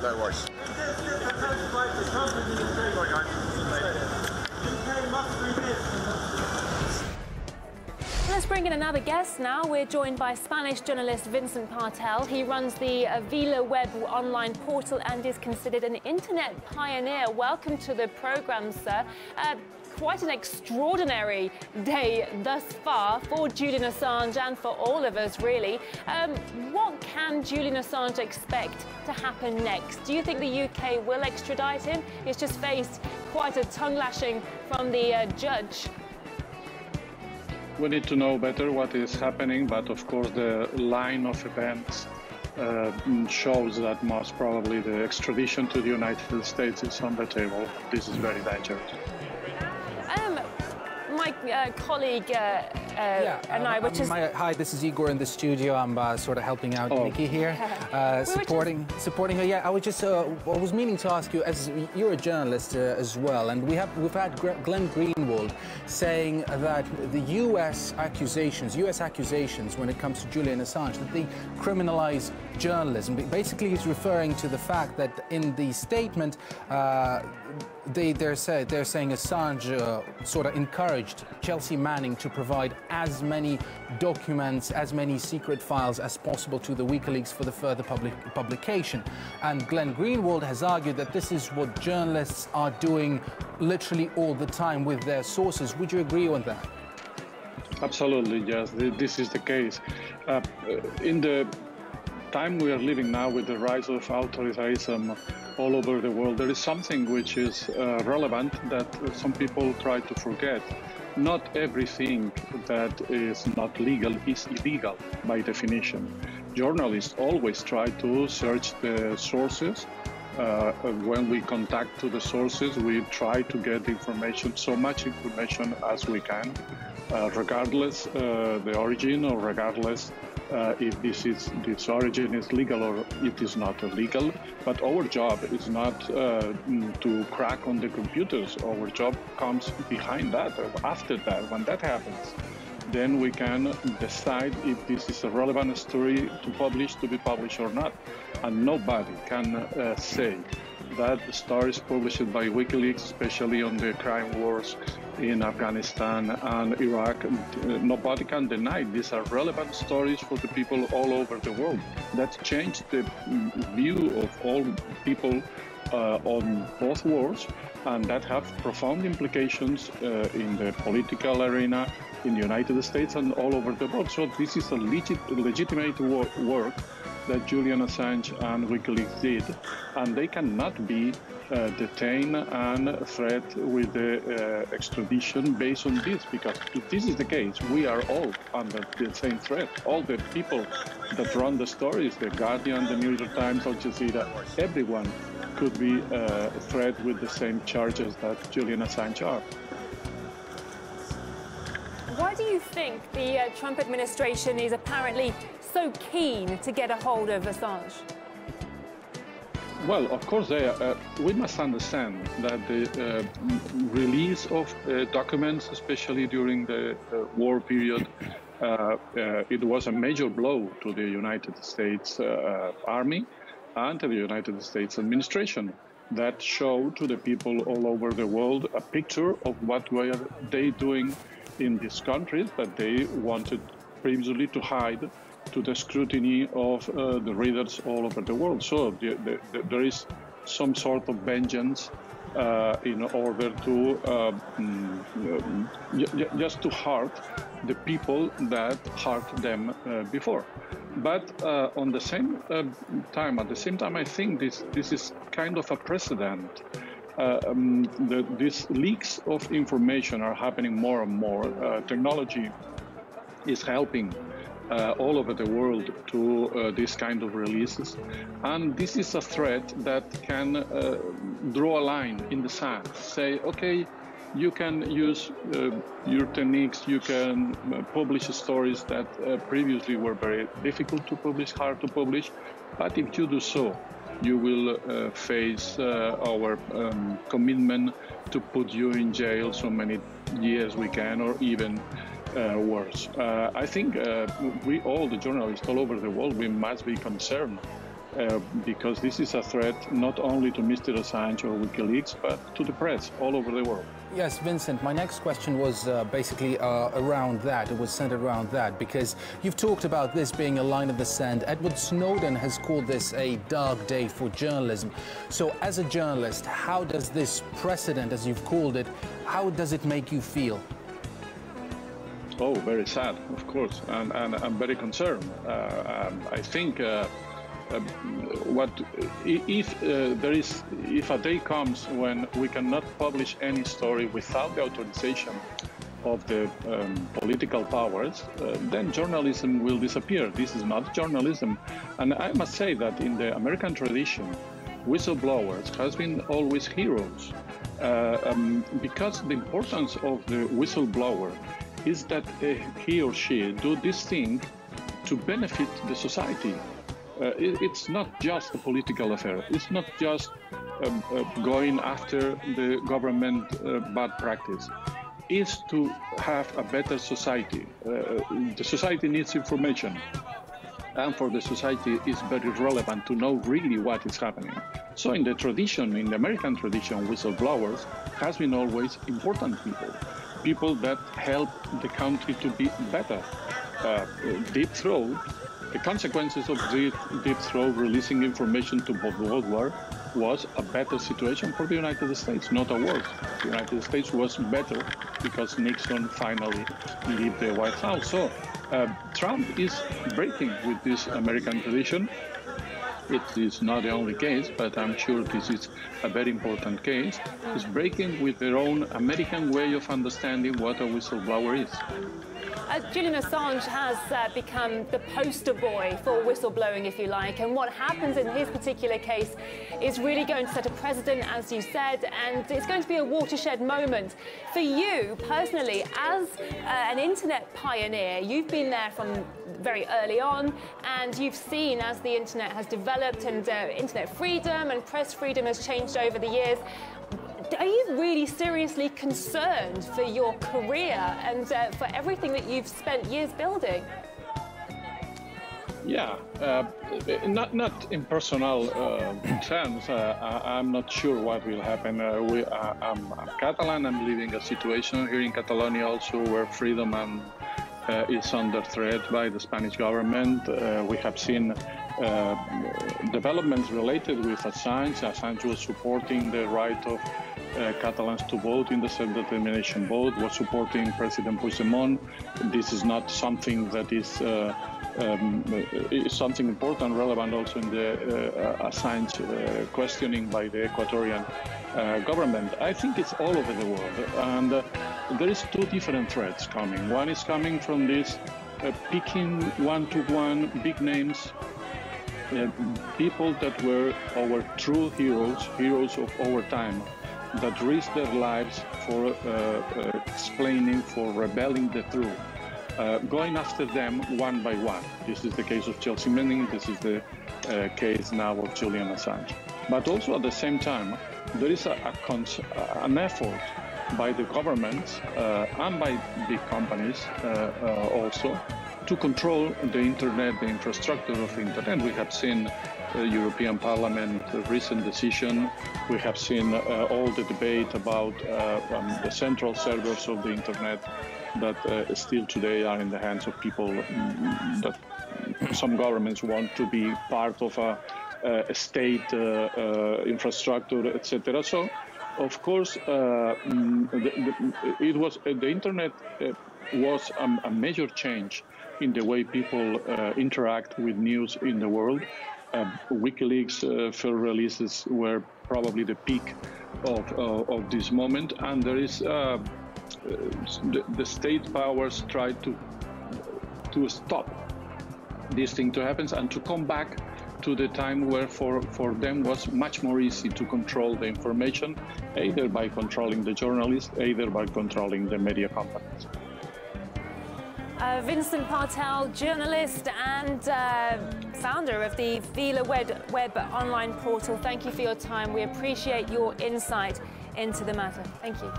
No worries. Let's bring in another guest now. We're joined by Spanish journalist Vincent Partel. He runs the Vila Web online portal and is considered an internet pioneer. Welcome to the program, sir. Quite an extraordinary day thus far for Julian Assange and for all of us, really. What can Julian Assange expect to happen next? Do you think the UK will extradite him? He's just faced quite a tongue lashing from the judge. We need to know better what is happening, but of course the line of events shows that most probably the extradition to the United States is on the table. This is very dangerous. My colleague and I were just... Hi, this is Igor in the studio. I'm sort of helping out Nikki here, supporting her. Yeah, I was meaning to ask you, as you're a journalist as well, and we've had Glenn Greenwald saying that the U.S. accusations when it comes to Julian Assange, that they criminalize journalism. Basically, he's referring to the fact that in the statement, they're saying Assange sort of encouraged Chelsea Manning to provide as many documents, as many secret files as possible to the WikiLeaks for the further publication. And Glenn Greenwald has argued that this is what journalists are doing literally all the time with their sources. Would you agree on that? Absolutely, yes. This is the case. In the time we are living now, with the rise of authoritarianism all over the world, there is something which is relevant that some people try to forget. Not everything that is not legal is illegal by definition. Journalists always try to search the sources. When we contact to the sources, we try to get information, so much information as we can, regardless the origin, or regardless if this origin is legal or it is not illegal. But our job is not to crack on the computers. Our job comes behind that, or after that. When that happens, then we can decide if this is a relevant story to be published or not. And nobody can say that stories published by WikiLeaks, especially on the crime wars in Afghanistan and Iraq, nobody can deny these are relevant stories for the people all over the world. That changed the view of all people on both worlds, and that have profound implications in the political arena in the United States and all over the world. So this is a legitimate work that Julian Assange and WikiLeaks did, and they cannot be detained and threat with the extradition based on this, because if this is the case, we are all under the same threat. All the people that run the stories, the Guardian, the New York Times, Al Jazeera, everyone could be threat with the same charges that Julian Assange are. Why do you think the Trump administration is apparently so keen to get a hold of Assange? Well, of course, we must understand that the release of documents, especially during the war period, it was a major blow to the United States Army and to the United States administration. That showed to the people all over the world a picture of what were they doing in these countries that they wanted previously to hide to the scrutiny of the readers all over the world. So there is some sort of vengeance in order to just to hurt the people that hurt them before. But at the same time, I think this is kind of a precedent. These leaks of information are happening more and more. Technology is helping all over the world to this kind of releases. And this is a threat that can draw a line in the sand, say, okay, you can use your techniques, you can publish stories that previously were very difficult to publish, hard to publish, but if you do so, you will face our commitment to put you in jail so many years we can, or even worse. I think we all, the journalists all over the world, we must be concerned because this is a threat not only to Mr. Assange or WikiLeaks, but to the press all over the world. Yes, Vincent, my next question was basically around that. It was centered around that because you've talked about this being a line in the sand. Edward Snowden has called this a dark day for journalism. So as a journalist, how does this precedent, as you've called it, how does it make you feel? Oh, very sad, of course, and I'm very concerned. I think if a day comes when we cannot publish any story without the authorization of the political powers, then journalism will disappear. This is not journalism, and I must say that in the American tradition, whistleblowers has been always heroes because the importance of the whistleblower is that he or she do this thing to benefit the society. It's not just a political affair. It's not just going after the government bad practice. It's to have a better society. The society needs information. And for the society, it's very relevant to know really what is happening. So in the tradition, in the American tradition, whistleblowers has been always important people that help the country to be better. Deep Throat, the consequences of Deep Throat releasing information to both World War was a better situation for the United States, not a worse. The United States was better because Nixon finally left the White House. So Trump is breaking with this American tradition. It is not the only case, but I'm sure this is a very important case. It's breaking with their own American way of understanding what a whistleblower is. Julian Assange has become the poster boy for whistleblowing, if you like, and what happens in his particular case is really going to set a precedent, as you said, and it's going to be a watershed moment. For you, personally, as an internet pioneer, you've been there from very early on, and you've seen as the internet has developed and internet freedom and press freedom has changed over the years. Are you really seriously concerned for your career and for everything that you've spent years building? Yeah, not in personal terms. I'm not sure what will happen. I'm Catalan. I'm living a situation here in Catalonia also where freedom is under threat by the Spanish government. We have seen developments related with Assange. Assange was supporting the right of Catalans to vote in the self-determination vote, was supporting President Puigdemont. This is not something that is something important, relevant also in the Assange questioning by the Ecuadorian government. I think it's all over the world, and there is two different threats coming. One is coming from this picking one-to-one big names, people that were our true heroes of our time, that risked their lives for explaining, for rebelling the truth. Going after them one by one. This is the case of Chelsea Manning, this is the case now of Julian Assange. But also at the same time, there is an effort by the governments and by big companies also to control the internet, the infrastructure of the internet. We have seen European Parliament recent decision. We have seen all the debate about the central servers of the internet that still today are in the hands of people that some governments want to be part of a state infrastructure, etc. So, of course, the internet was a major change in the way people interact with news in the world. WikiLeaks first releases were probably the peak of this moment, and there is the state powers try to stop this thing to happen and to come back to the time where for them was much more easy to control the information, either by controlling the journalists, either by controlling the media companies. Vincent Partel, journalist and founder of the Vila Web online portal. Thank you for your time. We appreciate your insight into the matter. Thank you.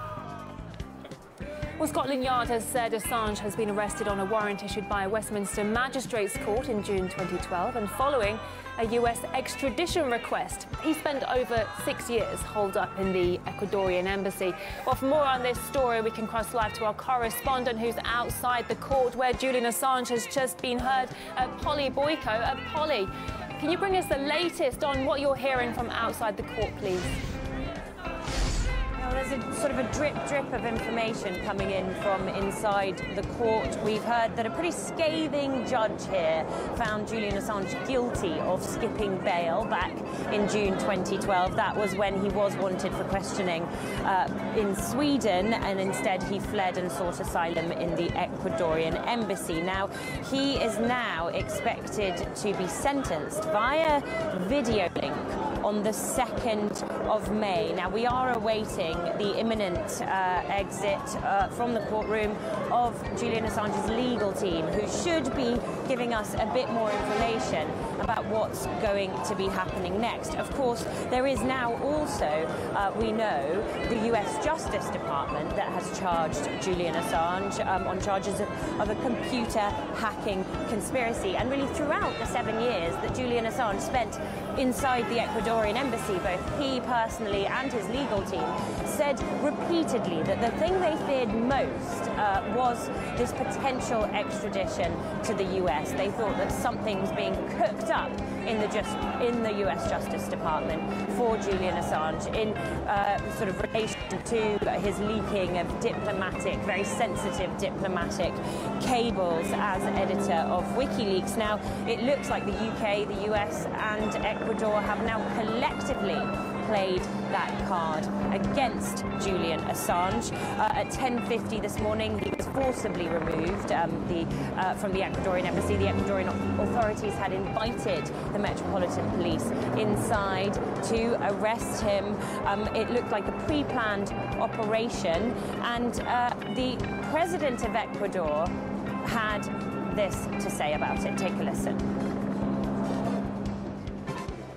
Well, Scotland Yard has said Assange has been arrested on a warrant issued by a Westminster Magistrates Court in June 2012 and following a US extradition request. He spent over 6 years holed up in the Ecuadorian embassy. Well, for more on this story, we can cross live to our correspondent who's outside the court where Julian Assange has just been heard, Polly Boyko. Polly, can you bring us the latest on what you're hearing from outside the court, please? Well, there's a sort of a drip of information coming in from inside the court. We've heard that a pretty scathing judge here found Julian Assange guilty of skipping bail back in June 2012. That was when he was wanted for questioning in Sweden, and instead he fled and sought asylum in the Ecuadorian embassy. Now, he is now expected to be sentenced via video link on the 2nd of May. Now, we are awaiting the imminent exit from the courtroom of Julian Assange's legal team, who should be giving us a bit more information about what's going to be happening next. Of course, there is now also, we know, the US Justice Department that has charged Julian Assange on charges of a computer hacking conspiracy. And really throughout the 7 years that Julian Assange spent inside the Ecuadorian embassy, both he personally and his legal team said repeatedly that the thing they feared most was this potential extradition to the US. They thought that something was being cooked up in the US Justice Department for Julian Assange in sort of relation to his leaking of diplomatic, very sensitive diplomatic cables as editor of WikiLeaks. Now, it looks like the UK, the US and Ecuador have now collectively played that card against Julian Assange. At 10:50 this morning, he was forcibly removed from the Ecuadorian embassy. The Ecuadorian authorities had invited the Metropolitan Police inside to arrest him. It looked like a pre-planned operation, and the president of Ecuador had this to say about it. Take a listen.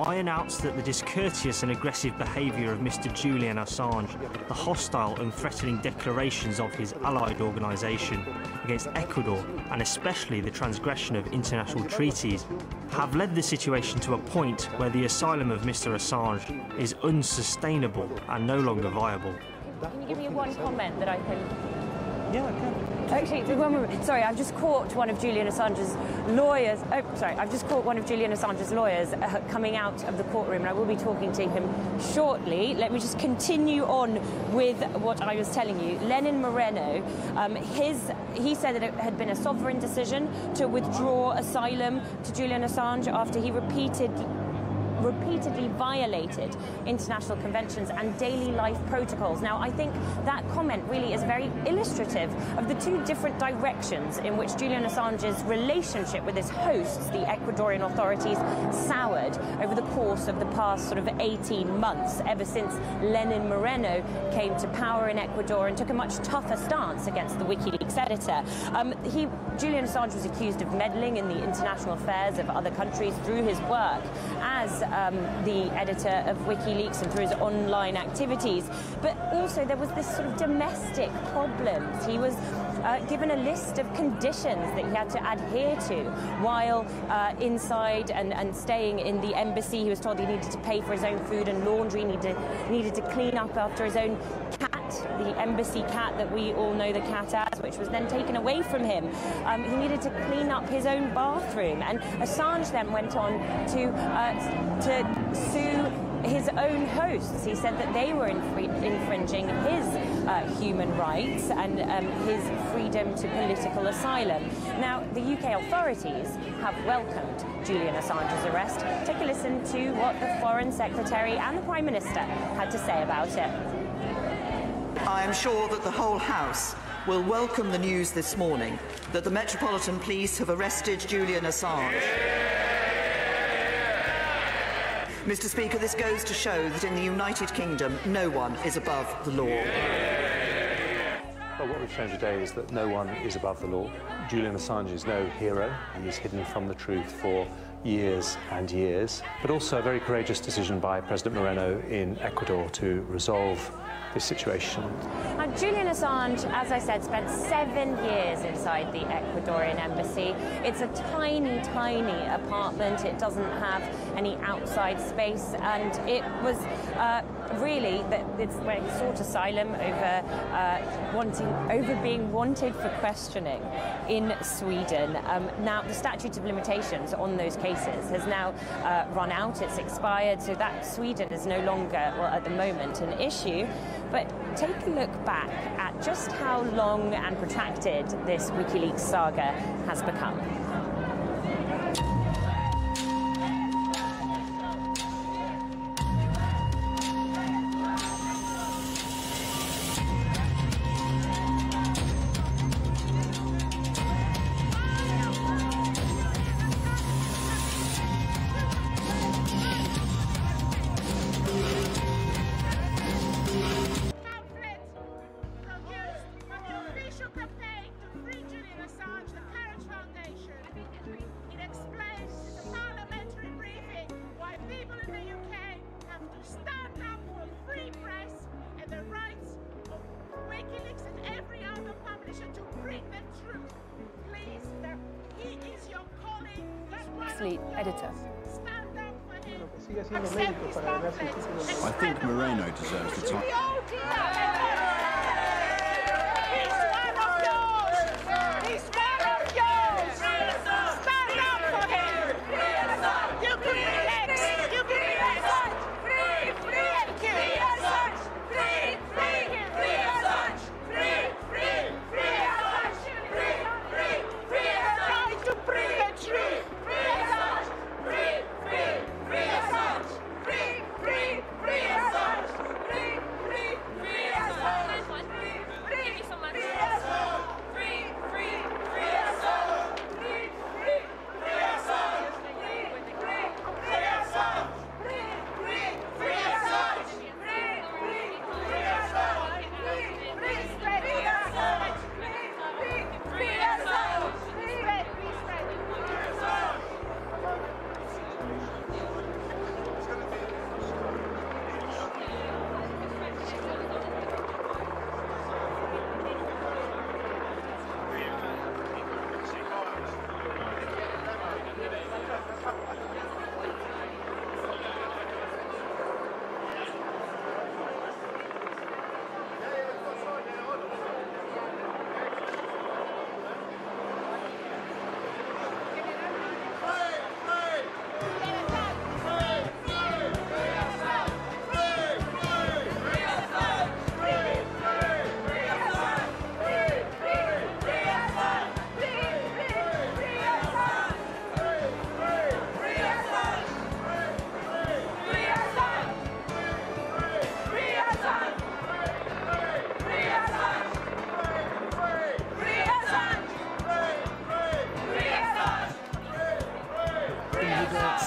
I announced that the discourteous and aggressive behaviour of Mr. Julian Assange, the hostile and threatening declarations of his allied organisation against Ecuador, and especially the transgression of international treaties, have led the situation to a point where the asylum of Mr. Assange is unsustainable and no longer viable. Can you give me one comment that I can... Yeah, I can. Actually, one moment. Sorry, I've just caught one of Julian Assange's lawyers. Oh, sorry, I've just caught one of Julian Assange's lawyers coming out of the courtroom, and I will be talking to him shortly. Let me just continue on with what I was telling you. Lenin Moreno, he said that it had been a sovereign decision to withdraw asylum to Julian Assange after he repeatedly violated international conventions and daily life protocols. Now, I think that comment really is very illustrative of the two different directions in which Julian Assange's relationship with his hosts, the Ecuadorian authorities, soured over the course of the past sort of 18 months, ever since Lenin Moreno came to power in Ecuador and took a much tougher stance against the WikiLeaks editor. Julian Assange was accused of meddling in the international affairs of other countries through his work as the editor of WikiLeaks and through his online activities. But also there was this sort of domestic problems. He was given a list of conditions that he had to adhere to while inside and staying in the embassy. He was told he needed to pay for his own food and laundry, needed to clean up after his own cat, the embassy cat that we all know the cat as, which was then taken away from him. He needed to clean up his own bathroom, and Assange then went on to sue his own hosts. He said that they were infringing his human rights and his freedom to political asylum. Now, the UK authorities have welcomed Julian Assange's arrest. Take a listen to what the Foreign Secretary and the Prime Minister had to say about it. I am sure that the whole House will welcome the news this morning that the Metropolitan Police have arrested Julian Assange. Mr. Speaker, this goes to show that in the United Kingdom, no one is above the law. Well, what we've shown today is that no one is above the law. Julian Assange is no hero. He is hidden from the truth for years and years, but also a very courageous decision by President Moreno in Ecuador to resolve this situation. Now, Julian Assange, as I said, spent 7 years inside the Ecuadorian embassy. It's a tiny, tiny apartment. It doesn't have any outside space, and it was really that it's where he sought asylum over being wanted for questioning in Sweden. Now, the statute of limitations on those cases has now run out. It's expired, so that Sweden is no longer, well, at the moment, an issue. But take a look back at just how long and protracted this WikiLeaks saga has become. Editor. I think Moreno deserves the time.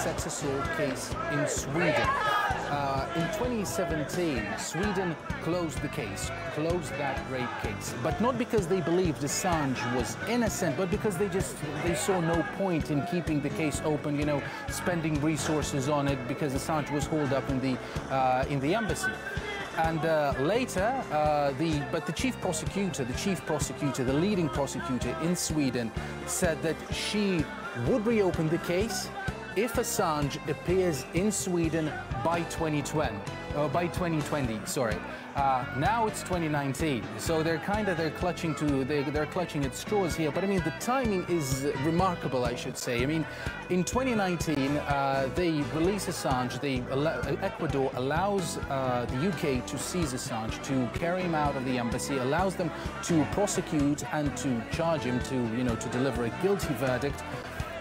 sex assault case in Sweden. In 2017, Sweden closed the case, closed that rape case, but not because they believed Assange was innocent, but because they saw no point in keeping the case open, you know, spending resources on it, because Assange was holed up in the embassy. And later, the chief prosecutor, the leading prosecutor in Sweden, said that she would reopen the case if Assange appears in Sweden by 2020. Now it's 2019, so they're clutching at straws here. But I mean, the timing is remarkable, I should say. I mean, in 2019, they release Assange. Ecuador allows the UK to seize Assange, to carry him out of the embassy, allows them to prosecute and to charge him, to deliver a guilty verdict.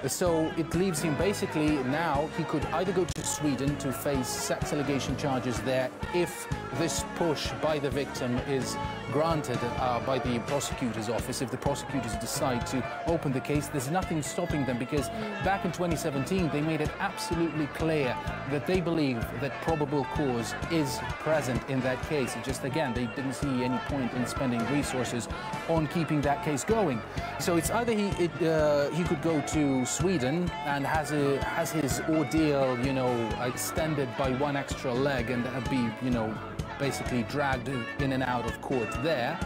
So it leaves him basically now, he could either go to Sweden to face sex allegation charges there if this push by the victim is granted by the prosecutor's office. If the prosecutors decide to open the case, there's nothing stopping them, because back in 2017 they made it absolutely clear that they believe that probable cause is present in that case. Just again, they didn't see any point in spending resources on keeping that case going. So it's either he could go to Sweden and has his ordeal, extended by one extra leg and be, basically dragged in and out of court there.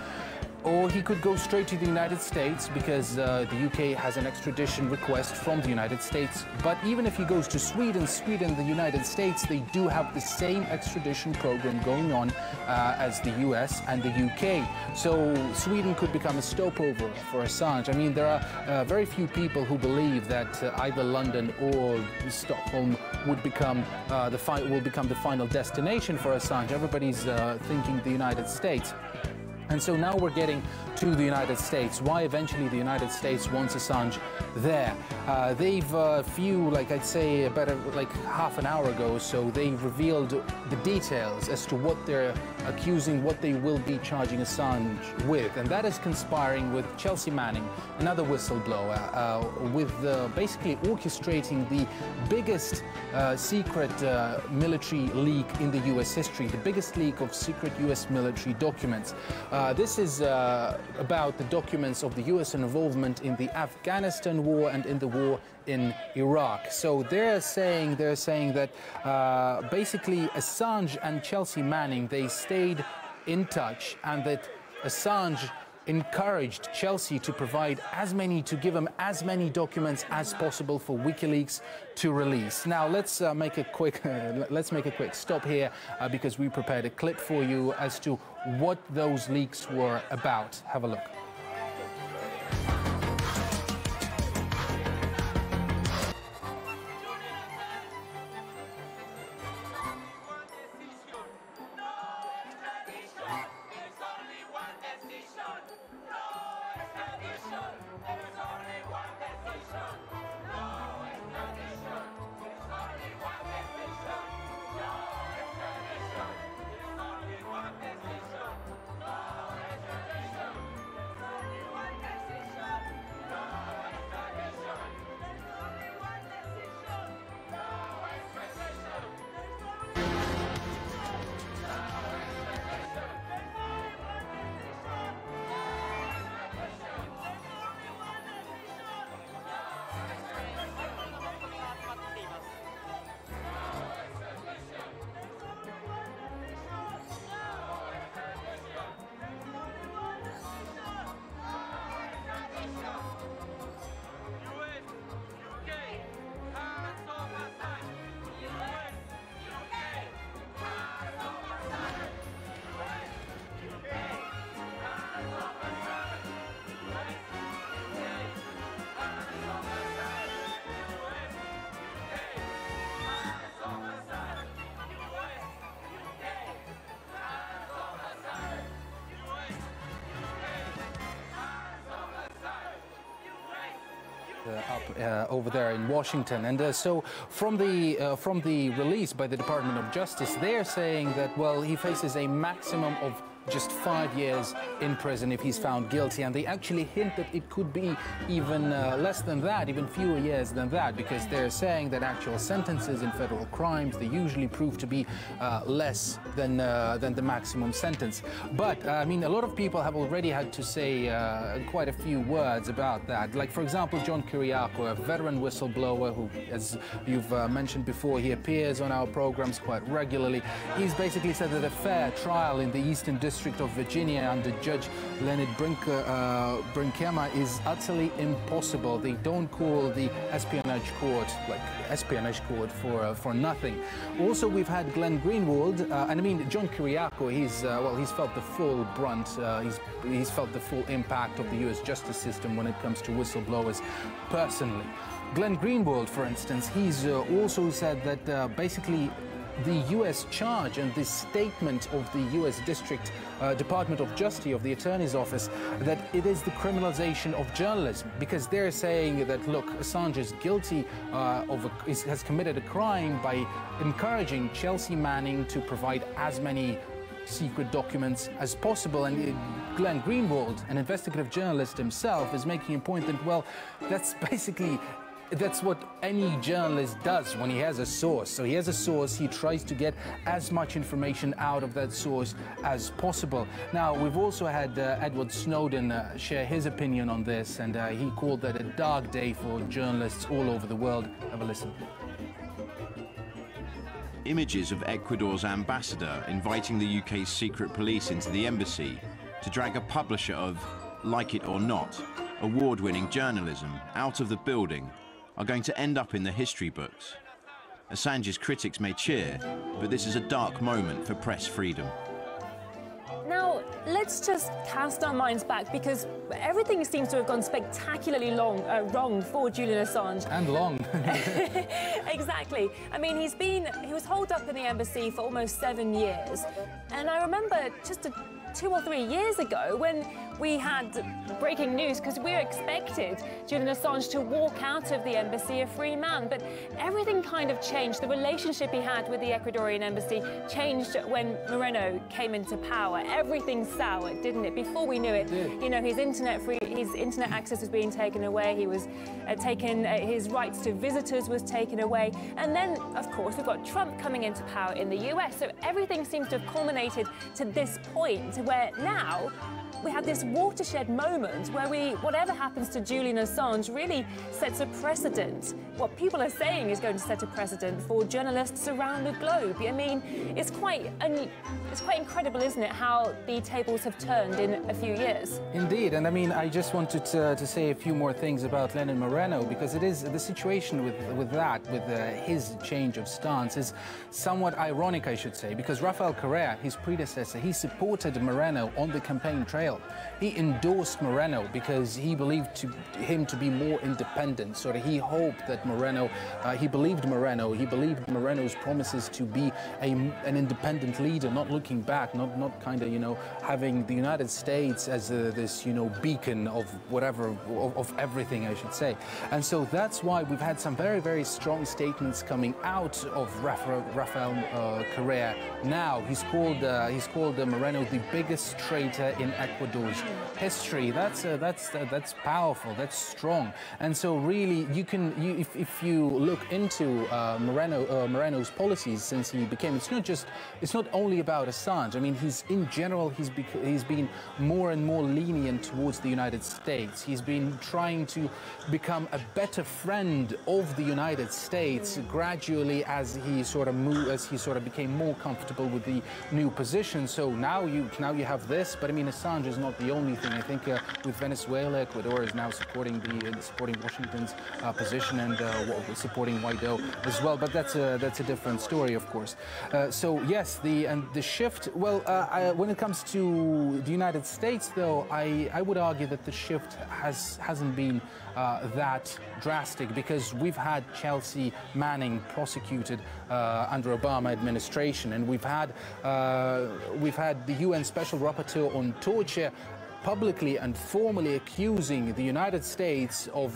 Or he could go straight to the United States, because the UK has an extradition request from the United States. But even if he goes to Sweden, the United States, they do have the same extradition program going on as the US and the UK. So Sweden could become a stopover for Assange. I mean, there are very few people who believe that either London or Stockholm would become the final destination for Assange. Everybody's thinking the United States. And so now we're getting to the United States. Why eventually the United States wants Assange there? They've I'd say about half an hour ago, so they revealed the details as to what they're accusing, what they will be charging Assange with. And that is conspiring with Chelsea Manning, another whistleblower, with basically orchestrating the biggest secret military leak in the US history, the biggest leak of secret US military documents. This is about the documents of the US involvement in the Afghanistan war and in the war in Iraq. So they're saying that basically Assange and Chelsea Manning, they stayed in touch, and that Assange encouraged Chelsea to give him as many documents as possible for WikiLeaks to release. Now let's make a quick stop here because we prepared a clip for you as to what those leaks were about. Have a look. Over there in Washington. And so from the release by the Department of Justice, they're saying that, well, he faces a maximum of just 5 years in prison if he's found guilty, and they actually hint that it could be even less than that, even fewer years than that, because they're saying that actual sentences in federal crimes, they usually prove to be less than the maximum sentence. But I mean, a lot of people have already had to say quite a few words about that. Like, for example, John Kiriakou, a veteran whistleblower who, as you've mentioned before, he appears on our programs quite regularly. He's basically said that a fair trial in the Eastern District of Virginia under Judge Leonard Brinkema is utterly impossible. They don't call the espionage court like espionage court for nothing. Also, we've had Glenn Greenwald, and I mean John Kiriakou. He's felt the full brunt. He's felt the full impact of the U.S. justice system when it comes to whistleblowers personally. Glenn Greenwald, for instance, he's also said that basically the U.S. charge and this statement of the U.S. Department of Justice, of the Attorney's Office, that it is the criminalization of journalism, because they're saying that, look, Assange is guilty has committed a crime by encouraging Chelsea Manning to provide as many secret documents as possible. And Glenn Greenwald, an investigative journalist himself, is making a point that, well, that's what any journalist does when he has a source. So he has a source, he tries to get as much information out of that source as possible. Now, we've also had Edward Snowden share his opinion on this, and he called that a dark day for journalists all over the world. Have a listen. Images of Ecuador's ambassador inviting the UK's secret police into the embassy to drag a publisher of Like It or Not, award-winning journalism, out of the building are going to end up in the history books. Assange's critics may cheer, but this is a dark moment for press freedom. Now, let's just cast our minds back, because everything seems to have gone spectacularly wrong for Julian Assange. And long. Exactly. I mean, he was holed up in the embassy for almost 7 years. And I remember just 2 or 3 years ago when we had breaking news, because we expected Julian Assange to walk out of the embassy a free man, but everything kind of changed. The relationship he had with the Ecuadorian embassy changed when Moreno came into power. Everything soured, didn't it? Before we knew it, you know, his internet access was being taken away. He was his rights to visitors was taken away. And then, of course, we've got Trump coming into power in the US. So everything seems to have culminated to this point where now we have this watershed moment where whatever happens to Julian Assange really sets a precedent. What people are saying is going to set a precedent for journalists around the globe. I mean, it's quite incredible, isn't it, how the tables have turned in a few years? Indeed, and I mean, I just wanted to say a few more things about Lenin Moreno, because it is the situation with his change of stance is somewhat ironic, I should say, because Rafael Correa, his predecessor, he supported Moreno on the campaign trail. He endorsed Moreno because he believed him to be more independent. So he hoped that he believed Moreno's promises to be an independent leader, not looking back, not kind of, you know, having the United States as this, you know, beacon of whatever, of everything, I should say. And so that's why we've had some very, very strong statements coming out of Rafael Correa. Now he's called Moreno the biggest traitor in Ecuador's history. That's powerful. That's strong. And so really, if you look into Moreno's policies since he became, it's not only about Assange. I mean, he's been more and more lenient towards the United States. He's been trying to become a better friend of the United States gradually as he sort of became more comfortable with the new position. So now you have this, but I mean, Assange is not the only thing. I think with Venezuela, Ecuador is now supporting Washington's position and supporting Guaido as well. But that's a different story, of course. So yes, the shift. Well, when it comes to the United States, though, I would argue that the shift hasn't been that drastic, because we've had Chelsea Manning prosecuted under Obama administration, and we've had the UN Special Rapporteur on Torture publicly and formally accusing the United States of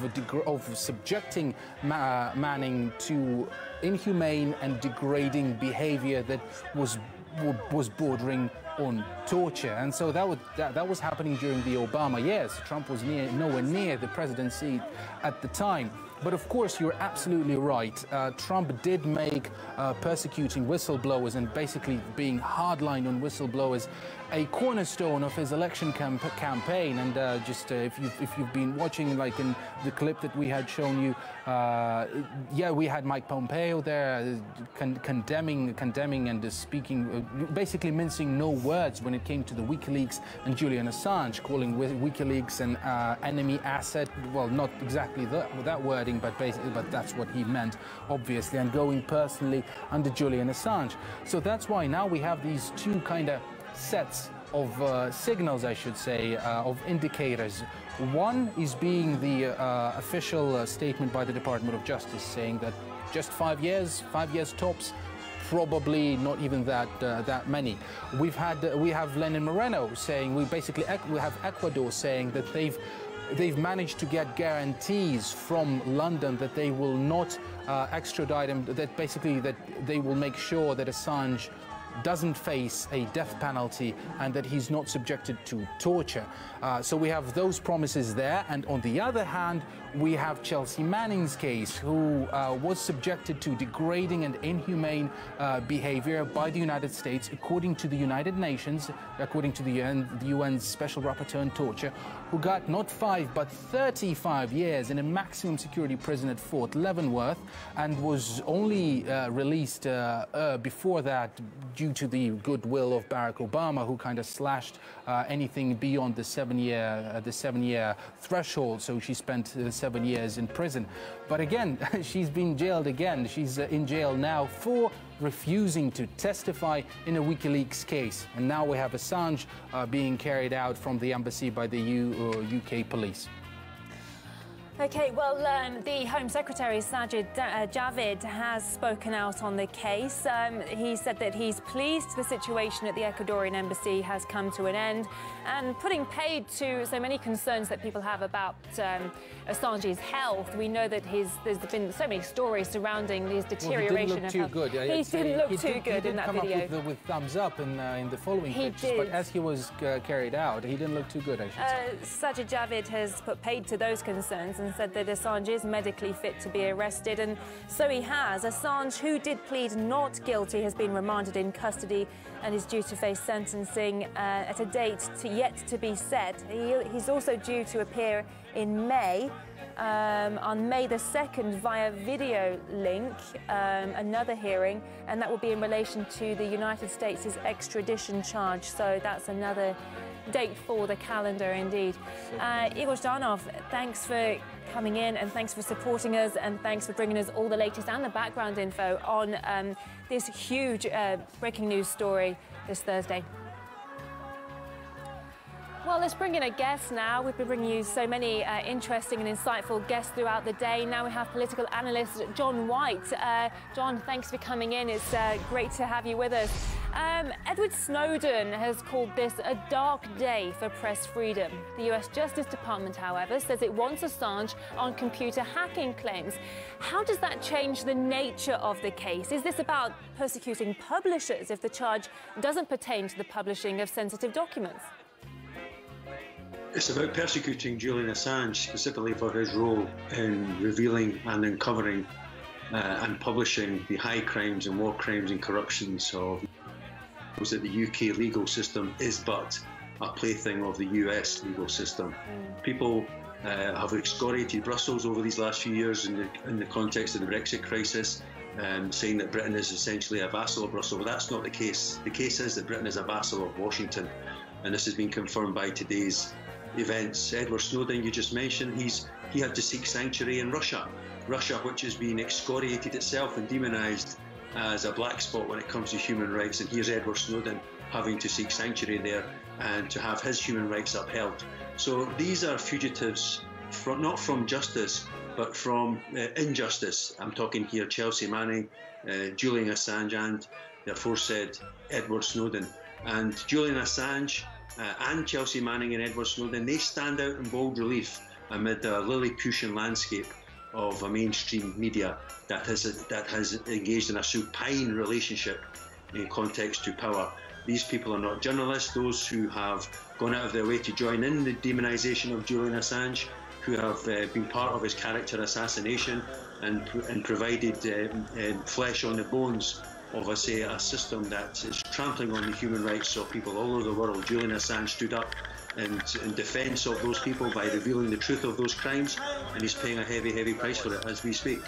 subjecting Manning to inhumane and degrading behavior that was bordering on torture. And so that was happening during the Obama years. Trump was nowhere near the presidency at the time. But of course, you're absolutely right. Trump did make persecuting whistleblowers and basically being hardline on whistleblowers a cornerstone of his election campaign. And if you've been watching, like in the clip that we had shown you, yeah, we had Mike Pompeo there condemning and speaking, basically mincing no words when it came to the WikiLeaks and Julian Assange, calling WikiLeaks an enemy asset. Well, not exactly that wording, but that's what he meant, obviously, and going personally under Julian Assange. So that's why now we have these two kind of sets of signals, I should say, of indicators. One is being the official statement by the Department of Justice saying that just 5 years tops, probably not even that many. We have Lenin Moreno saying, we have Ecuador saying that they've managed to get guarantees from London that they will not extradite him, that basically that they will make sure that Assange doesn't face a death penalty and that he's not subjected to torture. So we have those promises there. And on the other hand, we have Chelsea Manning's case, who was subjected to degrading and inhumane behavior by the United States, according to the United Nations, according to the UN's Special Rapporteur on Torture, who got not 5 but 35 years in a maximum security prison at Fort Leavenworth, and was only released before that due to the goodwill of Barack Obama, who kind of slashed anything beyond the 7-year threshold. So she spent 7 years in prison. But again, she's been jailed again. She's in jail now for refusing to testify in a WikiLeaks case. And now we have Assange being carried out from the embassy by the UK police. OK, well, the Home Secretary, Sajid Javid, has spoken out on the case. He said that he's pleased the situation at the Ecuadorian embassy has come to an end, and putting paid to so many concerns that people have about Assange's health. We know that there's been so many stories surrounding his deterioration of health. He didn't look too good in that video. He did come up with thumbs up in the following pictures, but as he was carried out, he didn't look too good, I should say. Sajid Javid has put paid to those concerns and said that Assange is medically fit to be arrested, and so he has. Assange, who did plead not guilty, has been remanded in custody and is due to face sentencing at a date yet to be set. He's also due to appear in May, on May the 2nd, via video link, another hearing, and that will be in relation to the United States' extradition charge. So that's another date for the calendar, indeed. Igor Zhdanov, thanks for coming in, and thanks for supporting us, and thanks for bringing us all the latest and the background info on this huge breaking news story this Thursday. Well, let's bring in a guest now. We've been bringing you so many interesting and insightful guests throughout the day. Now we have political analyst John White. John, thanks for coming in. It's great to have you with us. Edward Snowden has called this a dark day for press freedom. The US Justice Department, however, says it wants Assange on computer hacking claims. How does that change the nature of the case? Is this about persecuting publishers if the charge doesn't pertain to the publishing of sensitive documents? It's about persecuting Julian Assange, specifically for his role in revealing and uncovering and publishing the high crimes and war crimes and corruptions of that the UK legal system is but a plaything of the US legal system. People have excoriated Brussels over these last few years in the context of the Brexit crisis, saying that Britain is essentially a vassal of Brussels. But that's not the case. The case is that Britain is a vassal of Washington, and this has been confirmed by today's events. Edward Snowden, you just mentioned, he had to seek sanctuary in Russia, which has been excoriated itself and demonised as a black spot when it comes to human rights. And here's Edward Snowden having to seek sanctuary there and to have his human rights upheld. So these are fugitives not from justice, but from injustice. I'm talking here Chelsea Manning, Julian Assange, and the aforesaid Edward Snowden. And Julian Assange and Chelsea Manning and Edward Snowden, they stand out in bold relief amid a Lilliputian landscape of a mainstream media that has engaged in a supine relationship in context to power. These people are not journalists. Those who have gone out of their way to join in the demonisation of Julian Assange, who have been part of his character assassination and provided flesh on the bones of a system that is trampling on the human rights of people all over the world. Julian Assange stood up in defence of those people by revealing the truth of those crimes, and he's paying a heavy, heavy price for it as we speak.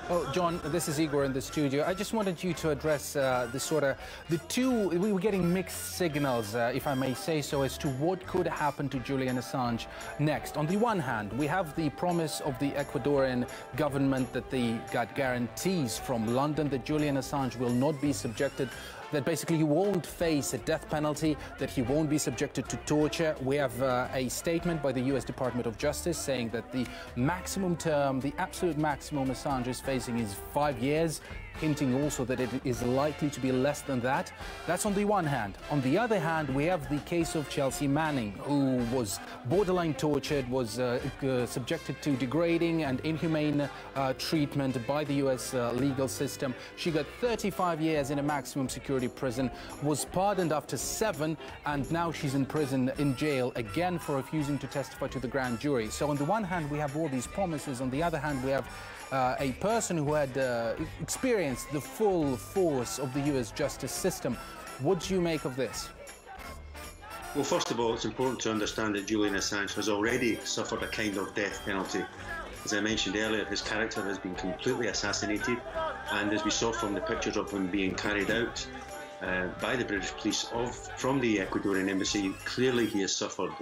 Oh, John, this is Igor in the studio. I just wanted you to address we were getting mixed signals, if I may say so, as to what could happen to Julian Assange next. On the one hand, we have the promise of the Ecuadorian government that they got guarantees from London that Julian Assange will not be subjected, that basically he won't face a death penalty, that he won't be subjected to torture. We have a statement by the US Department of Justice saying that the maximum term, the absolute maximum Assange is facing is 5 years, hinting also that it is likely to be less than that. That's on the one hand. On the other hand, we have the case of Chelsea Manning, who was borderline tortured, was subjected to degrading and inhumane treatment by the US legal system. She got 35 years in a maximum security prison, was pardoned after 7, and now she's in prison, in jail, again for refusing to testify to the grand jury. So on the one hand, we have all these promises. On the other hand, we have a person who had experienced the full force of the US justice system. What do you make of this? Well, first of all, it's important to understand that Julian Assange has already suffered a kind of death penalty. As I mentioned earlier, his character has been completely assassinated, and as we saw from the pictures of him being carried out by the British police from the Ecuadorian embassy, clearly he has suffered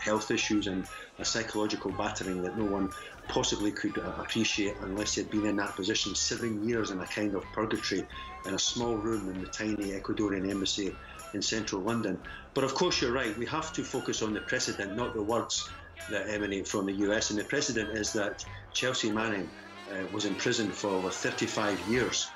health issues and a psychological battering that no one possibly could appreciate unless he had been in that position 7 years in a kind of purgatory in a small room in the tiny Ecuadorian embassy in central London. But of course you're right, we have to focus on the precedent, not the words that emanate from the US, and the precedent is that Chelsea Manning was in prison for over 35 years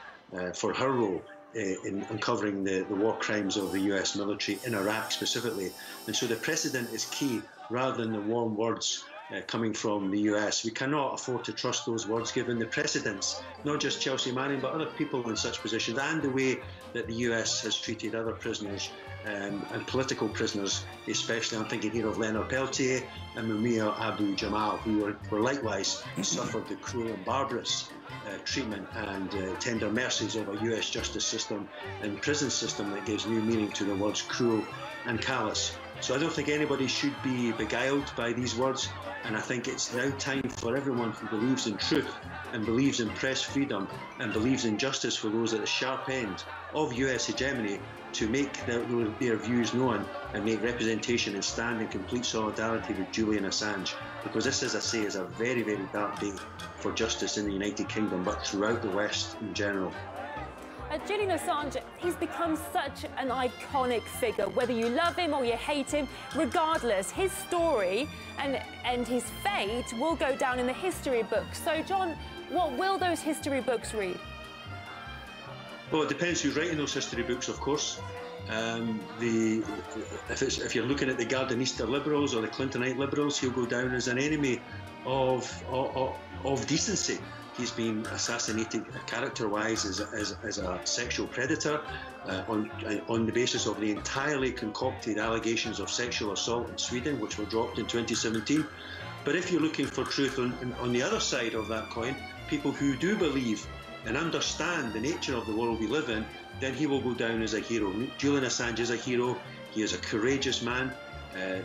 for her role in uncovering the war crimes of the US military in Iraq specifically. And so the precedent is key rather than the warm words coming from the US. We cannot afford to trust those words given the precedents, not just Chelsea Manning but other people in such positions, and the way that the US has treated other prisoners and political prisoners, especially. I'm thinking here of Leonard Peltier and Mumia Abu Jamal, who were likewise suffered the cruel and barbarous treatment and tender mercies of a US justice system and prison system that gives new meaning to the words cruel and callous. So I don't think anybody should be beguiled by these words, and I think it's now time for everyone who believes in truth and believes in press freedom and believes in justice for those at the sharp end of US hegemony to make their views known and make representation and stand in complete solidarity with Julian Assange, because this, as I say, is a very, very dark day for justice in the United Kingdom, but throughout the West in general. Julian Assange, he's become such an iconic figure, whether you love him or you hate him. Regardless, his story and his fate will go down in the history books. So, John, what will those history books read? Well, it depends who's writing those history books, of course. If you're looking at the Gardanista liberals or the Clintonite liberals, he'll go down as an enemy of decency. He's been assassinated character-wise as a sexual predator on the basis of the entirely concocted allegations of sexual assault in Sweden, which were dropped in 2017. But if you're looking for truth on the other side of that coin, people who do believe and understand the nature of the world we live in, then he will go down as a hero. Julian Assange is a hero. He is a courageous man.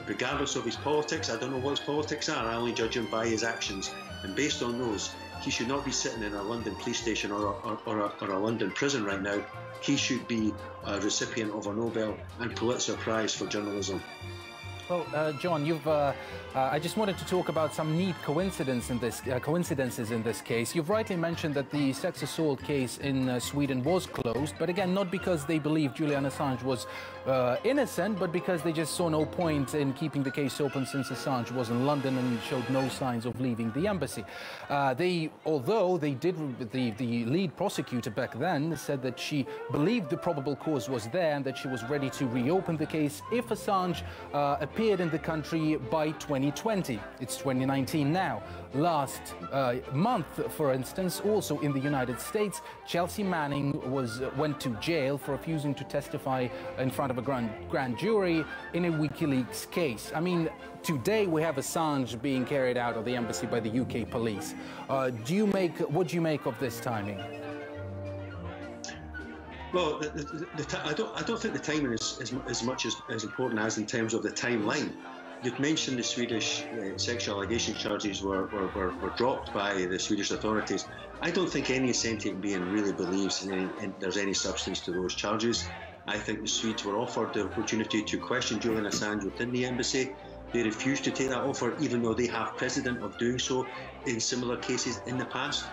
Regardless of his politics, I don't know what his politics are, I only judge him by his actions. And based on those, he should not be sitting in a London police station or a London prison right now. He should be a recipient of a Nobel and Pulitzer Prize for journalism. Well, John, I just wanted to talk about some neat coincidences in this case. You've rightly mentioned that the sex assault case in Sweden was closed, but again, not because they believed Julian Assange was innocent, but because they just saw no point in keeping the case open since Assange was in London and showed no signs of leaving the embassy. Although the lead prosecutor back then said that she believed the probable cause was there and that she was ready to reopen the case if Assange appeared in the country by 2020. It's 2019 now. Last month, for instance, also in the United States, Chelsea Manning went to jail for refusing to testify in front of a grand jury in a WikiLeaks case. I mean, today we have Assange being carried out of the embassy by the UK police. What do you make of this timing? Well, I don't think the timing is as much as important as in terms of the timeline. You'd mentioned the Swedish sexual allegation charges were dropped by the Swedish authorities. I don't think any sentient being really believes there's any substance to those charges. I think the Swedes were offered the opportunity to question Julian Assange within the embassy. They refused to take that offer, even though they have precedent of doing so in similar cases in the past.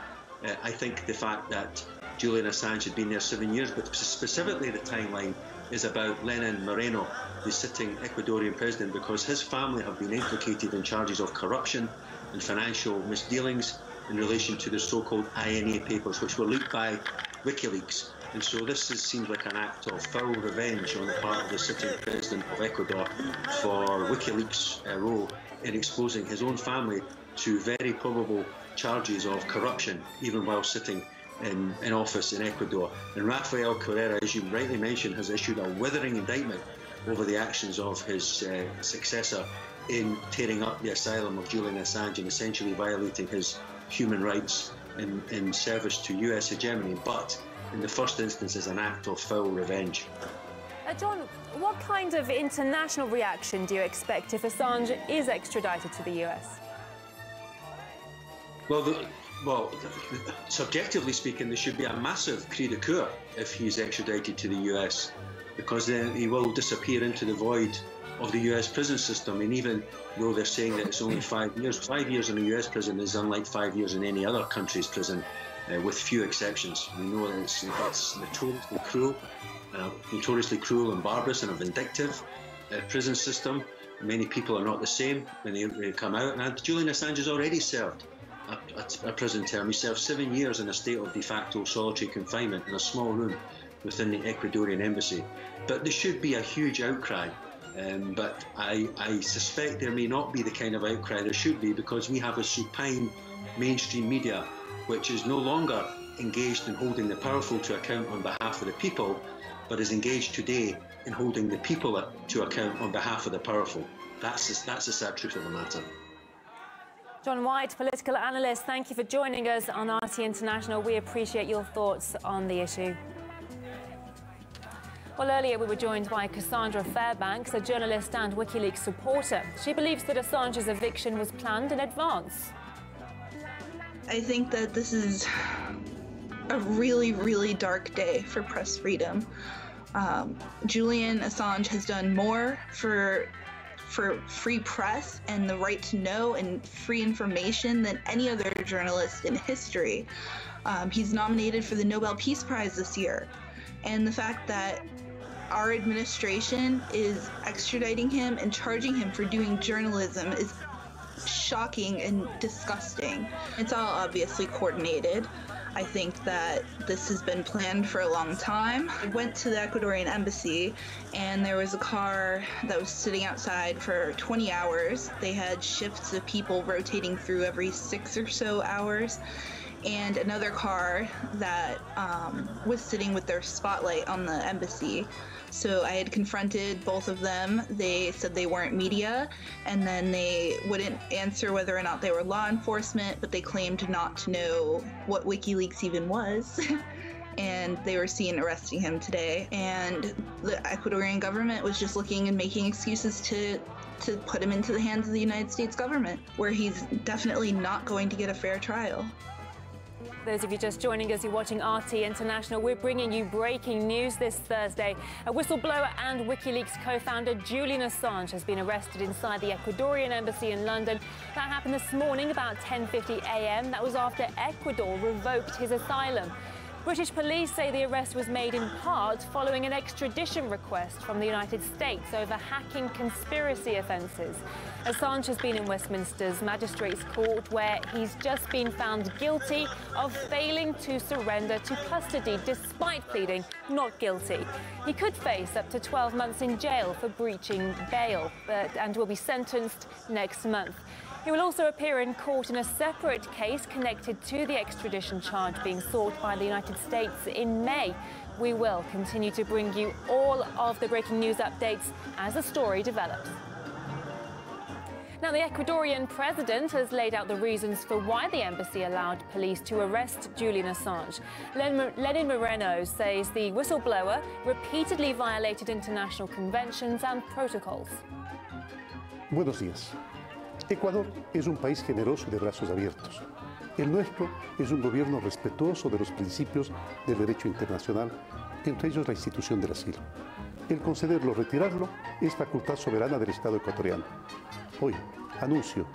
I think the fact that Julian Assange had been there 7 years, but specifically the timeline is about Lenin Moreno, the sitting Ecuadorian president, because his family have been implicated in charges of corruption and financial misdealings in relation to the so-called INA papers, which were leaked by WikiLeaks. And so this seems like an act of foul revenge on the part of the sitting president of Ecuador for WikiLeaks' role in exposing his own family to very probable charges of corruption, even while sitting in office in Ecuador. And Rafael Correa, as you rightly mentioned, has issued a withering indictment over the actions of his successor in tearing up the asylum of Julian Assange and essentially violating his human rights in service to US hegemony, but in the first instance as an act of foul revenge. John, what kind of international reaction do you expect if Assange is extradited to the US? Well, subjectively speaking, there should be a massive cri de coeur if he's extradited to the US, because then he will disappear into the void of the US prison system. And even though they're saying that it's only 5 years, 5 years in a US prison is unlike 5 years in any other country's prison, with few exceptions. We know that it's notoriously cruel and barbarous and a vindictive prison system. Many people are not the same when they come out. And Julian Assange has already served a prison term. He served 7 years in a state of de facto solitary confinement in a small room within the Ecuadorian embassy. But there should be a huge outcry, but I suspect there may not be the kind of outcry there should be, because we have a supine mainstream media which is no longer engaged in holding the powerful to account on behalf of the people, but is engaged today in holding the people to account on behalf of the powerful. That's the sad truth of the matter. John White, political analyst, thank you for joining us on RT International. We appreciate your thoughts on the issue. Well, earlier we were joined by Cassandra Fairbanks, a journalist and WikiLeaks supporter. She believes that Assange's eviction was planned in advance. I think that this is a really, really dark day for press freedom. Julian Assange has done more for free press and the right to know and free information than any other journalist in history. He's nominated for the Nobel Peace Prize this year. And the fact that our administration is extraditing him and charging him for doing journalism is shocking and disgusting. It's all obviously coordinated. I think that this has been planned for a long time. I went to the Ecuadorian embassy and there was a car that was sitting outside for 20 hours. They had shifts of people rotating through every 6 or so hours, and another car that was sitting with their spotlight on the embassy. So I had confronted both of them. They said they weren't media, and then they wouldn't answer whether or not they were law enforcement, but they claimed not to know what WikiLeaks even was. And they were seen arresting him today. And the Ecuadorian government was just looking and making excuses to put him into the hands of the United States government, where he's definitely not going to get a fair trial. Those of you just joining us, you're watching RT International. We're bringing you breaking news this Thursday. A whistleblower and WikiLeaks co-founder Julian Assange has been arrested inside the Ecuadorian embassy in London. That happened this morning about 10:50 a.m. That was after Ecuador revoked his asylum. British police say the arrest was made in part following an extradition request from the United States over hacking conspiracy offences. Assange has been in Westminster's Magistrates Court, where he's just been found guilty of failing to surrender to custody despite pleading not guilty. He could face up to 12 months in jail for breaching bail and will be sentenced next month. He will also appear in court in a separate case connected to the extradition charge being sought by the United States in May. We will continue to bring you all of the breaking news updates as the story develops. Now, the Ecuadorian president has laid out the reasons for why the embassy allowed police to arrest Julian Assange. Lenin Moreno says the whistleblower repeatedly violated international conventions and protocols. Buenos días. Ecuador es un país generoso y de brazos abiertos. El nuestro es un gobierno respetuoso de los principios del derecho internacional, entre ellos la institución del asilo. El concederlo o retirarlo es facultad soberana del Estado ecuatoriano. Hoy anuncio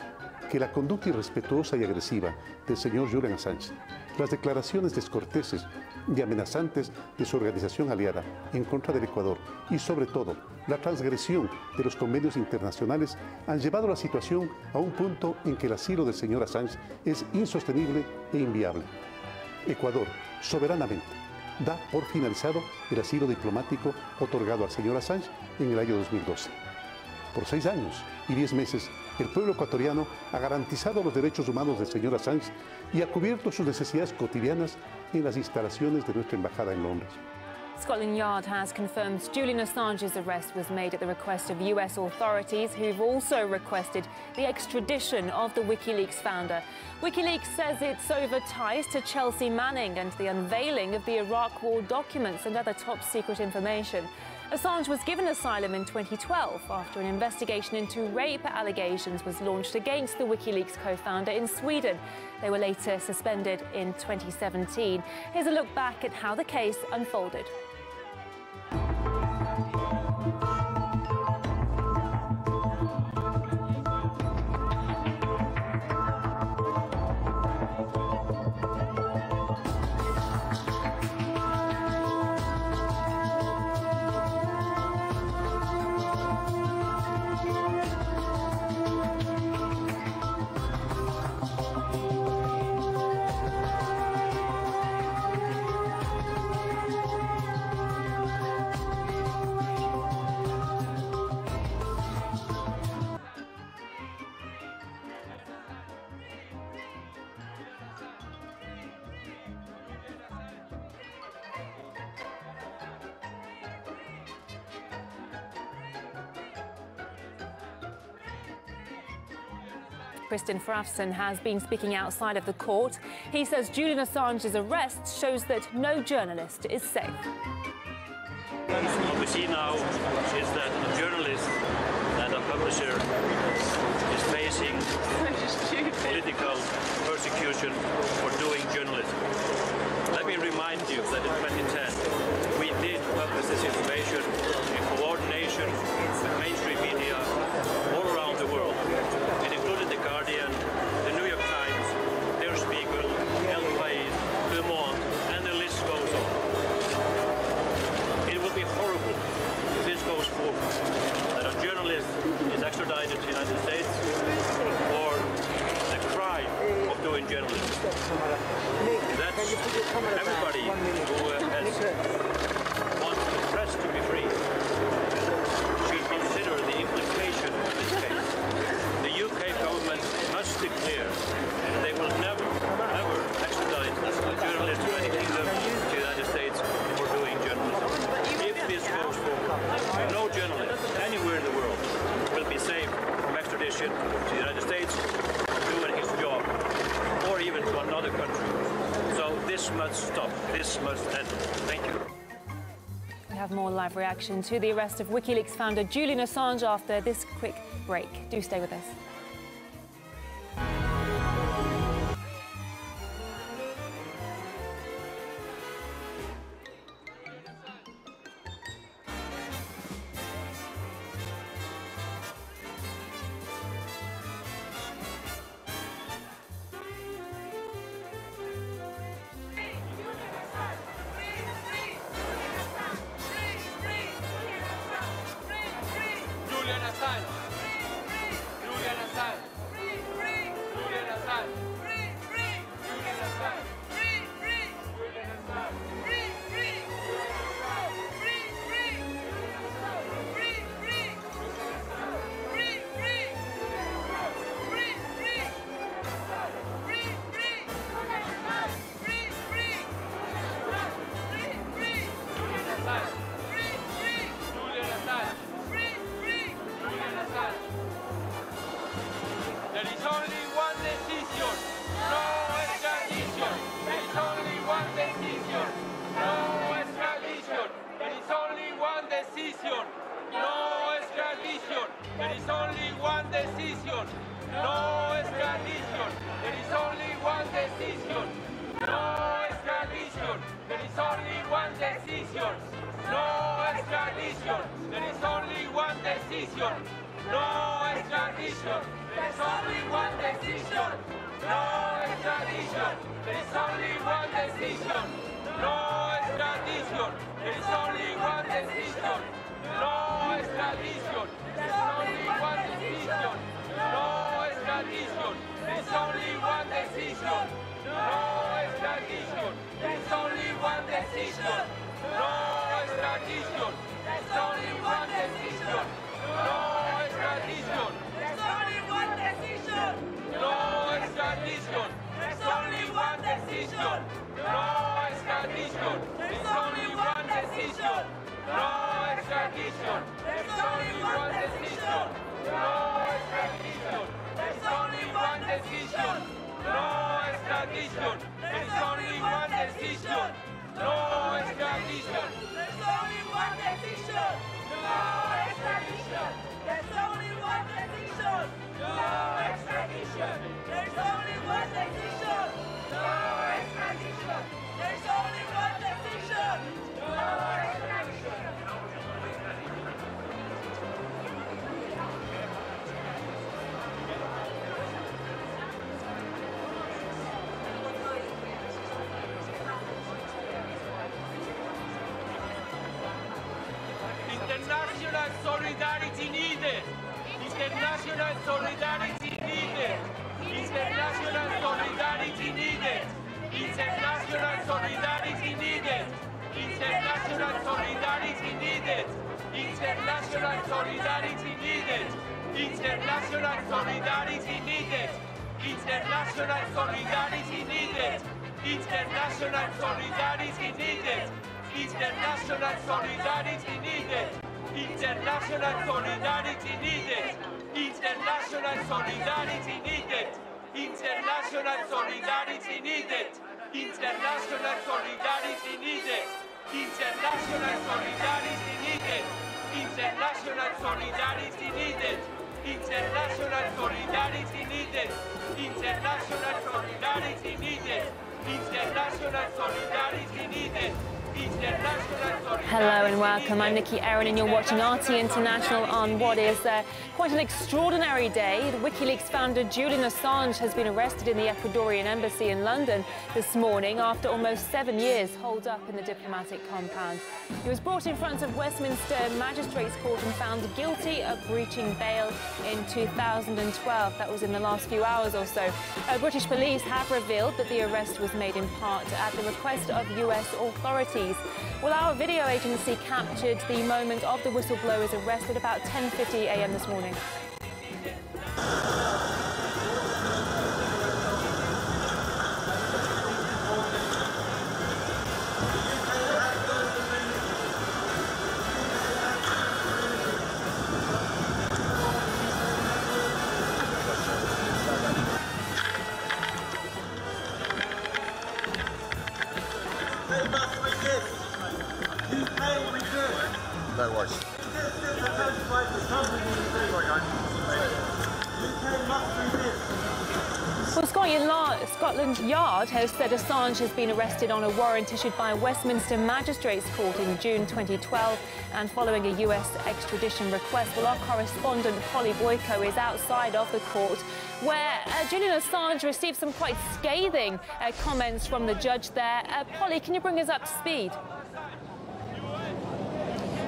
que la conducta irrespetuosa y agresiva del señor Julian Assange, las declaraciones descorteses y amenazantes de su organización aliada en contra del Ecuador y, sobre todo, la transgresión de los convenios internacionales han llevado la situación a un punto en que el asilo del señor Assange es insostenible e inviable. Ecuador, soberanamente, da por finalizado el asilo diplomático otorgado al señor Assange en el año 2012. Por 6 años y 10 meses, el pueblo ecuatoriano ha garantizado los derechos humanos del señor Assange y ha cubierto sus necesidades cotidianas en las instalaciones de nuestra embajada en Londres. Scotland Yard has confirmed Julian Assange's arrest was made at the request of US authorities, who've also requested the extradition of the WikiLeaks founder. WikiLeaks says it's over ties to Chelsea Manning and the unveiling of the Iraq War documents and other top-secret information. Assange was given asylum in 2012 after an investigation into rape allegations was launched against the WikiLeaks co-founder in Sweden. They were later suspended in 2017. Here's a look back at how the case unfolded. Kristen Frafson has been speaking outside of the court. He says Julian Assange's arrest shows that no journalist is safe. What we see now is that a journalist and a publisher is facing political persecution for doing journalism. Let me remind you that in 2010 we did publish this information in coordination with mainstream media all around the world. It included The Guardian, The New York Times, Der Spiegel, El País, Le Monde, and the list goes on. It will be horrible if this goes forward, that a journalist is extradited to the United States for the crime of doing journalism. That's everybody who wants the press to be free should consider the implication of this case. The UK government must declare they will never, ever extradite a journalist or any kingdom to the United States for doing journalism. If this goes forward, no journalist anywhere in the world will be safe from extradition to the United States doing his job, or even to another country. So this must stop. This must end. Thank you. We have more live reaction to the arrest of WikiLeaks founder Julian Assange after this quick break. Do stay with us. decision. No extradition. There is only one decision. No extradition. There is only one decision. No extradition. There is only one decision. No extradition. There is only one decision. No extradition. There is only one decision. No extradition. There is only one decision. No extradition. There is only one decision. No extradition. There is only one decision. No extradition. There is only one decision. No extradition. There is only one decision. No extradition. There is only one decision. No extradition. There is only one decision. No extradition. There is only one decision. No extradition. There is only one decision. No extradition. There is only one decision. No extradition. There is only one decision. No extradition. There is only one decision. No extradition. There is only one decision. No extradition. There is only one decision. No extradition. There is only one decision. No extradition. There is only one decision. No extradition. International solidarity needed. International solidarity needed. International solidarity needed. International solidarity needed. International solidarity needed. International solidarity needed. International solidarity needed. International solidarity needed. International solidarity needed. International solidarity needed. International solidarity needed. International solidarity needed. International solidarity needed. International solidarity needed. International solidarity needed. International solidarity needed. International solidarity needed. International solidarity needed. International solidarity needed. Hello and welcome. I'm Nikki Erin and you're watching RT International on what is quite an extraordinary day. The WikiLeaks founder Julian Assange has been arrested in the Ecuadorian embassy in London this morning after almost 7 years holed up in the diplomatic compound. He was brought in front of Westminster Magistrates Court and found guilty of breaching bail in 2012. That was in the last few hours or so. British police have revealed that the arrest was made in part at the request of US authorities. Well, our video agency captured the moment of the whistleblower's arrest at about 10:50 a.m. this morning. No worries. Well, Scotland Yard has said Assange has been arrested on a warrant issued by Westminster Magistrates Court in June 2012 and following a US extradition request. Well, our correspondent Polly Boyko is outside of the court where Julian Assange received some quite scathing comments from the judge there. Polly, can you bring us up to speed?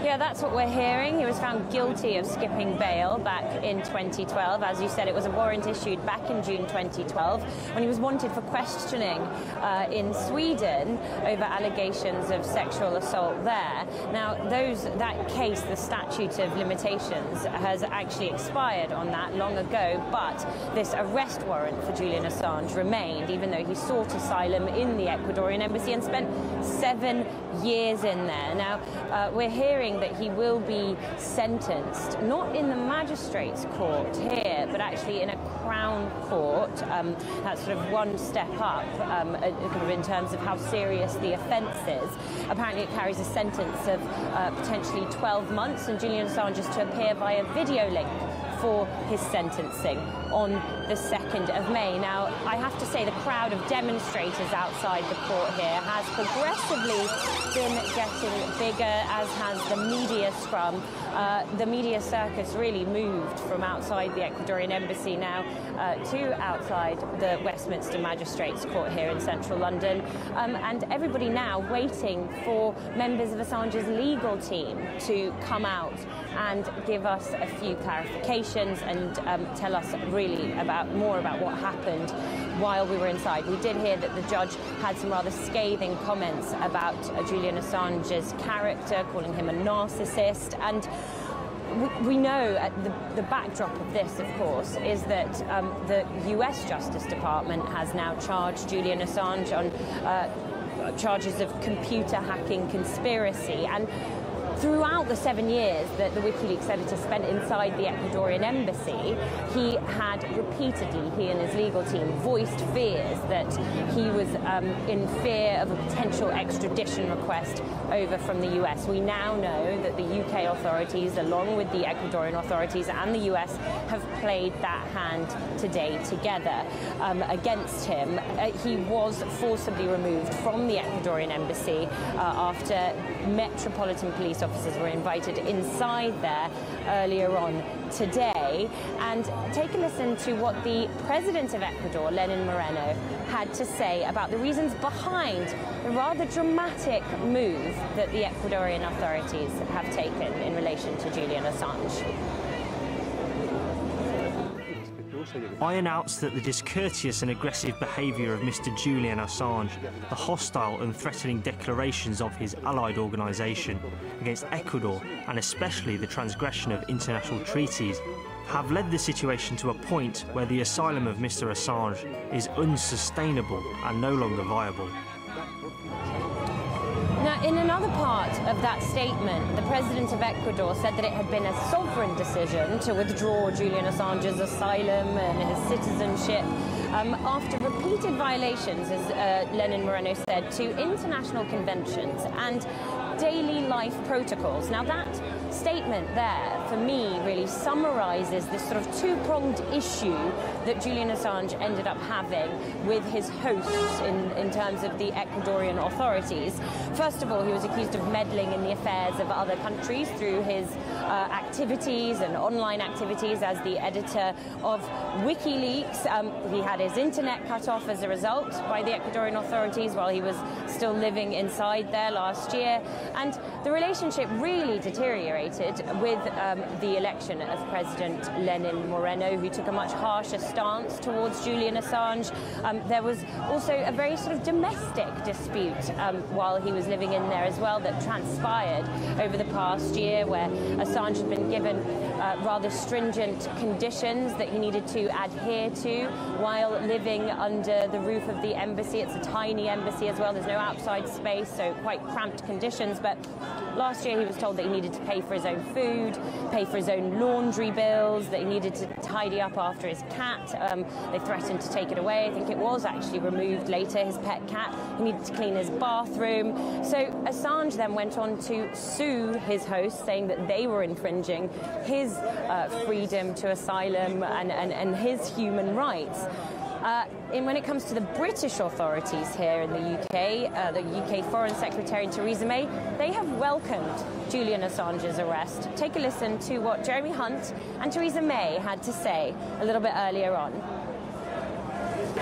Yeah, that's what we're hearing. He was found guilty of skipping bail back in 2012. As you said, it was a warrant issued back in June 2012 when he was wanted for questioning in Sweden over allegations of sexual assault there. Now, that case, the statute of limitations, has actually expired on that long ago, but this arrest warrant for Julian Assange remained, even though he sought asylum in the Ecuadorian embassy and spent 7 years in there. Now, we're hearing that he will be sentenced, not in the magistrates' court here, but actually in a Crown Court. That's sort of one step up in terms of how serious the offence is. Apparently it carries a sentence of potentially 12 months, and Julian Assange is to appear via video link for his sentencing on the 2nd of May. Now, I have to say the crowd of demonstrators outside the court here has progressively been getting bigger, as has the media scrum. The media circus really moved from outside the Ecuadorian embassy now to outside the Westminster Magistrates Court here in central London. And everybody now waiting for members of Assange's legal team to come out and give us a few clarifications and tell us really more about what happened while we were inside. We did hear that the judge had some rather scathing comments about Julian Assange's character, calling him a narcissist, and we know the backdrop of this, of course, is that the US Justice Department has now charged Julian Assange on charges of computer hacking conspiracy. And throughout the 7 years that the WikiLeaks editor spent inside the Ecuadorian embassy, he had repeatedly, he and his legal team, voiced fears that he was in fear of a potential extradition request over from the US. We now know that the UK authorities, along with the Ecuadorian authorities and the US, have played that hand today together against him. He was forcibly removed from the Ecuadorian embassy after Metropolitan Police officers were invited inside there earlier on today. And take a listen to what the president of Ecuador, Lenin Moreno, had to say about the reasons behind the rather dramatic move that the Ecuadorian authorities have taken in relation to Julian Assange. I announced that the discourteous and aggressive behaviour of Mr. Julian Assange, the hostile and threatening declarations of his allied organisation against Ecuador, and especially the transgression of international treaties, have led the situation to a point where the asylum of Mr. Assange is unsustainable and no longer viable. Now, in another part of that statement, the president of Ecuador said that it had been a sovereign decision to withdraw Julian Assange's asylum and his citizenship after repeated violations, as Lenin Moreno said, to international conventions and daily life protocols. Now, that statement there, for me, really summarises this sort of two-pronged issue that Julian Assange ended up having with his hosts in terms of the Ecuadorian authorities. First of all, he was accused of meddling in the affairs of other countries through his activities and online activities as the editor of WikiLeaks. He had his internet cut off as a result by the Ecuadorian authorities while he was still living inside there last year. And the relationship really deteriorated with the election of President Lenin Moreno, who took a much harsher stance towards Julian Assange. There was also a very sort of domestic dispute while he was living in there as well that transpired over the past year, where Assange had been given rather stringent conditions that he needed to adhere to while living under the roof of the embassy. It's a tiny embassy as well, there's no outside space, so quite cramped conditions. But last year he was told that he needed to pay for his own food, pay for his own laundry bills, that he needed to tidy up after his cat. They threatened to take it away. I think it was actually removed later, his pet cat. He needed to clean his bathroom. So Assange then went on to sue his hosts, saying that they were infringing his freedom to asylum and his human rights. When it comes to the British authorities here in the UK Foreign Secretary Theresa May, they have welcomed Julian Assange's arrest. Take a listen to what Jeremy Hunt and Theresa May had to say a little bit earlier on.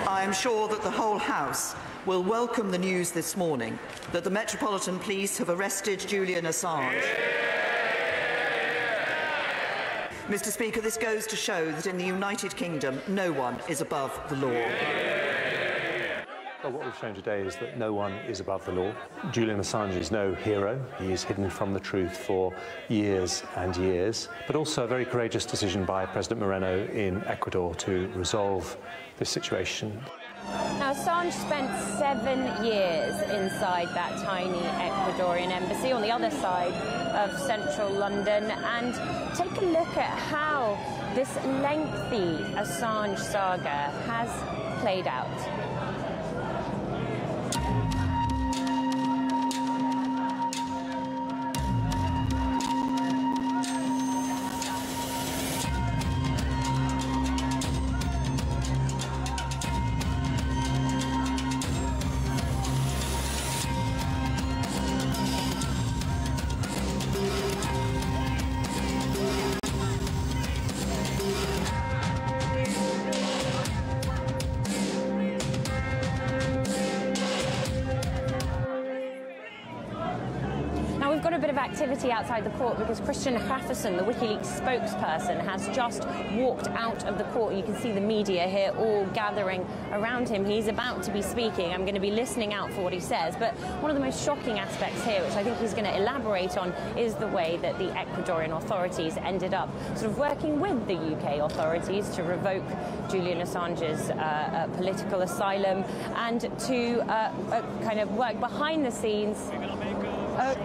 I am sure that the whole House will welcome the news this morning that the Metropolitan Police have arrested Julian Assange. Mr. Speaker, this goes to show that in the United Kingdom, no one is above the law. Well, what we've shown today is that no one is above the law. Julian Assange is no hero. He is hidden from the truth for years and years, but also a very courageous decision by President Moreno in Ecuador to resolve this situation. Now, Assange spent 7 years inside inside that tiny Ecuadorian embassy on the other side of central London and take a look at how this lengthy Assange saga has played out. Activity outside the court because Christian Jefferson, the WikiLeaks spokesperson, has just walked out of the court. You can see the media here all gathering around him. He's about to be speaking. I'm going to be listening out for what he says. But one of the most shocking aspects here, which I think he's going to elaborate on, is the way that the Ecuadorian authorities ended up sort of working with the UK authorities to revoke Julian Assange's political asylum and to kind of work behind the scenes.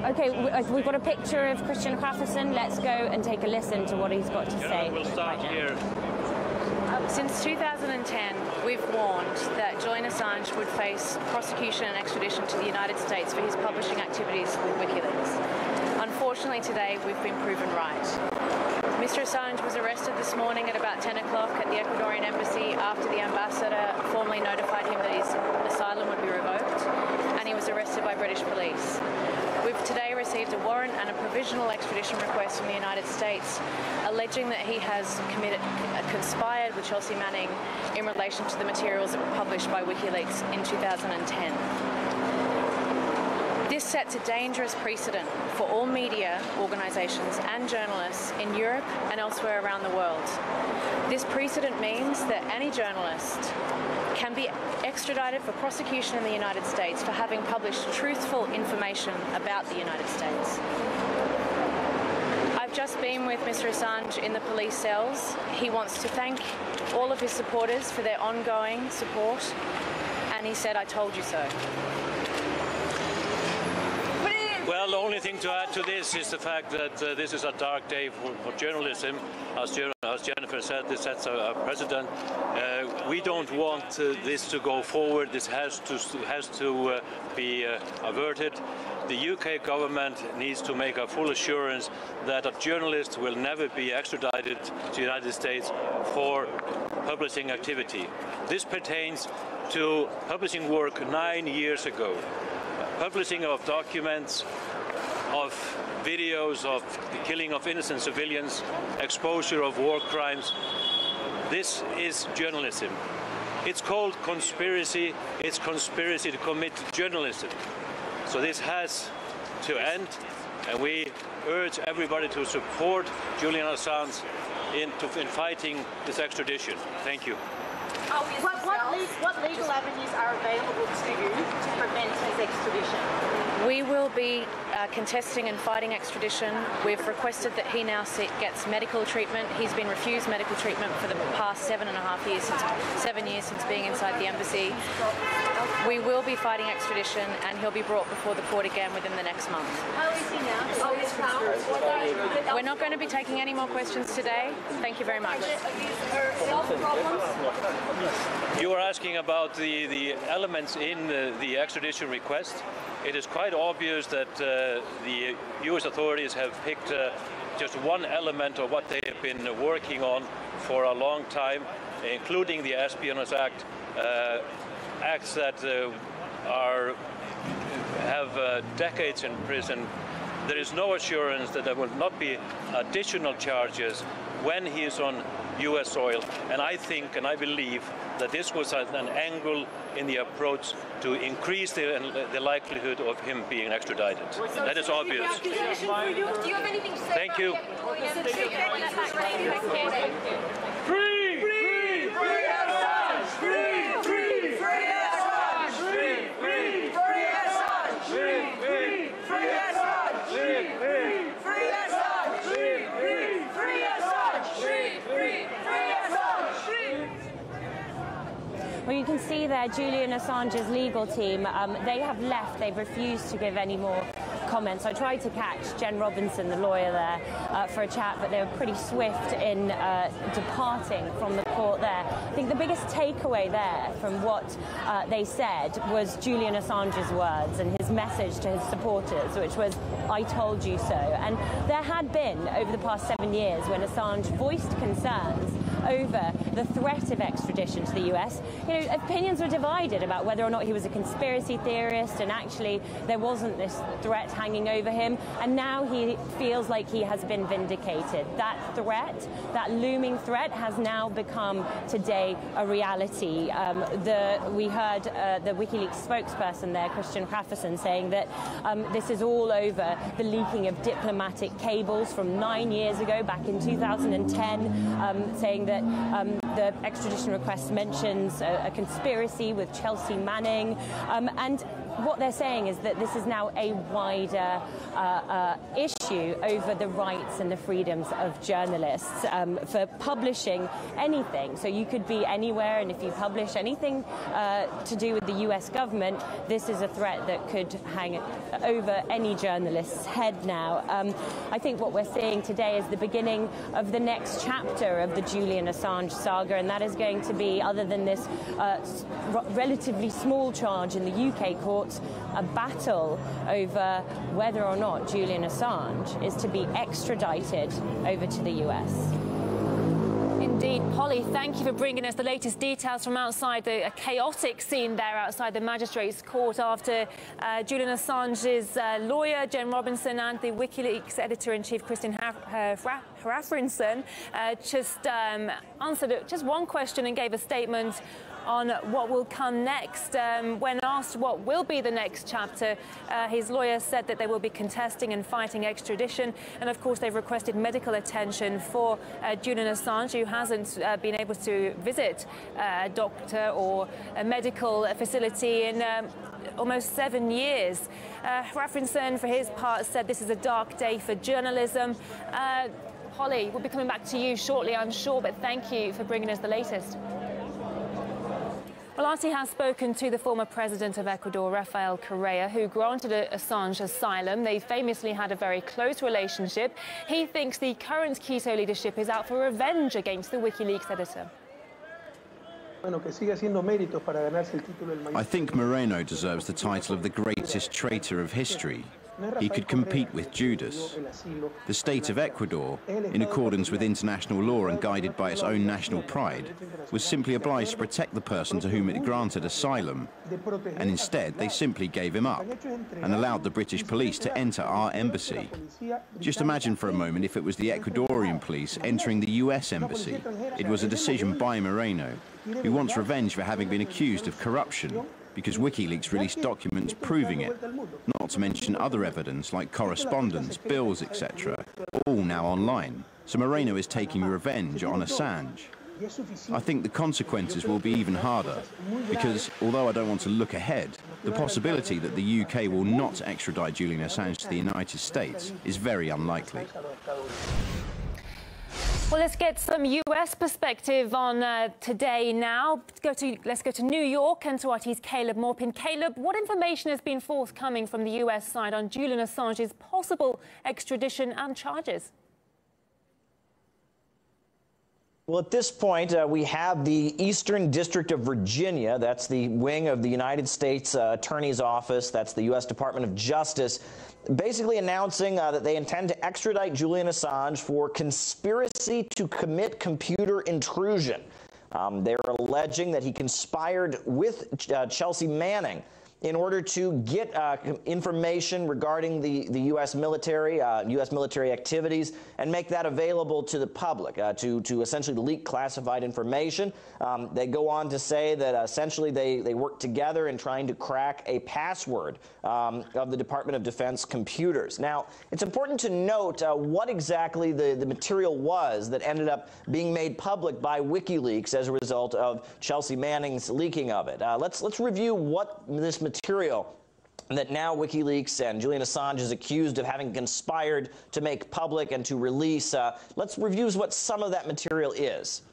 Okay, we've got a picture of Christian Jefferson. Let's go and take a listen to what he's got to say. We'll start here. Since 2010, we've warned that Julian Assange would face prosecution and extradition to the United States for his publishing activities with WikiLeaks. Unfortunately, today, we've been proven right. Mr. Assange was arrested this morning at about 10 o'clock at the Ecuadorian embassy after the ambassador formally notified him that his asylum would be revoked, and he was arrested by British police. We've today received a warrant and a provisional extradition request from the United States alleging that he has conspired with Chelsea Manning in relation to the materials that were published by WikiLeaks in 2010. This sets a dangerous precedent for all media organisations and journalists in Europe and elsewhere around the world. This precedent means that any journalist can be extradited for prosecution in the United States for having published truthful information about the United States. I've just been with Mr. Assange in the police cells. He wants to thank all of his supporters for their ongoing support, and he said, "I told you so." Well, the only thing to add to this is the fact that this is a dark day for journalism. As Jennifer said, this sets a precedent. We don't want this to go forward. This has to be averted. The UK government needs to make a full assurance that a journalist will never be extradited to the United States for publishing activity. This pertains to publishing work 9 years ago. Publishing of documents, of videos of the killing of innocent civilians, exposure of war crimes. This is journalism. It's called conspiracy. It's conspiracy to commit journalism. So this has to end, and we urge everybody to support Julian Assange in fighting this extradition. Thank you. What legal avenues are available to you to prevent his extradition? We will be contesting and fighting extradition. We've requested that he now gets medical treatment. He's been refused medical treatment for the past 7.5 years, 7 years since being inside the embassy. We will be fighting extradition, and he'll be brought before the court again within the next month. How is he now? We're not going to be taking any more questions today. Thank you very much. You are asking about the elements in the extradition request. It is quite obvious that the US authorities have picked just one element of what they have been working on for a long time, including the Espionage Act, acts that have decades in prison. There is no assurance that there will not be additional charges when he is on US soil, and I think and I believe that this was an angle in the approach to increase the likelihood of him being extradited. That is obvious. Do you have anything to say? Thank you. Free! Free! Free Assange! Free! Free! Free Assange! Free! Free! Free Assange! Free! Free! Free Assange! Free! Free! Free Assange! Free! Free! Free Assange! Free! Free! Free Assange! Well, you can see there, Julian Assange's legal team, they have left. They've refused to give any more comments. I tried to catch Jen Robinson, the lawyer there, for a chat, but they were pretty swift in departing from the court there. I think the biggest takeaway there from what they said was Julian Assange's words and his message to his supporters, which was, "I told you so." And there had been, over the past 7 years, when Assange voiced concerns over the threat of extradition to the US, opinions were divided about whether or not he was a conspiracy theorist and actually there wasn't this threat hanging over him, and now he feels like he has been vindicated. That threat, that looming threat, has now become today a reality. We heard the WikiLeaks spokesperson there, Christian Hrafferson, saying that this is all over the leaking of diplomatic cables from 9 years ago, back in 2010, saying that the extradition request mentions a conspiracy with Chelsea Manning, and what they're saying is that this is now a wider issue over the rights and the freedoms of journalists for publishing anything. So you could be anywhere, and if you publish anything to do with the US government, this is a threat that could hang over any journalist's head now. I think what we're seeing today is the beginning of the next chapter of the Julian Assange saga, and that is going to be, other than this relatively small charge in the UK courts, a battle over whether or not Julian Assange is to be extradited over to the US. Indeed. Polly, thank you for bringing us the latest details from outside a chaotic scene there outside the magistrate's court after Julian Assange's lawyer, Jen Robinson, and the WikiLeaks editor-in-chief, Christian Hrafferson, just answered just one question and gave a statement on what will come next. When asked what will be the next chapter, his lawyer said that they will be contesting and fighting extradition, and of course they've requested medical attention for Julian Assange, who hasn't been able to visit a doctor or a medical facility in almost 7 years. Hrafferson, for his part, said this is a dark day for journalism. Holly, we'll be coming back to you shortly, I'm sure, but thank you for bringing us the latest. Well, RT has spoken to the former president of Ecuador, Rafael Correa, who granted Assange asylum. They famously had a very close relationship. He thinks the current Quito leadership is out for revenge against the WikiLeaks editor. I think Moreno deserves the title of the greatest traitor of history. He could compete with Judas. The state of Ecuador, in accordance with international law and guided by its own national pride, was simply obliged to protect the person to whom it granted asylum, and instead they simply gave him up and allowed the British police to enter our embassy. Just imagine for a moment if it was the Ecuadorian police entering the US embassy. It was a decision by Moreno, who wants revenge for having been accused of corruption, because WikiLeaks released documents proving it, not to mention other evidence like correspondence, bills, etc., all now online. So Moreno is taking revenge on Assange. I think the consequences will be even harder, because although I don't want to look ahead, the possibility that the UK will not extradite Julian Assange to the United States is very unlikely. Well, let's get some US perspective on today now. Let's go to New York and to RT's Caleb Morpin. Caleb, what information has been forthcoming from the US side on Julian Assange's possible extradition and charges? Well, at this point, we have the Eastern District of Virginia. That's the wing of the United States Attorney's Office. That's the U.S. Department of Justice, basically announcing that they intend to extradite Julian Assange for conspiracy to commit computer intrusion. They're alleging that he conspired with Chelsea Manning in order to get information regarding the U.S. military activities, and make that available to the public, to essentially leak classified information. They go on to say that essentially they work together in trying to crack a password of the Department of Defense computers. Now, it's important to note what exactly the material was that ended up being made public by WikiLeaks as a result of Chelsea Manning's leaking of it. Let's review what this material that now WikiLeaks and Julian Assange is accused of having conspired to make public and to release. Let's review what some of that material is.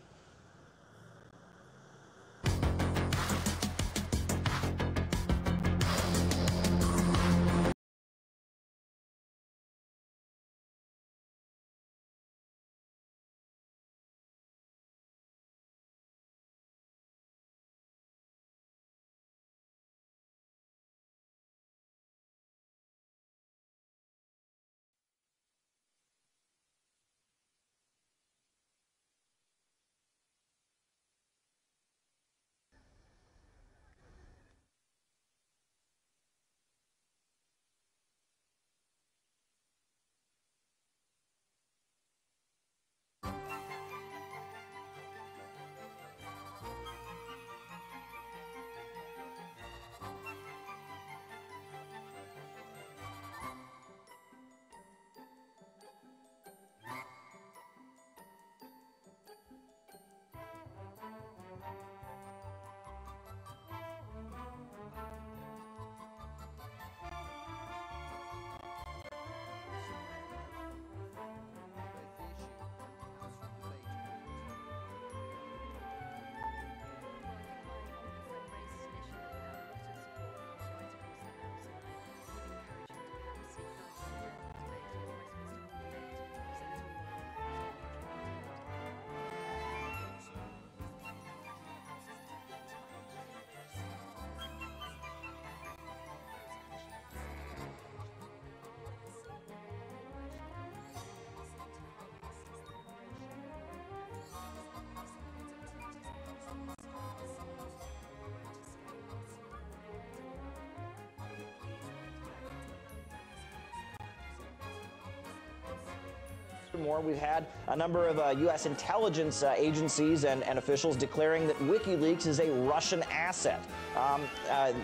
Furthermore, we've had a number of U.S. intelligence agencies and officials declaring that WikiLeaks is a Russian asset.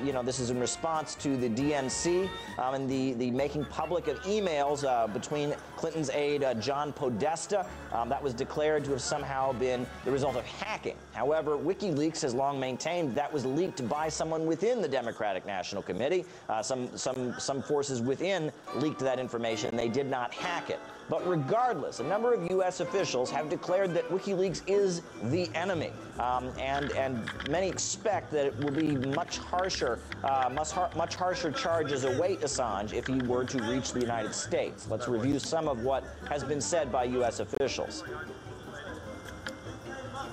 You know, this is in response to the DNC and the making public of emails between Clinton's aide John Podesta. That was declared to have somehow been the result of hacking. However, WikiLeaks has long maintained that was leaked by someone within the Democratic National Committee. Some forces within leaked that information. They did not hack it. But regardless, a number of U.S. officials have declared that WikiLeaks is the enemy, and many expect that it will be much harsher charges await Assange if he were to reach the United States. Let's review some of what has been said by U.S. officials.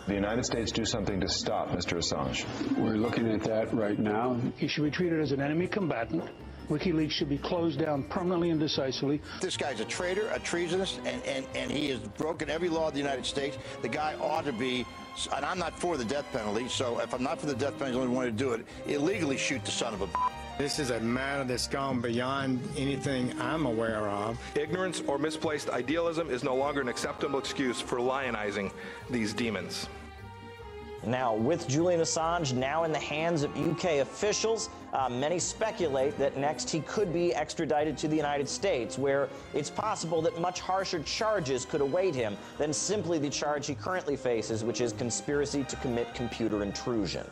The United States do something to stop Mr. Assange? We're looking at that right now. He should be treated as an enemy combatant. WikiLeaks should be closed down permanently and decisively. This guy's a traitor, a treasonist, and he has broken every law of the United States. The guy ought to be, and I'm not for the death penalty, so if I'm not for the death penalty, the only one to do it, illegally shoot the son of a... This is a matter that's gone beyond anything I'm aware of. Ignorance or misplaced idealism is no longer an acceptable excuse for lionizing these demons. Now, with Julian Assange now in the hands of UK officials, many speculate that next he could be extradited to the United States, where it's possible that much harsher charges could await him than simply the charge he currently faces, which is conspiracy to commit computer intrusion.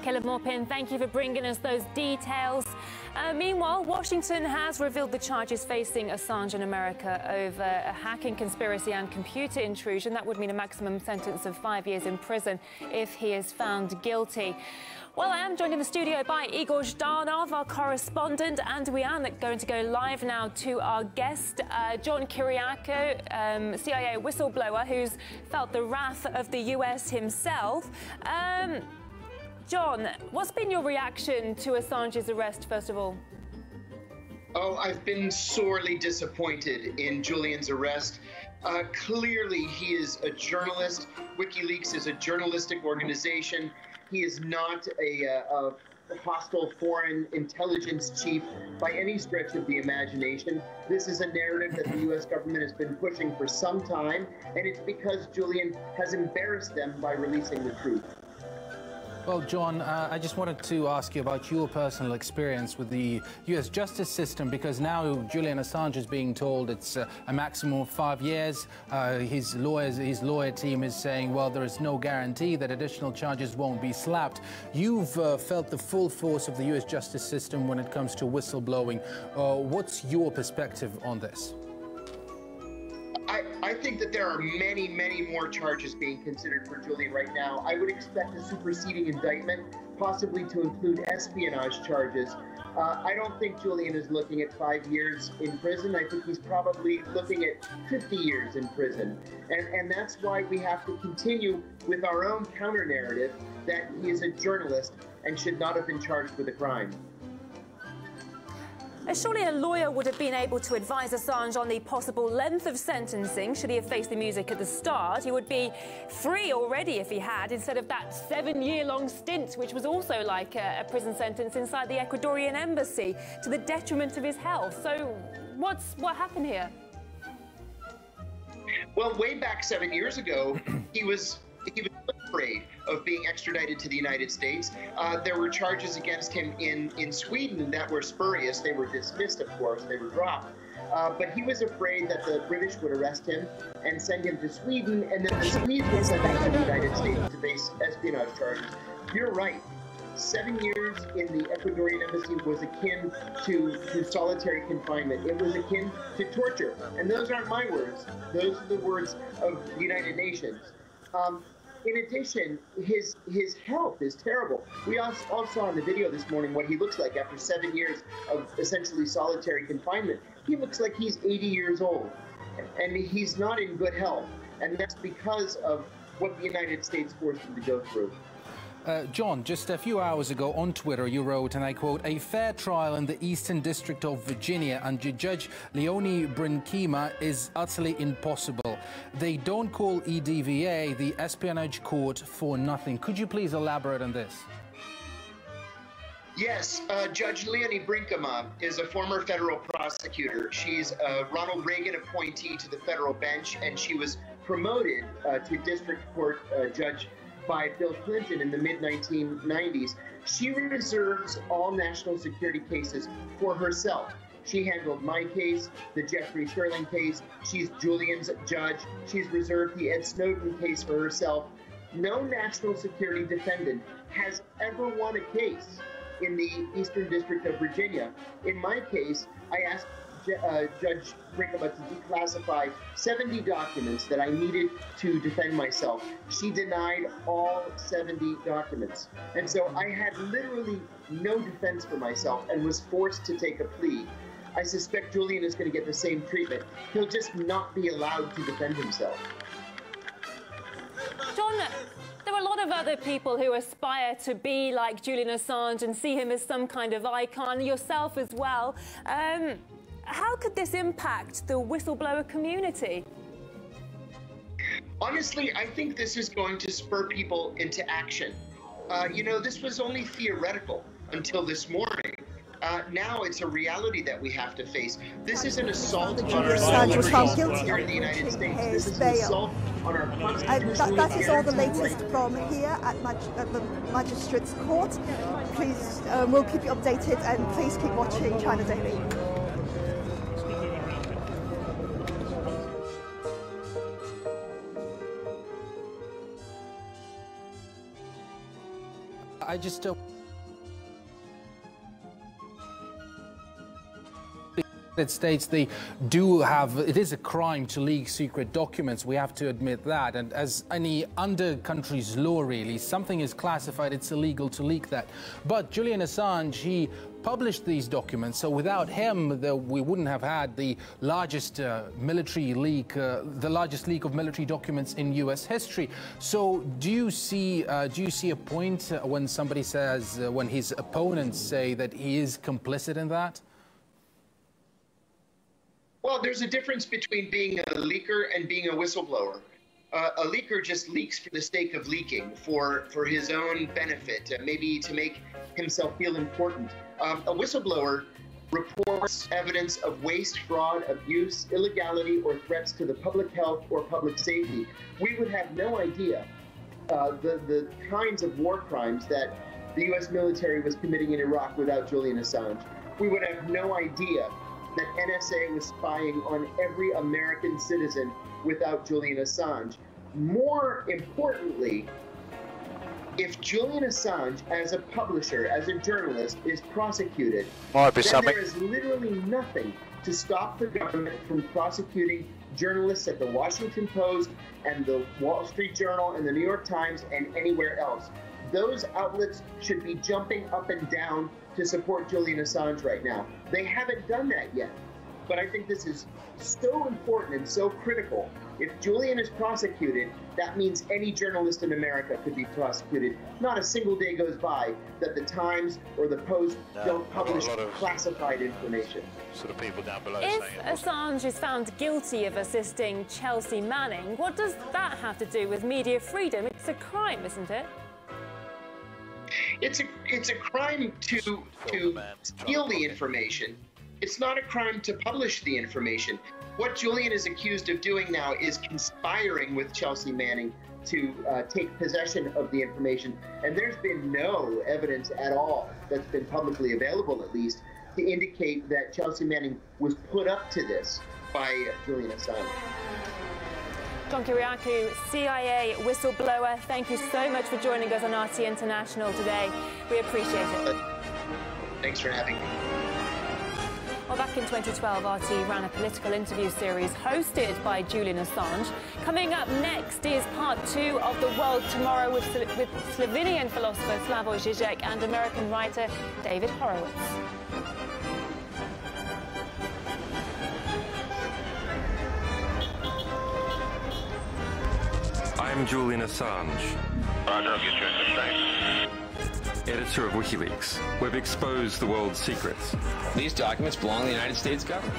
Caleb Morpin, thank you for bringing us those details. Meanwhile, Washington has revealed the charges facing Assange in America over a hacking conspiracy and computer intrusion. That would mean a maximum sentence of 5 years in prison if he is found guilty. Well, I am joined in the studio by Igor Zhdanov, our correspondent, and we are going to go live now to our guest, John Kiriakou, CIA whistleblower, who's felt the wrath of the US himself. John, what's been your reaction to Assange's arrest, first of all? Oh, I've been sorely disappointed in Julian's arrest. Clearly, he is a journalist. WikiLeaks is a journalistic organization. He is not a hostile foreign intelligence chief by any stretch of the imagination. This is a narrative that the U.S. government has been pushing for some time, and it's because Julian has embarrassed them by releasing the truth. Well, John, I just wanted to ask you about your personal experience with the U.S. justice system, because now Julian Assange is being told it's a maximum of 5 years. His lawyer team is saying, well, there is no guarantee that additional charges won't be slapped. You've felt the full force of the U.S. justice system when it comes to whistleblowing. What's your perspective on this? I think that there are many, many more charges being considered for Julian right now. I would expect a superseding indictment, possibly to include espionage charges. I don't think Julian is looking at 5 years in prison. I think he's probably looking at 50 years in prison. And that's why we have to continue with our own counter-narrative that he is a journalist and should not have been charged with a crime. Surely a lawyer would have been able to advise Assange on the possible length of sentencing should he have faced the music at the start. He would be free already if he had, instead of that 7-year-long stint, which was also like a prison sentence inside the Ecuadorian embassy, to the detriment of his health. So what happened here? Well, way back 7 years ago, he was afraid of being extradited to the United States. There were charges against him in Sweden that were spurious. They were dismissed, of course. They were dropped. But he was afraid that the British would arrest him and send him to Sweden, and then the Swedes would send him to the United States to face espionage charges. You're right. 7 years in the Ecuadorian embassy was akin to solitary confinement. It was akin to torture. And those aren't my words. Those are the words of the United Nations. In addition, his health is terrible. We all saw in the video this morning what he looks like after 7 years of essentially solitary confinement. He looks like he's 80 years old, and he's not in good health. And that's because of what the United States forced him to go through. John, just a few hours ago on Twitter, you wrote, and I quote, "A fair trial in the Eastern District of Virginia under Judge Leonie Brinkema is utterly impossible. They don't call EDVA the espionage court for nothing." Could you please elaborate on this? Yes, Judge Leonie Brinkema is a former federal prosecutor. She's a Ronald Reagan appointee to the federal bench, and she was promoted to district court judge by Bill Clinton in the mid-1990s. She reserves all national security cases for herself. She handled my case, the Jeffrey Sterling case. She's Julian's judge. She's reserved the Ed Snowden case for herself. No national security defendant has ever won a case in the Eastern District of Virginia. In my case, I asked Judge Brinkema to declassify 70 documents that I needed to defend myself. She denied all 70 documents. And so I had literally no defense for myself and was forced to take a plea. I suspect Julian is going to get the same treatment. He'll just not be allowed to defend himself. John, there are a lot of other people who aspire to be like Julian Assange and see him as some kind of icon, yourself as well. How could this impact the whistleblower community? Honestly, I think this is going to spur people into action. You know, this was only theoretical until this morning. Now it's a reality that we have to face. This is an assault on our liberties here in the United States. This is an assault on our constitutional That is all the latest from here at the Magistrates Court. Please, we'll keep you updated, and please keep watching China Daily. I just States, they do have, it is a crime to leak secret documents, we have to admit that, and as any under country's law really, something is classified, it's illegal to leak that. But Julian Assange, he published these documents, so without him we wouldn't have had the largest military leak, the largest leak of military documents in US history. So do you see a point when somebody says, when his opponents say that he is complicit in that? Well, there's a difference between being a leaker and being a whistleblower. A leaker just leaks for the sake of leaking, for his own benefit, maybe to make himself feel important. A whistleblower reports evidence of waste, fraud, abuse, illegality, or threats to the public health or public safety. We would have no idea the kinds of war crimes that the U.S. military was committing in Iraq without Julian Assange. We would have no idea that NSA was spying on every American citizen without Julian Assange. More importantly, if Julian Assange, as a publisher, as a journalist, is prosecuted, then there is literally nothing to stop the government from prosecuting journalists at the Washington Post and the Wall Street Journal and the New York Times and anywhere else. Those outlets should be jumping up and down to support Julian Assange right now. They haven't done that yet, but I think this is so important and so critical. If Julian is prosecuted, that means any journalist in America could be prosecuted. Not a single day goes by that the Times or the Post don't publish classified information. Sort of people down below if Assange is found guilty of assisting Chelsea Manning, what does that have to do with media freedom? It's a crime, isn't it? It's a crime to steal the information. It's not a crime to publish the information. What Julian is accused of doing now is conspiring with Chelsea Manning to take possession of the information. And there's been no evidence at all that's been publicly available, at least, to indicate that Chelsea Manning was put up to this by Julian Assange. John Kiriakou, CIA whistleblower, thank you so much for joining us on RT International today. We appreciate it. Thanks for having me. Well, back in 2012, RT ran a political interview series hosted by Julian Assange. Coming up next is part 2 of The World Tomorrow with Slovenian philosopher Slavoj Žižek and American writer David Horowitz. I'm Julian Assange. Editor of WikiLeaks. We've exposed the world's secrets. These documents belong to the United States government.